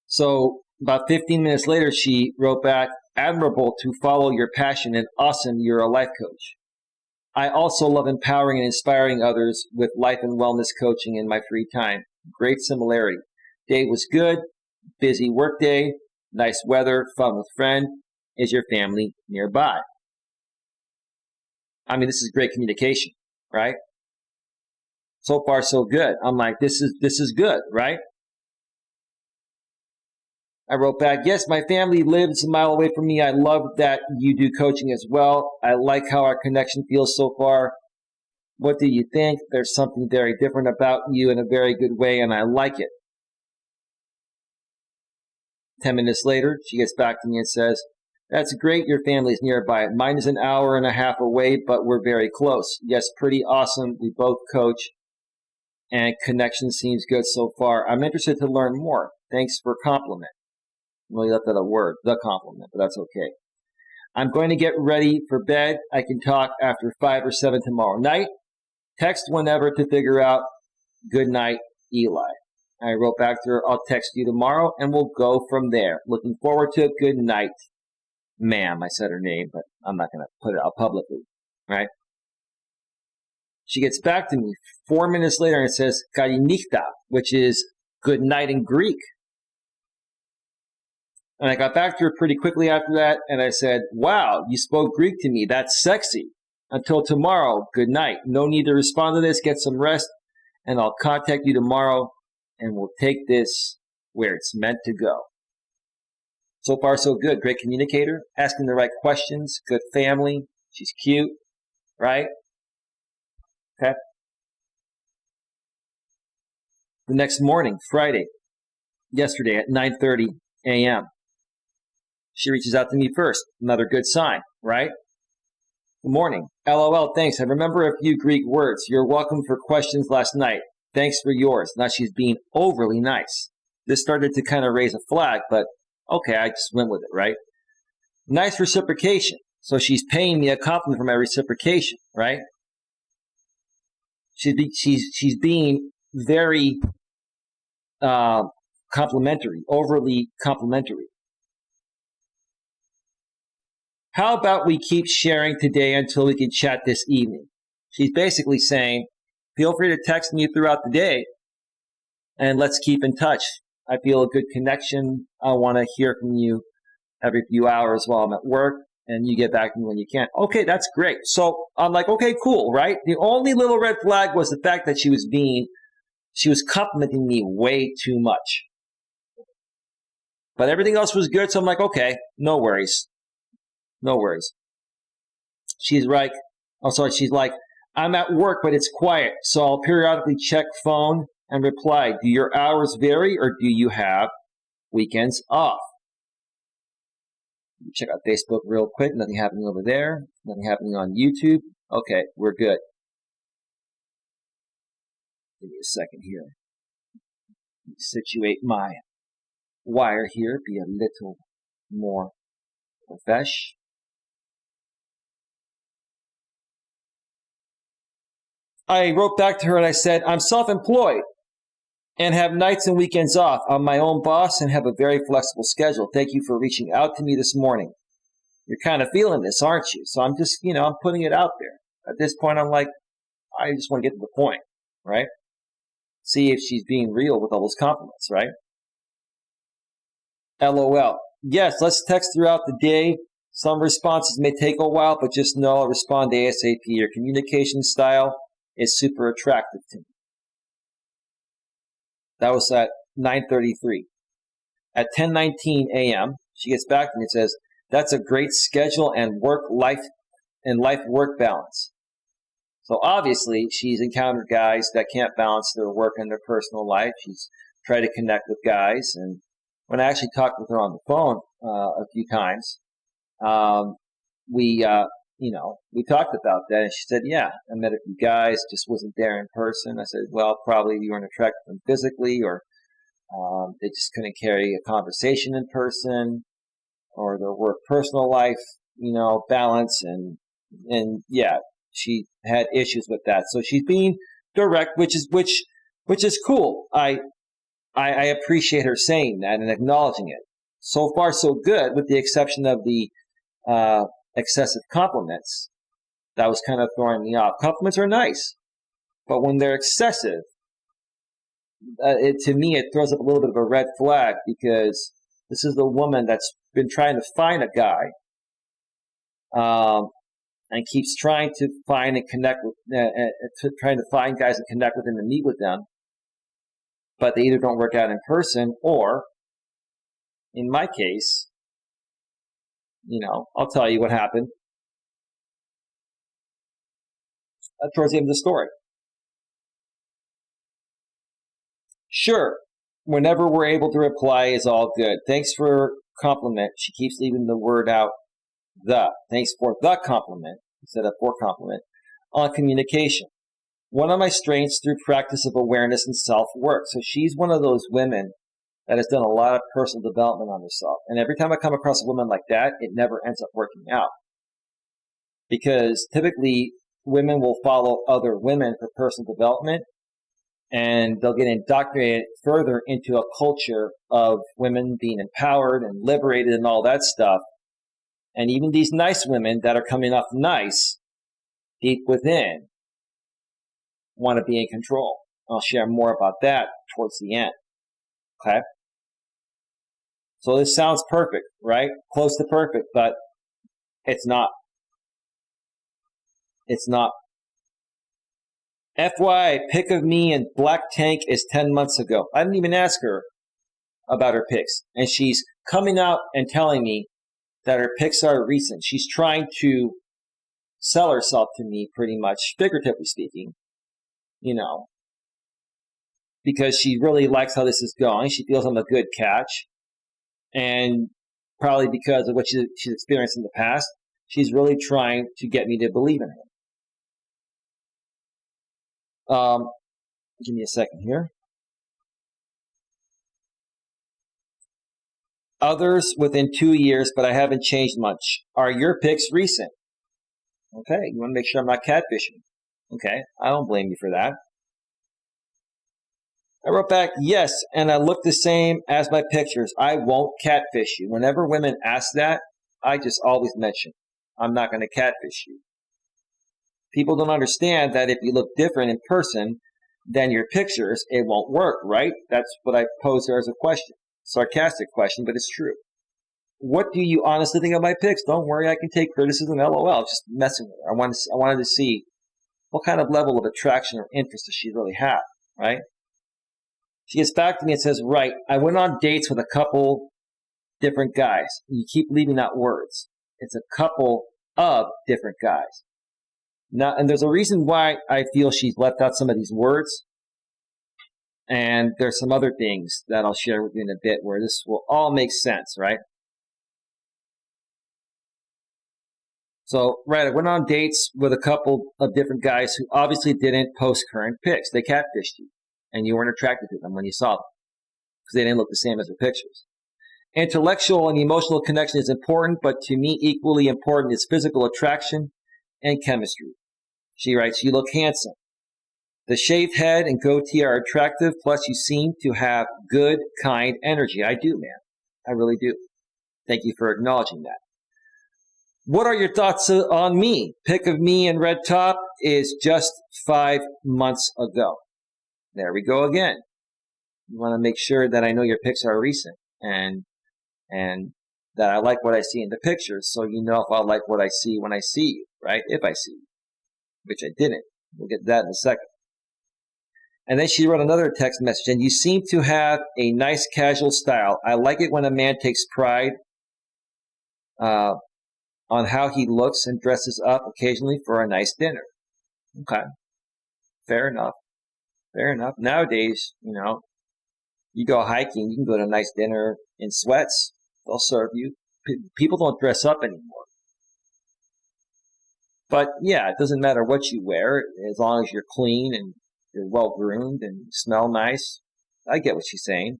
So about 15 minutes later, she wrote back, admirable to follow your passion and awesome, you're a life coach. I also love empowering and inspiring others with life and wellness coaching in my free time. Great similarity. Day was good, busy work day, nice weather, fun with friend. Is your family nearby? I mean, this is great communication, right? So far, so good. I'm like, this is good, right? I wrote back, yes, my family lives a mile away from me. I love that you do coaching as well. I like how our connection feels so far. What do you think? There's something very different about you in a very good way, and I like it. 10 minutes later, she gets back to me and says, that's great. Your family's nearby. Mine is an hour and a half away, but we're very close. Yes, pretty awesome. We both coach, and connection seems good so far. I'm interested to learn more. Thanks for compliment. Well, you left out a word, the compliment, but that's okay. I'm going to get ready for bed. I can talk after 5 or 7 tomorrow night. Text whenever to figure out. Good night, Eli. I wrote back to her, I'll text you tomorrow, and we'll go from there. Looking forward to it. Good night, ma'am. I said her name, but I'm not going to put it out publicly, right? She gets back to me 4 minutes later and says, Kalinichta, which is good night in Greek. And I got back to her pretty quickly after that, and I said, wow, you spoke Greek to me. That's sexy. Until tomorrow, good night. No need to respond to this. Get some rest, and I'll contact you tomorrow, and we'll take this where it's meant to go. So far, so good. Great communicator, asking the right questions, good family. She's cute, right? Okay. The next morning, Friday, yesterday at 9:30 a.m., she reaches out to me first. Another good sign, right? Good morning. LOL, thanks. I remember a few Greek words. You're welcome for questions last night. Thanks for yours. Now she's being overly nice. This started to kind of raise a flag, but okay, I just went with it, right? Nice reciprocation. So she's paying me a compliment for my reciprocation, right? She's being very complimentary, overly complimentary. How about we keep sharing today until we can chat this evening? She's basically saying, feel free to text me throughout the day, and let's keep in touch. I feel a good connection. I want to hear from you every few hours while I'm at work, and you get back to me when you can. Okay, that's great. So I'm like, okay, cool, right? The only little red flag was the fact that she was complimenting me way too much. But everything else was good, so I'm like, okay, no worries. No worries. She's like, I'm at work, but it's quiet, so I'll periodically check phone and reply. Do your hours vary, or do you have weekends off? Check out Facebook real quick. Nothing happening over there. Nothing happening on YouTube. Okay, we're good. Give me a second here. Situate my wire here. Be a little more profesh. I wrote back to her and I said, I'm self-employed and have nights and weekends off. I'm my own boss and have a very flexible schedule. Thank you for reaching out to me this morning. You're kind of feeling this, aren't you? So I'm just, I'm putting it out there. At this point, I'm like, I just want to get to the point, right? See if she's being real with all those compliments, right? LOL. Yes, let's text throughout the day. Some responses may take a while, but just know I'll respond ASAP. Your communication style is super attractive to me. That was at 9:33. At 10:19 a.m., she gets back to me and says, that's a great schedule and life-work balance. So obviously, she's encountered guys that can't balance their work and their personal life. She's tried to connect with guys. And when I actually talked with her on the phone a few times, we talked about that, and she said, yeah, I met a few guys, just wasn't there in person. I said, well, probably you weren't attracted to them physically, or they just couldn't carry a conversation in person, or their work personal life, balance, and yeah, she had issues with that. So she's being direct, which is cool. I appreciate her saying that and acknowledging it. So far, so good, with the exception of the excessive compliments. That was kind of throwing me off. Compliments are nice, but when they're excessive, to me, it throws up a little bit of a red flag, because this is the woman that's been trying to find a guy, and keeps trying to find and connect with, trying to find guys and connect with them and meet with them, but they either don't work out in person, or in my case, I'll tell you what happened towards the end of the story. Sure, whenever we're able to reply is all good. Thanks for compliment. She keeps leaving the word out, the. Thanks for the compliment instead of for compliment on communication. One of my strengths through practice of awareness and self-work. So she's one of those women that has done a lot of personal development on herself. And every time I come across a woman like that, it never ends up working out. Because typically, women will follow other women for personal development, and they'll get indoctrinated further into a culture of women being empowered and liberated and all that stuff. And even these nice women that are coming off nice, deep within, want to be in control. I'll share more about that towards the end. Okay? So this sounds perfect, right? Close to perfect, but it's not. It's not. FYI, pic of me in black tank is 10 months ago. I didn't even ask her about her pics. And she's coming out and telling me that her pics are recent. She's trying to sell herself to me pretty much, figuratively speaking, because she really likes how this is going. She feels I'm a good catch. And probably because of what she's experienced in the past, she's really trying to get me to believe in her. Give me a second here. Others within 2 years, but I haven't changed much. Are your pics recent? Okay, you want to make sure I'm not catfishing. Okay, I don't blame you for that. I wrote back, yes, and I look the same as my pictures. I won't catfish you. Whenever women ask that, I just always mention, I'm not going to catfish you. People don't understand that if you look different in person than your pictures, it won't work, right? That's what I posed there as a question. Sarcastic question, but it's true. What do you honestly think of my pics? Don't worry, I can take criticism, LOL. Just messing with her. I wanted to see what kind of level of attraction or interest does she really have, right? She gets back to me and says, right, I went on dates with a couple different guys. You keep leaving out words. It's a couple of different guys. Now, and there's a reason why I feel she's left out some of these words. And there's some other things that I'll share with you in a bit where this will all make sense, right? So, right, I went on dates with a couple of different guys who obviously didn't post current pics. They catfished you, and you weren't attracted to them when you saw them because they didn't look the same as their pictures. Intellectual and emotional connection is important, but to me, equally important is physical attraction and chemistry. She writes, you look handsome. The shaved head and goatee are attractive, plus you seem to have good, kind energy. I do, man. I really do. Thank you for acknowledging that. What are your thoughts on me? Pic of me in red top is just 5 months ago. There we go again. You want to make sure that I know your pics are recent and that I like what I see in the pictures, so you know if I like what I see when I see you, right? If I see you, which I didn't. We'll get to that in a second. And then she wrote another text message, and you seem to have a nice casual style. I like it when a man takes pride on how he looks and dresses up occasionally for a nice dinner. Okay. Fair enough. Fair enough. Nowadays, you go hiking, you can go to a nice dinner in sweats. They'll serve you. People don't dress up anymore. But yeah, it doesn't matter what you wear as long as you're clean and you're well groomed and you smell nice. I get what she's saying.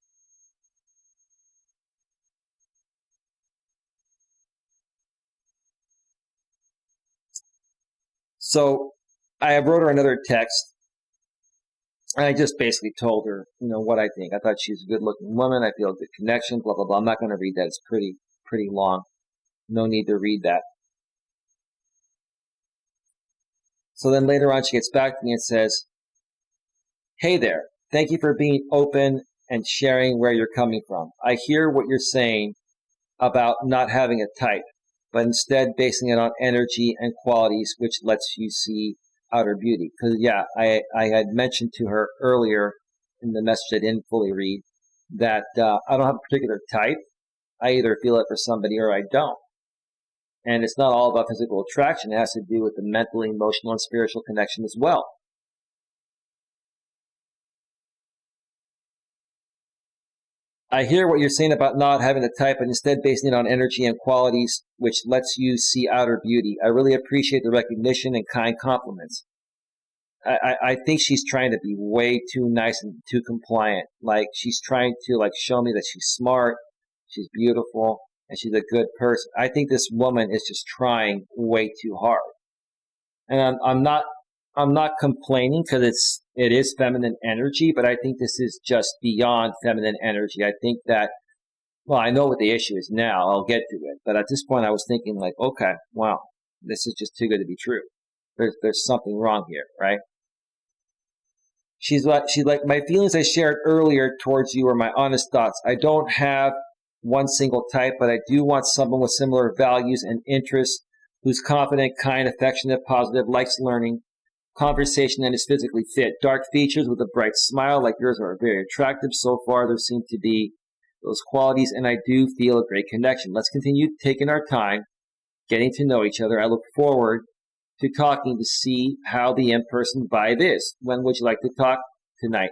So I wrote her another text. And I just basically told her, what I think. I thought she was a good-looking woman. I feel a good connection, blah, blah, blah. I'm not going to read that. It's pretty long. No need to read that. So then later on, she gets back to me and says, hey there. Thank you for being open and sharing where you're coming from. I hear what you're saying about not having a type, but instead basing it on energy and qualities, which lets you see outer beauty. Because, yeah, I had mentioned to her earlier in the message I didn't fully read that I don't have a particular type. I either feel it for somebody or I don't. And it's not all about physical attraction. It has to do with the mental, emotional, and spiritual connection as well. I hear what you're saying about not having a type, but instead basing it on energy and qualities, which lets you see outer beauty. I really appreciate the recognition and kind compliments. I think she's trying to be way too nice and too compliant. Like she's trying to like show me that she's smart, she's beautiful, and she's a good person. I think this woman is just trying way too hard. And I'm not complaining because it is feminine energy, but I think this is just beyond feminine energy. I think that, well, I know what the issue is now. I'll get to it. But at this point, I was thinking like, okay, wow, this is just too good to be true. There's something wrong here, right? She's like, my feelings I shared earlier towards you are my honest thoughts. I don't have one single type, but I do want someone with similar values and interests, who's confident, kind, affectionate, positive, likes learning, conversation, and is physically fit. Dark features with a bright smile like yours are very attractive. So far, there seem to be those qualities, and I do feel a great connection. Let's continue taking our time, getting to know each other. I look forward to talking to see how the in-person vibe is. When would you like to talk? Tonight.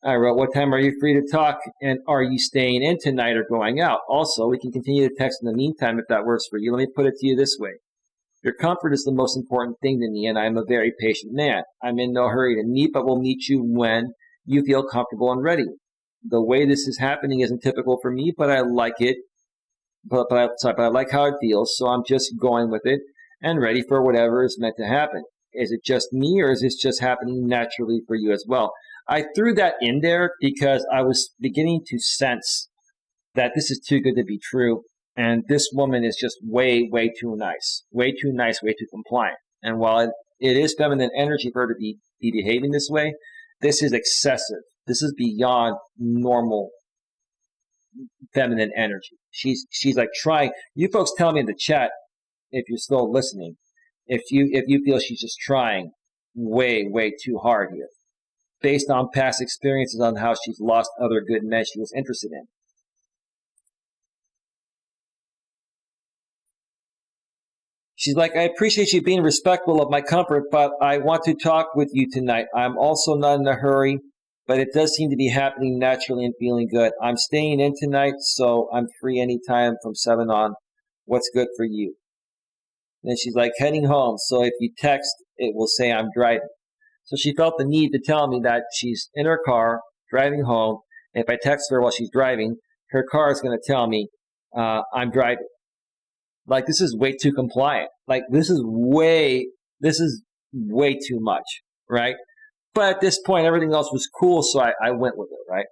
I wrote, what time are you free to talk? And are you staying in tonight or going out? Also, we can continue to text in the meantime if that works for you. Let me put it to you this way. Your comfort is the most important thing to me, and I'm a very patient man. I'm in no hurry to meet, but will meet you when you feel comfortable and ready. The way this is happening isn't typical for me, but I like it. But I like how it feels, so I'm just going with it and ready for whatever is meant to happen. Is it just me, or is this just happening naturally for you as well? I threw that in there because I was beginning to sense that this is too good to be true. And this woman is just way, way too nice, way too compliant. And while it is feminine energy for her to be behaving this way, this is excessive. This is beyond normal feminine energy. She's like trying. You folks tell me in the chat if you're still listening, if you feel she's just trying way, way too hard here, based on past experiences on how she's lost other good men she was interested in. She's like, I appreciate you being respectful of my comfort, but I want to talk with you tonight. I'm also not in a hurry, but it does seem to be happening naturally and feeling good. I'm staying in tonight, so I'm free anytime from 7 on. What's good for you? Then she's like, heading home, so if you text, it will say I'm driving. So she felt the need to tell me that she's in her car, driving home. And if I text her while she's driving, her car is going to tell me I'm driving. Like, this is way too compliant. Like, this is way too much, right? But at this point, everything else was cool, so I went with it, right?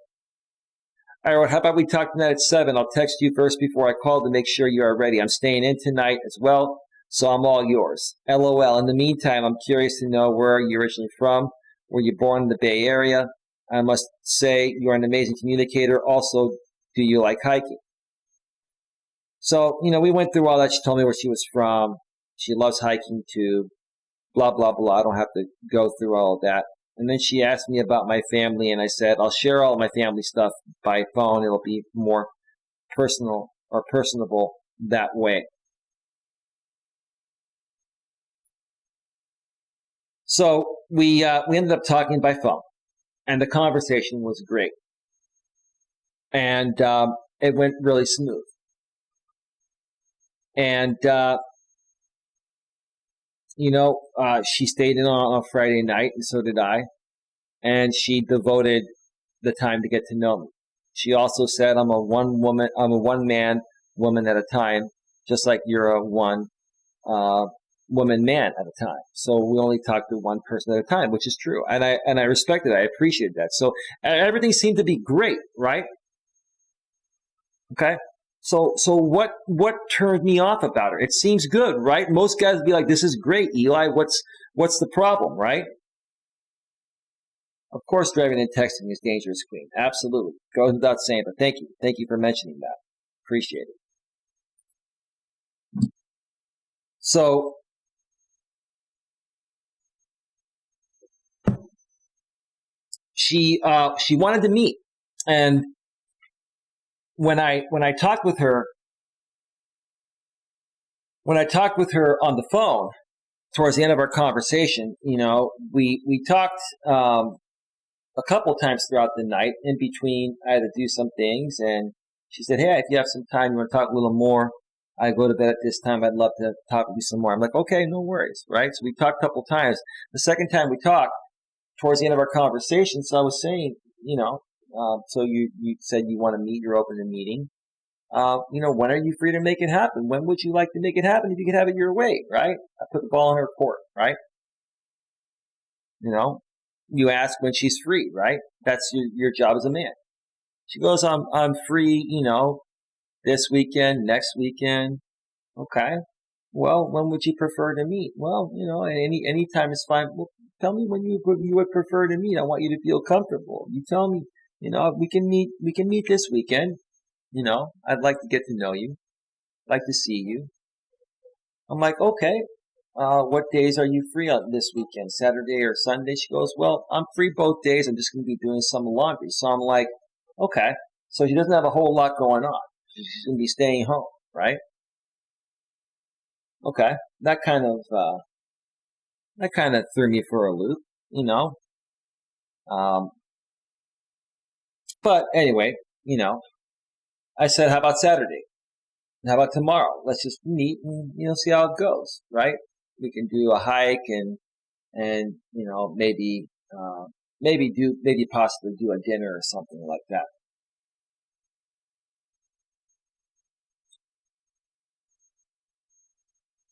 I wrote, how about we talk tonight at 7? I'll text you first before I call to make sure you are ready. I'm staying in tonight as well, so I'm all yours. LOL. In the meantime, I'm curious to know, where are you originally from? Were you born in the Bay Area? I must say you're an amazing communicator. Also, do you like hiking? So, we went through all that. She told me where she was from. She loves hiking too. Blah, blah, blah. I don't have to go through all of that. And then she asked me about my family, and I said, I'll share all of my family stuff by phone. It'll be more personal or personable that way. So we ended up talking by phone, and the conversation was great. And it went really smooth. And, she stayed in on a Friday night, and so did I. And she devoted the time to get to know me. She also said, I'm a one-man woman at a time, just like you're a woman man at a time. So we only talk to one person at a time, which is true. And I respected it. I appreciated that. So everything seemed to be great, right? Okay. So what turned me off about her? It seems good, right? Most guys would be like, this is great, Eli. What's the problem, right? Of course, driving and texting is dangerous, Queen. Absolutely. Goes without saying, but thank you. Thank you for mentioning that. Appreciate it. So she wanted to meet. And when I talked with her, on the phone towards the end of our conversation, we talked a couple times throughout the night. In between, I had to do some things, and she said, "Hey, if you have some time, you want to talk a little more? I go to bed at this time. I'd love to talk with you some more." I'm like, "Okay, no worries," right? So we talked a couple times. The second time we talked, towards the end of our conversation, so I was saying, so you said you want to meet, you're open to meeting. When are you free to make it happen? When would you like to make it happen if you could have it your way, right? I put the ball in her court, right? You ask when she's free, right? That's your job as a man. She goes, I'm free, this weekend, next weekend. Okay. Well, when would you prefer to meet? Well, any time is fine. Well, tell me when you would prefer to meet. I want you to feel comfortable. You tell me, we can meet this weekend. I'd like to get to know you. I'd like to see you. I'm like, okay. What days are you free on this weekend? Saturday or Sunday? She goes, well, I'm free both days. I'm just going to be doing some laundry. So I'm like, okay. So she doesn't have a whole lot going on. She's going to be staying home, right? Okay. That kind of threw me for a loop, But anyway, I said, how about Saturday? How about tomorrow? Let's just meet and, see how it goes, right? We can do a hike and maybe possibly do a dinner or something like that.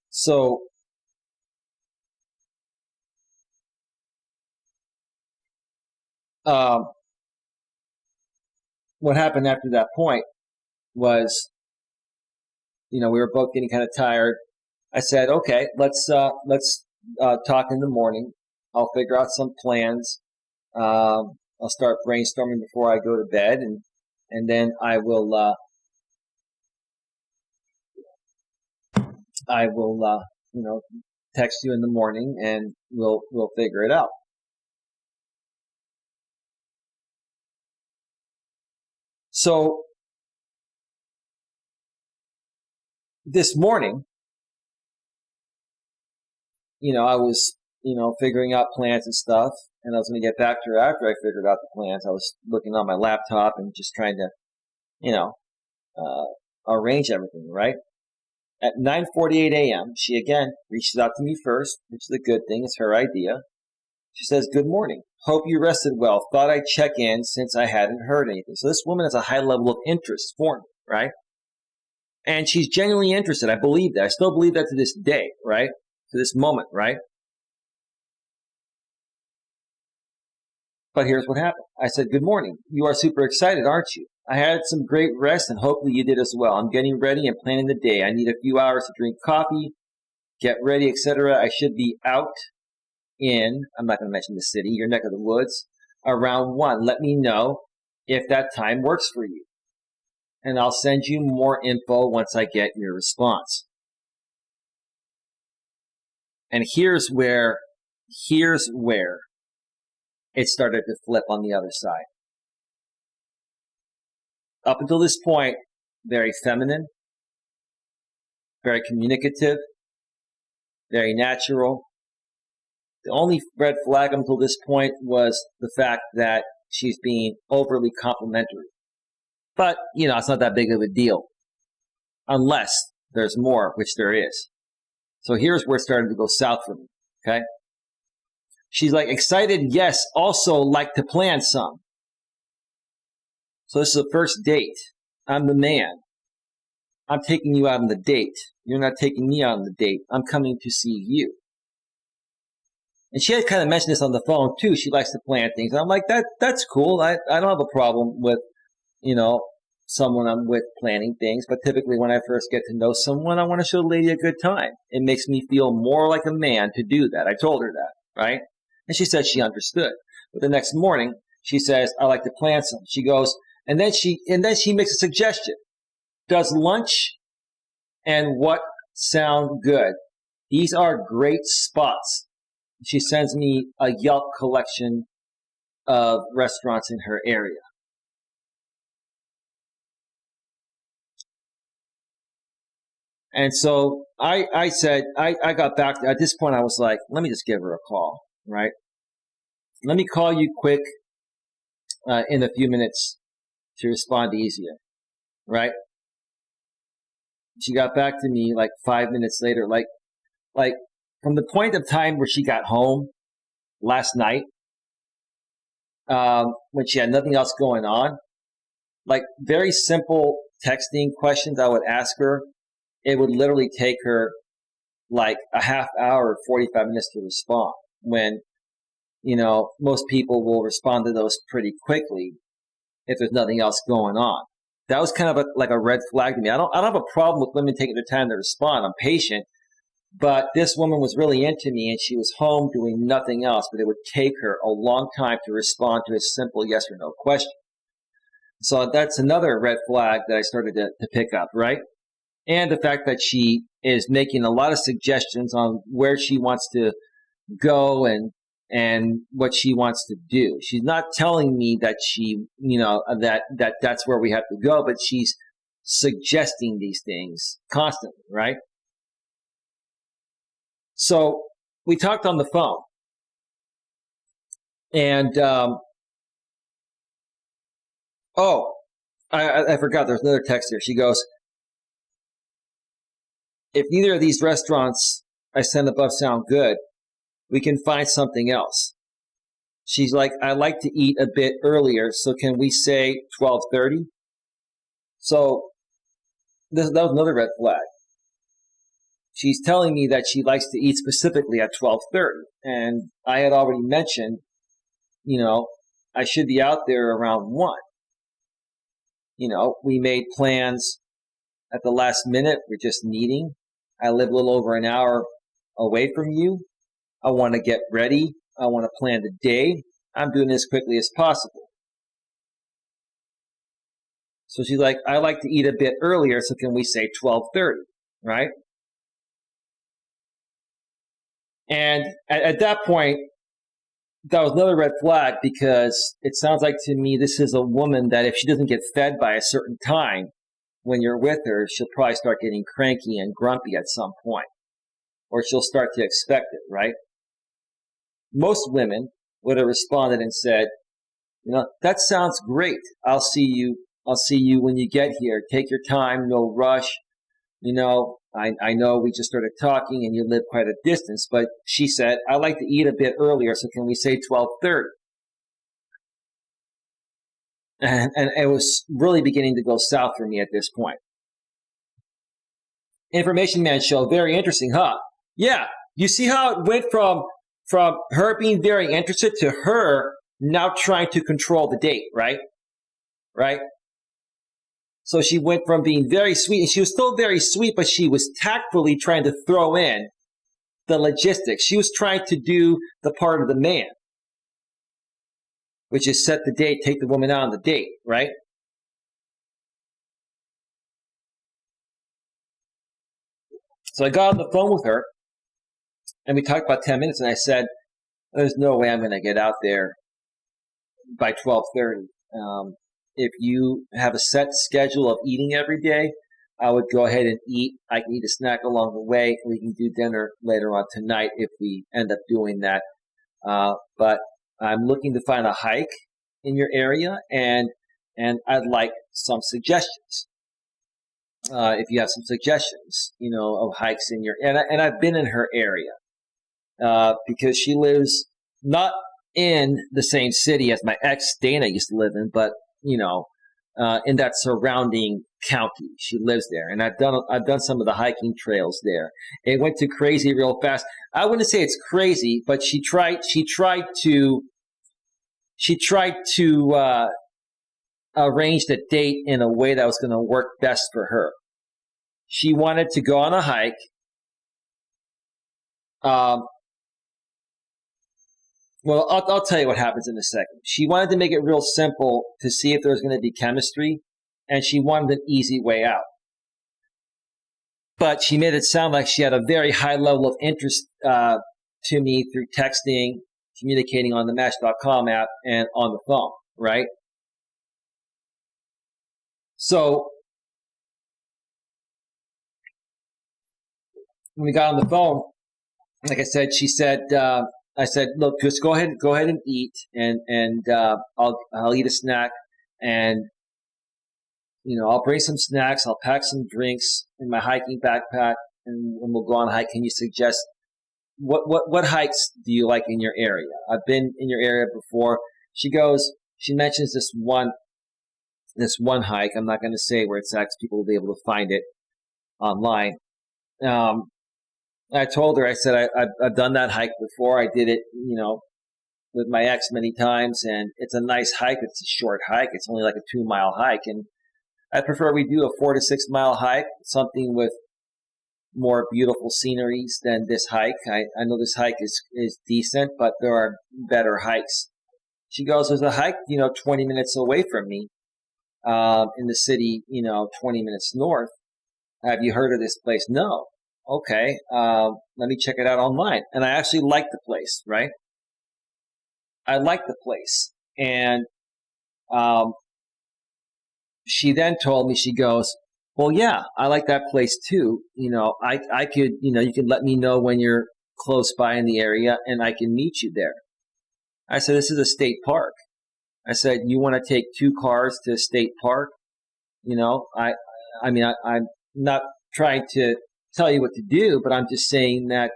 So what happened after that point was, we were both getting kind of tired. I said, okay, let's talk in the morning. I'll figure out some plans. I'll start brainstorming before I go to bed, and then I will text you in the morning, and we'll figure it out. So this morning, I was, figuring out plans and stuff, and I was going to get back to her after I figured out the plans. I was looking on my laptop and just trying to, arrange everything, right? At 9:48 a.m., she again reaches out to me first, which is a good thing. It's her idea. She says, "Good morning. Hope you rested well. Thought I'd check in since I hadn't heard anything." So this woman has a high level of interest for me, right? And she's genuinely interested. I believe that. I still believe that to this day, right? To this moment, right? But here's what happened. I said, "Good morning. You are super excited, aren't you? I had some great rest, and hopefully you did as well. I'm getting ready and planning the day. I need a few hours to drink coffee, get ready, etc. I should be out in," I'm not going to mention the city, "your neck of the woods, around 1. Let me know if that time works for you. And I'll send you more info once I get your response." And here's where it started to flip on the other side. Up until this point, very feminine, very communicative, very natural. The only red flag until this point was the fact that she's being overly complimentary. But, it's not that big of a deal. Unless there's more, which there is. So here's where it started to go south for me, okay? She's like, excited, yes, also like to plan some. So this is the first date. I'm the man. I'm taking you out on the date. You're not taking me out on the date. I'm coming to see you. And she had kind of mentioned this on the phone too. She likes to plan things. And I'm like, that's cool. I don't have a problem with, someone I'm with planning things. But typically when I first get to know someone, I want to show the lady a good time. It makes me feel more like a man to do that. I told her that, right? And she said she understood. But the next morning, she says, I like to plan some. She goes, and then she makes a suggestion. Does lunch and what sound good? These are great spots. She sends me a Yelp collection of restaurants in her area. And so I said, I got back at this point. I was like, let me just give her a call, right? Let me call you quick in a few minutes to respond easier, right? She got back to me like 5 minutes later, like from the point of time where she got home last night, when she had nothing else going on, like very simple texting questions I would ask her. It would literally take her like a half hour, 45 minutes to respond when, most people will respond to those pretty quickly if there's nothing else going on. That was kind of like a red flag to me. I don't have a problem with women taking their time to respond. I'm patient, but this woman was really into me and she was home doing nothing else, but it would take her a long time to respond to a simple yes or no question. So that's another red flag that I started to pick up, right? And the fact that she is making a lot of suggestions on where she wants to go and what she wants to do. She's not telling me that that's where we have to go, but she's suggesting these things constantly, right? So we talked on the phone, and I forgot. There's another text here. She goes, if neither of these restaurants I sent above sound good, we can find something else. She's like, I like to eat a bit earlier, so can we say 12:30? So that was another red flag. She's telling me that she likes to eat specifically at 12:30, and I had already mentioned, I should be out there around 1. We made plans at the last minute. We're just meeting. I live a little over an hour away from you. I want to get ready. I want to plan the day. I'm doing this as quickly as possible. So she's like, I like to eat a bit earlier, so can we say 12:30, right? And at that point, that was another red flag because it sounds like to me this is a woman that if she doesn't get fed by a certain time when you're with her, she'll probably start getting cranky and grumpy at some point, or she'll start to expect it, right? Most women would have responded and said, that sounds great. I'll see you when you get here. Take your time, no rush. I know we just started talking and you live quite a distance, but she said, I like to eat a bit earlier, so can we say 12:30? And it was really beginning to go south for me at this point. Information Man show, very interesting, huh? Yeah, you see how it went from her being very interested to her now trying to control the date, right? Right? So she went from being very sweet, and she was still very sweet, but she was tactfully trying to throw in the logistics. She was trying to do the part of the man, which is set the date, take the woman out on the date, right? So I got on the phone with her, and we talked about 10 minutes, and I said, there's no way I'm going to get out there by 12:30. If you have a set schedule of eating every day, I would go ahead and eat. I can eat a snack along the way. We can do dinner later on tonight if we end up doing that. But I'm looking to find a hike in your area, and I'd like some suggestions. If you have some suggestions, of hikes in your and I've been in her area because she lives not in the same city as my ex Dana used to live in, but in that surrounding county. She lives there, and I've done some of the hiking trails there. It went to crazy real fast. I wouldn't say it's crazy, but she tried to arrange the date in a way that was going to work best for her. She wanted to go on a hike. Well, I'll tell you what happens in a second. She wanted to make it real simple to see if there was going to be chemistry, and she wanted an easy way out. But she made it sound like she had a very high level of interest to me through texting, communicating on the Match.com app, and on the phone, right? So when we got on the phone, like I said, she said, I said, look, just go ahead and eat, and I'll eat a snack, and I'll bring some snacks, I'll pack some drinks in my hiking backpack, and we'll go on a hike. Can you suggest what hikes do you like in your area? I've been in your area before. She mentions this one hike. I'm not going to say where it's at, 'cause people will be able to find it online. I told her, I said, I've done that hike before. I did it, with my ex many times, and it's a nice hike. It's a short hike. It's only like a 2-mile hike. And I prefer we do a 4 to 6 mile hike, something with more beautiful sceneries than this hike. I know this hike is decent, but there are better hikes. She goes, there's a hike, 20 minutes away from me, in the city, 20 minutes north. Have you heard of this place? No. Okay. Let me check it out online. And I actually like the place, right? I like the place. And, she then told me, she goes, well, yeah, I like that place too. I could, you can let me know when you're close by in the area and I can meet you there. I said, this is a state park. I said, you want to take 2 cars to a state park? I'm not trying to tell you what to do, but I'm just saying that,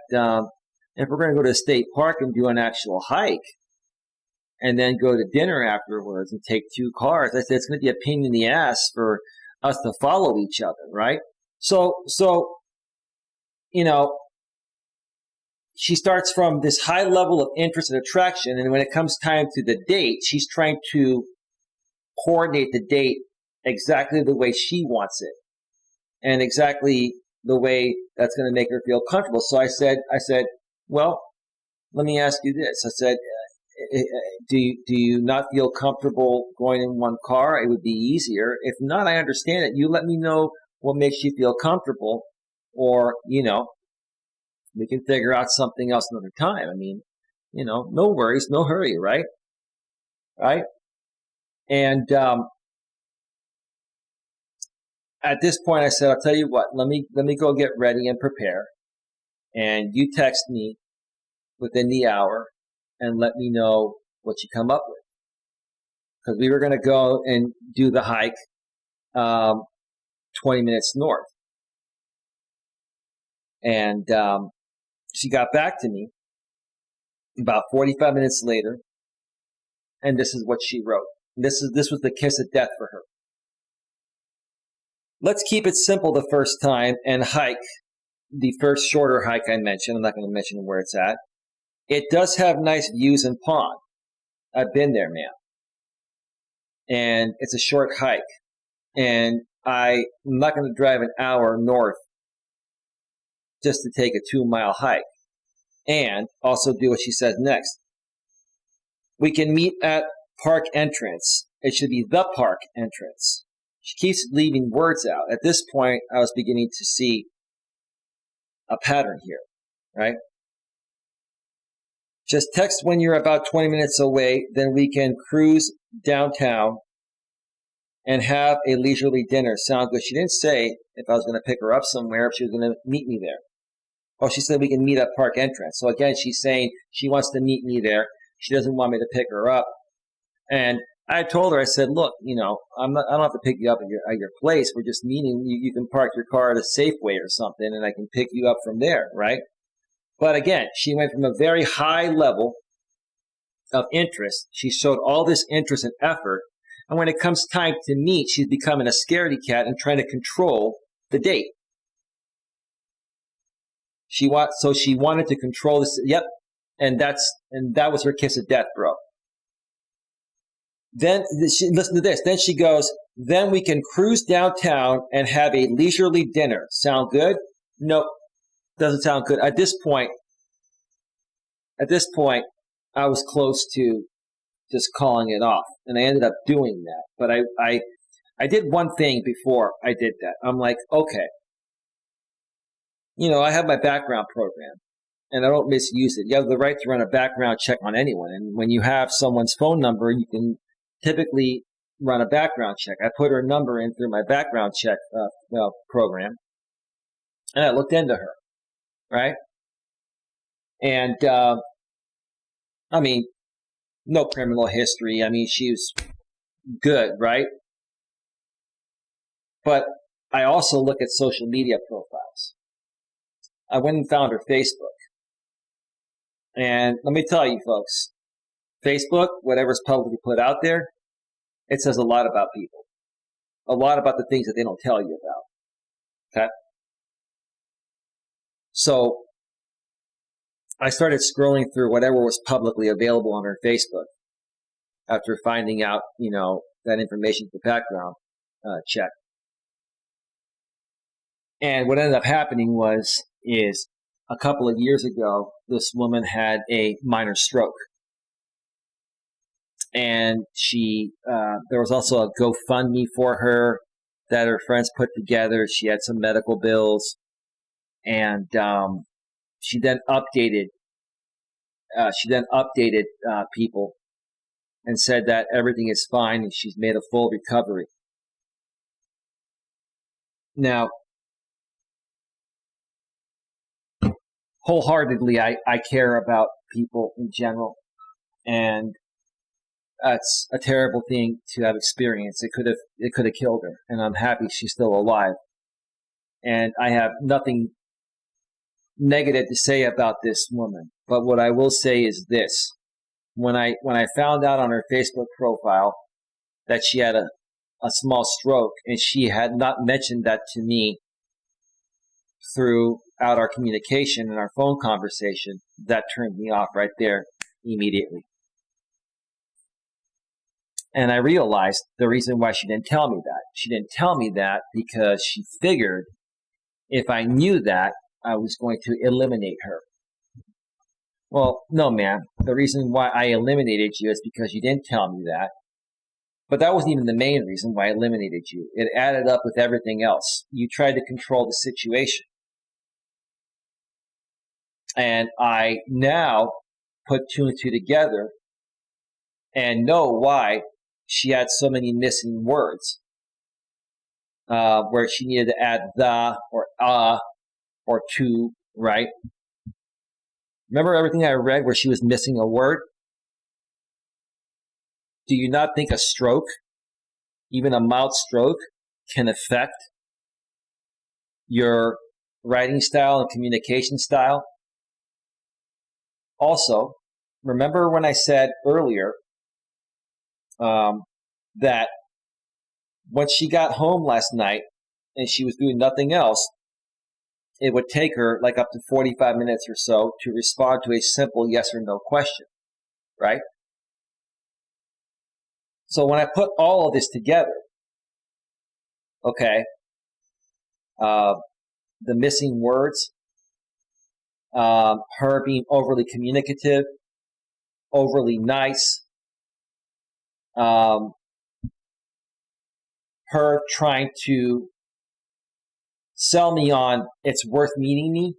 if we're going to go to a state park and do an actual hike, and then go to dinner afterwards and take 2 cars, I said, it's going to be a pain in the ass for us to follow each other, right? So, she starts from this high level of interest and attraction, and when it comes time to the date, she's trying to coordinate the date exactly the way she wants it, and exactly the way that's going to make her feel comfortable. So I said, well, let me ask you this. I said, do you not feel comfortable going in one car? It would be easier. If not, I understand it. You let me know what makes you feel comfortable, or, we can figure out something else another time. I mean, no worries, no hurry, right? Right? And, at this point I said, I'll tell you what, let me go get ready and prepare. And you text me within the hour and let me know what you come up with. Because we were going to go and do the hike 20 minutes north. And she got back to me about 45 minutes later, and this is what she wrote. This was the kiss of death for her. Let's keep it simple the first time and hike the first shorter hike I mentioned. I'm not going to mention where it's at. It does have nice views and pond. I've been there, man. And it's a short hike. And I'm not going to drive an hour north just to take a 2-mile hike. And also do what she says next. We can meet at park entrance. It should be the park entrance. She keeps leaving words out. At this point, I was beginning to see a pattern here, right? Just text when you're about 20 minutes away, then we can cruise downtown and have a leisurely dinner. Sound good? She didn't say if I was going to pick her up somewhere, if she was going to meet me there. Oh, she said we can meet at park entrance. So again, she's saying she wants to meet me there. She doesn't want me to pick her up. And I told her, I said, look, I don't have to pick you up at your place. We're just meeting. You can park your car at a Safeway or something, and I can pick you up from there, right? But again, she went from a very high level of interest. She showed all this interest and effort. And when it comes time to meet, she's becoming a scaredy cat and trying to control the date. She wanted to control this. Yep. And that was her kiss of death, bro. Then listen to this. Then she goes, then we can cruise downtown and have a leisurely dinner. Sound good? Nope. Doesn't sound good. At this point, I was close to just calling it off, and I ended up doing that. But I did one thing before I did that. I'm like, okay, I have my background program, and I don't misuse it. You have the right to run a background check on anyone, and when you have someone's phone number, you can typically run a background check. I put her number in through my background check program, and I looked into her. right? And I mean, no criminal history. I mean, she was good, right? But I also look at social media profiles. I went and found her Facebook. And let me tell you, folks, Facebook, whatever's publicly put out there, it says a lot about people, a lot about the things that they don't tell you about. Okay? So I started scrolling through whatever was publicly available on her Facebook after finding out, that information, the background check. And what ended up happening is a couple of years ago, this woman had a minor stroke. And there was also a GoFundMe for her that her friends put together. She had some medical bills, and she then updated people and said that everything is fine and she's made a full recovery. Now, wholeheartedly, I care about people in general, and it's a terrible thing to have experienced. It could have killed her, and I'm happy she's still alive. And I have nothing negative to say about this woman. But what I will say is this: when I found out on her Facebook profile that she had a small stroke, and she had not mentioned that to me throughout our communication and our phone conversation, that turned me off right there immediately. And I realized the reason why she didn't tell me that. She didn't tell me that because she figured if I knew that, I was going to eliminate her. Well, no, ma'am. The reason why I eliminated you is because you didn't tell me that. But that wasn't even the main reason why I eliminated you. It added up with everything else. You tried to control the situation. And I now put two and two together and know why she had so many missing words, where she needed to add the or or to, right? Remember everything I read where she was missing a word? Do you not think a stroke, even a mild stroke, can affect your writing style and communication style? Also, remember when I said earlier that when she got home last night and she was doing nothing else, it would take her like up to 45 minutes or so to respond to a simple yes or no question, right? So when I put all of this together, okay, the missing words, her being overly communicative, overly nice, her trying to sell me on it's worth meeting me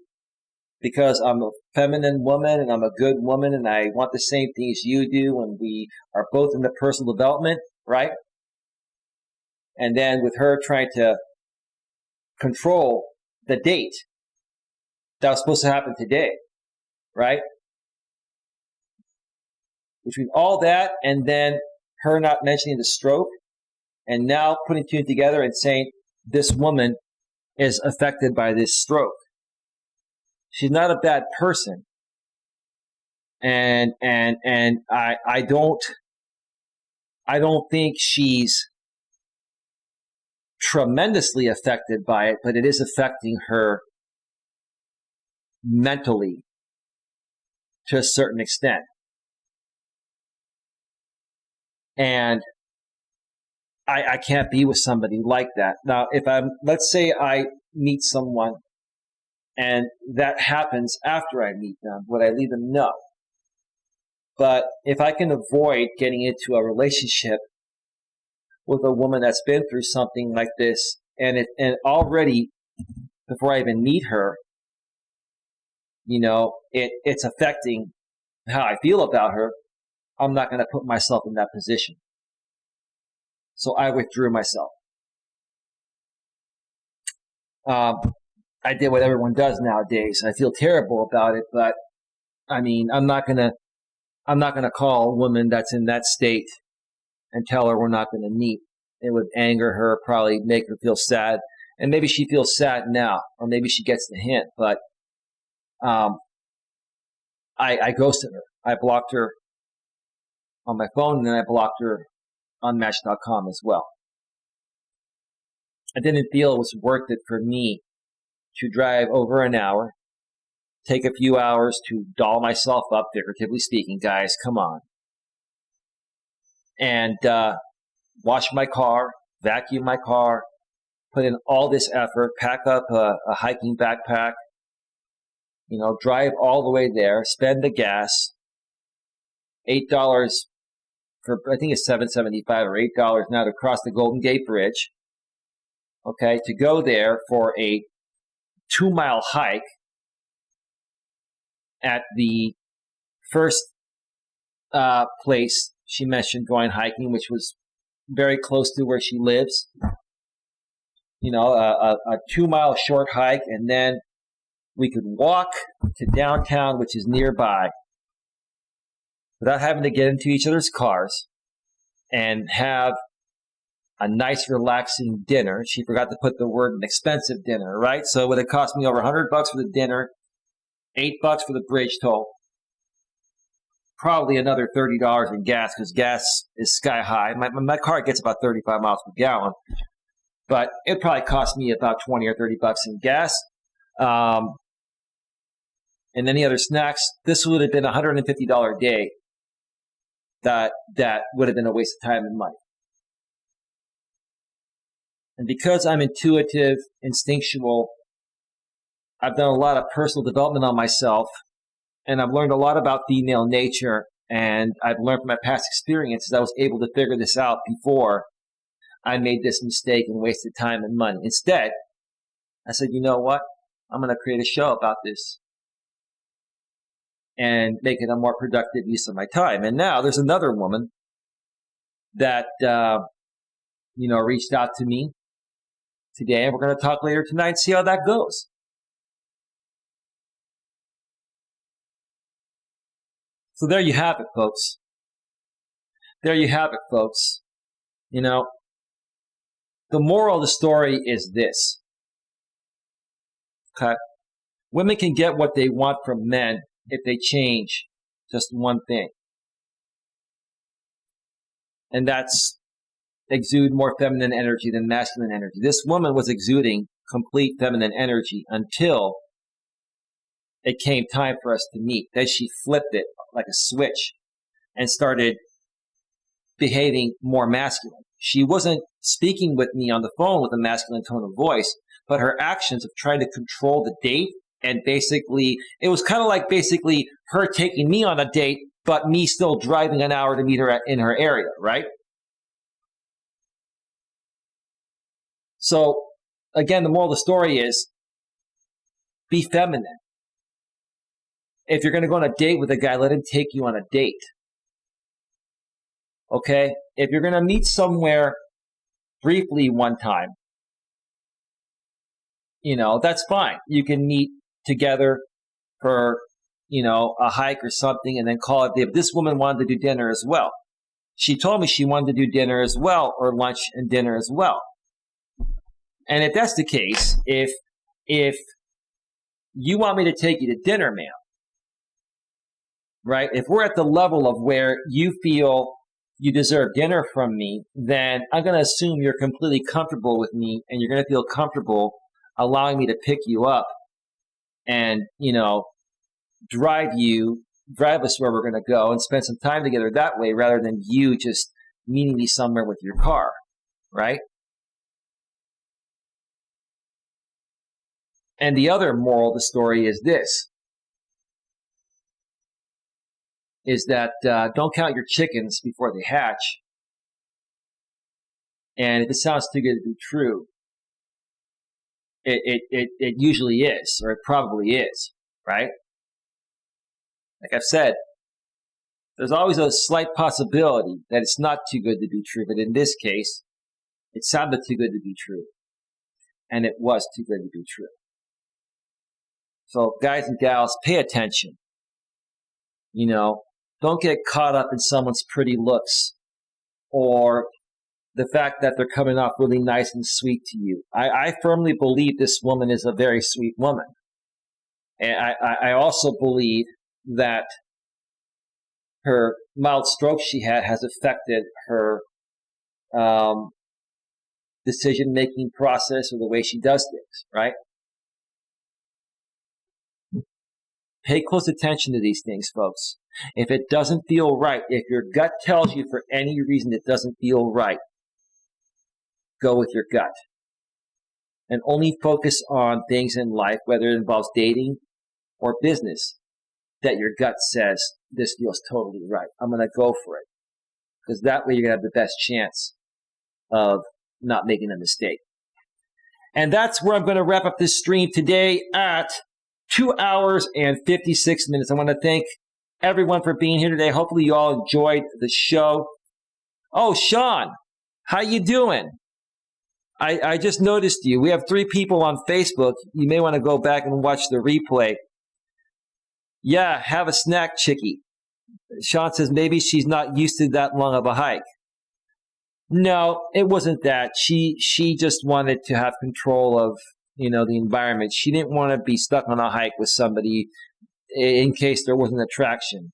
because I'm a feminine woman and I'm a good woman and I want the same things you do and we are both into personal development, right? And then with her trying to control the date that was supposed to happen today, right? Between all that and then her not mentioning the stroke and now putting two together and saying this woman is affected by this stroke. She's not a bad person. And I don't think she's tremendously affected by it, but it is affecting her mentally to a certain extent. And I can't be with somebody like that. Now, let's say I meet someone and that happens after I meet them, would I leave them? No. But if I can avoid getting into a relationship with a woman that's been through something like this, and already before I even meet her, it's affecting how I feel about her, I'm not going to put myself in that position. So I withdrew myself. I did what everyone does nowadays. I feel terrible about it, but I mean, I'm not gonna call a woman that's in that state and tell her we're not gonna meet. It would anger her, probably make her feel sad, and maybe she feels sad now, or maybe she gets the hint. But I ghosted her. I blocked her on my phone, and then I blocked her on Match.com as well. I didn't feel it was worth it for me to drive over an hour, take a few hours to doll myself up, figuratively speaking, guys, come on, and wash my car, vacuum my car, put in all this effort, pack up a hiking backpack, drive all the way there, spend the gas, $8 for, I think it's $7.75 or $8 now to cross the Golden Gate Bridge, okay, to go there for a 2-mile hike at the first place she mentioned going hiking, which was very close to where she lives. A 2-mile short hike, and then we could walk to downtown, which is nearby, without having to get into each other's cars, and have a nice, relaxing dinner. She forgot to put the word an expensive dinner, right? So it would have cost me over $100 for the dinner, $8 for the bridge toll, probably another $30 in gas, because gas is sky high. My car gets about 35 miles per gallon, but it probably cost me about 20 or $30 in gas. And any other snacks. This would have been a $150 a day. That would have been a waste of time and money. And because I'm intuitive, instinctual, I've done a lot of personal development on myself, and I've learned a lot about female nature, and I've learned from my past experiences. I was able to figure this out before I made this mistake and wasted time and money. Instead, I said, you know what? I'm going to create a show about this and make it a more productive use of my time. And now there's another woman that, reached out to me today, and we're going to talk later tonight and see how that goes. So there you have it, folks. There you have it, folks. The moral of the story is this. Okay? Women can get what they want from men if they change just one thing. And that's exude more feminine energy than masculine energy. This woman was exuding complete feminine energy until it came time for us to meet. Then she flipped it like a switch and started behaving more masculine. She wasn't speaking with me on the phone with a masculine tone of voice, but her actions of trying to control the date, and basically, it was kind of like basically her taking me on a date, but me still driving an hour to meet her in her area, right? So, again, the moral of the story is be feminine. If you're going to go on a date with a guy, let him take you on a date. Okay? If you're going to meet somewhere briefly one time, that's fine. You can meet together for, a hike or something and then call it day. But this woman wanted to do dinner as well. She told me she wanted to do dinner as well, or lunch and dinner as well. And if that's the case, if you want me to take you to dinner, ma'am, right? If we're at the level of where you feel you deserve dinner from me, then I'm going to assume you're completely comfortable with me, and you're going to feel comfortable allowing me to pick you up and, drive us where we're going to go and spend some time together that way, rather than you just meeting me somewhere with your car, right? And the other moral of the story is this, is that don't count your chickens before they hatch. And if it sounds too good to be true, it usually is, or it probably is, right? Like I've said, there's always a slight possibility that it's not too good to be true, but in this case, it sounded too good to be true. And it was too good to be true. So guys and gals, pay attention. Don't get caught up in someone's pretty looks or the fact that they're coming off really nice and sweet to you. I firmly believe this woman is a very sweet woman. And I also believe that her mild stroke she had has affected her decision-making process or the way she does things, right? Pay close attention to these things, folks. If it doesn't feel right, if your gut tells you for any reason it doesn't feel right, go with your gut. And only focus on things in life, whether it involves dating or business, that your gut says, this feels totally right. I'm going to go for it. Because that way you're going to have the best chance of not making a mistake. And that's where I'm going to wrap up this stream today at 2 hours and 56 minutes. I want to thank everyone for being here today. Hopefully you all enjoyed the show. Oh, Sean, how you doing? I just noticed you. We have 3 people on Facebook. You may want to go back and watch the replay. Yeah, have a snack, chickie. Sean says maybe she's not used to that long of a hike. No, it wasn't that. She just wanted to have control of, the environment. She didn't want to be stuck on a hike with somebody in case there wasn't attraction.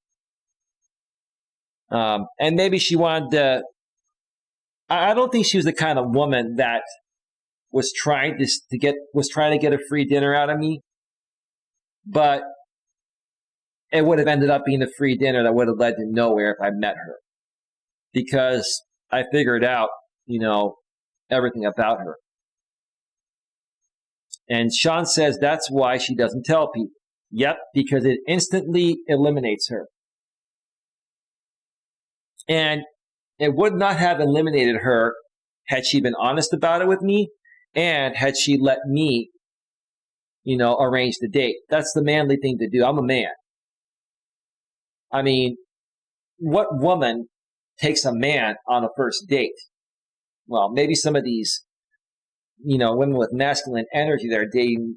And maybe she wanted to. I don't think she was the kind of woman that was trying to get a free dinner out of me. But it would have ended up being a free dinner that would have led to nowhere if I met her. Because I figured out, everything about her. And Sean says that's why she doesn't tell people. Yep, because it instantly eliminates her. And it would not have eliminated her had she been honest about it with me and had she let me, arrange the date. That's the manly thing to do. I'm a man. I mean, what woman takes a man on a first date? Well, maybe some of these, women with masculine energy that are dating,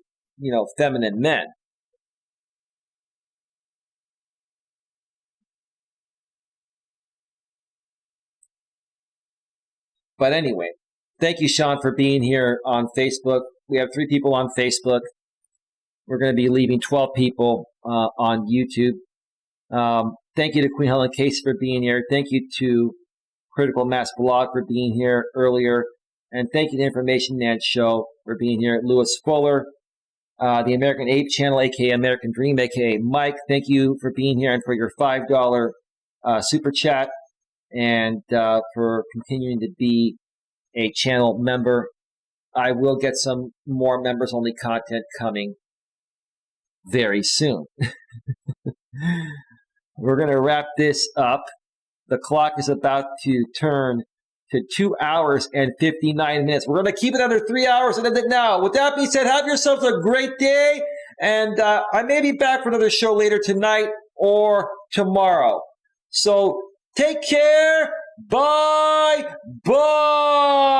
feminine men. But anyway, thank you, Sean, for being here on Facebook. We have 3 people on Facebook. We're going to be leaving 12 people on YouTube. Thank you to Queen Helen Case for being here. Thank you to Critical Mass Blog for being here earlier. And thank you to Information Man Show for being here. Lewis Fuller, the American Ape Channel, a.k.a. American Dream, a.k.a. Mike. Thank you for being here and for your $5 super chat and for continuing to be a channel member. I will get some more members-only content coming very soon. We're going to wrap this up. The clock is about to turn to 2 hours and 59 minutes. We're going to keep it under 3 hours and end it now. With that being said, have yourselves a great day. And I may be back for another show later tonight or tomorrow. So take care. Bye. Bye.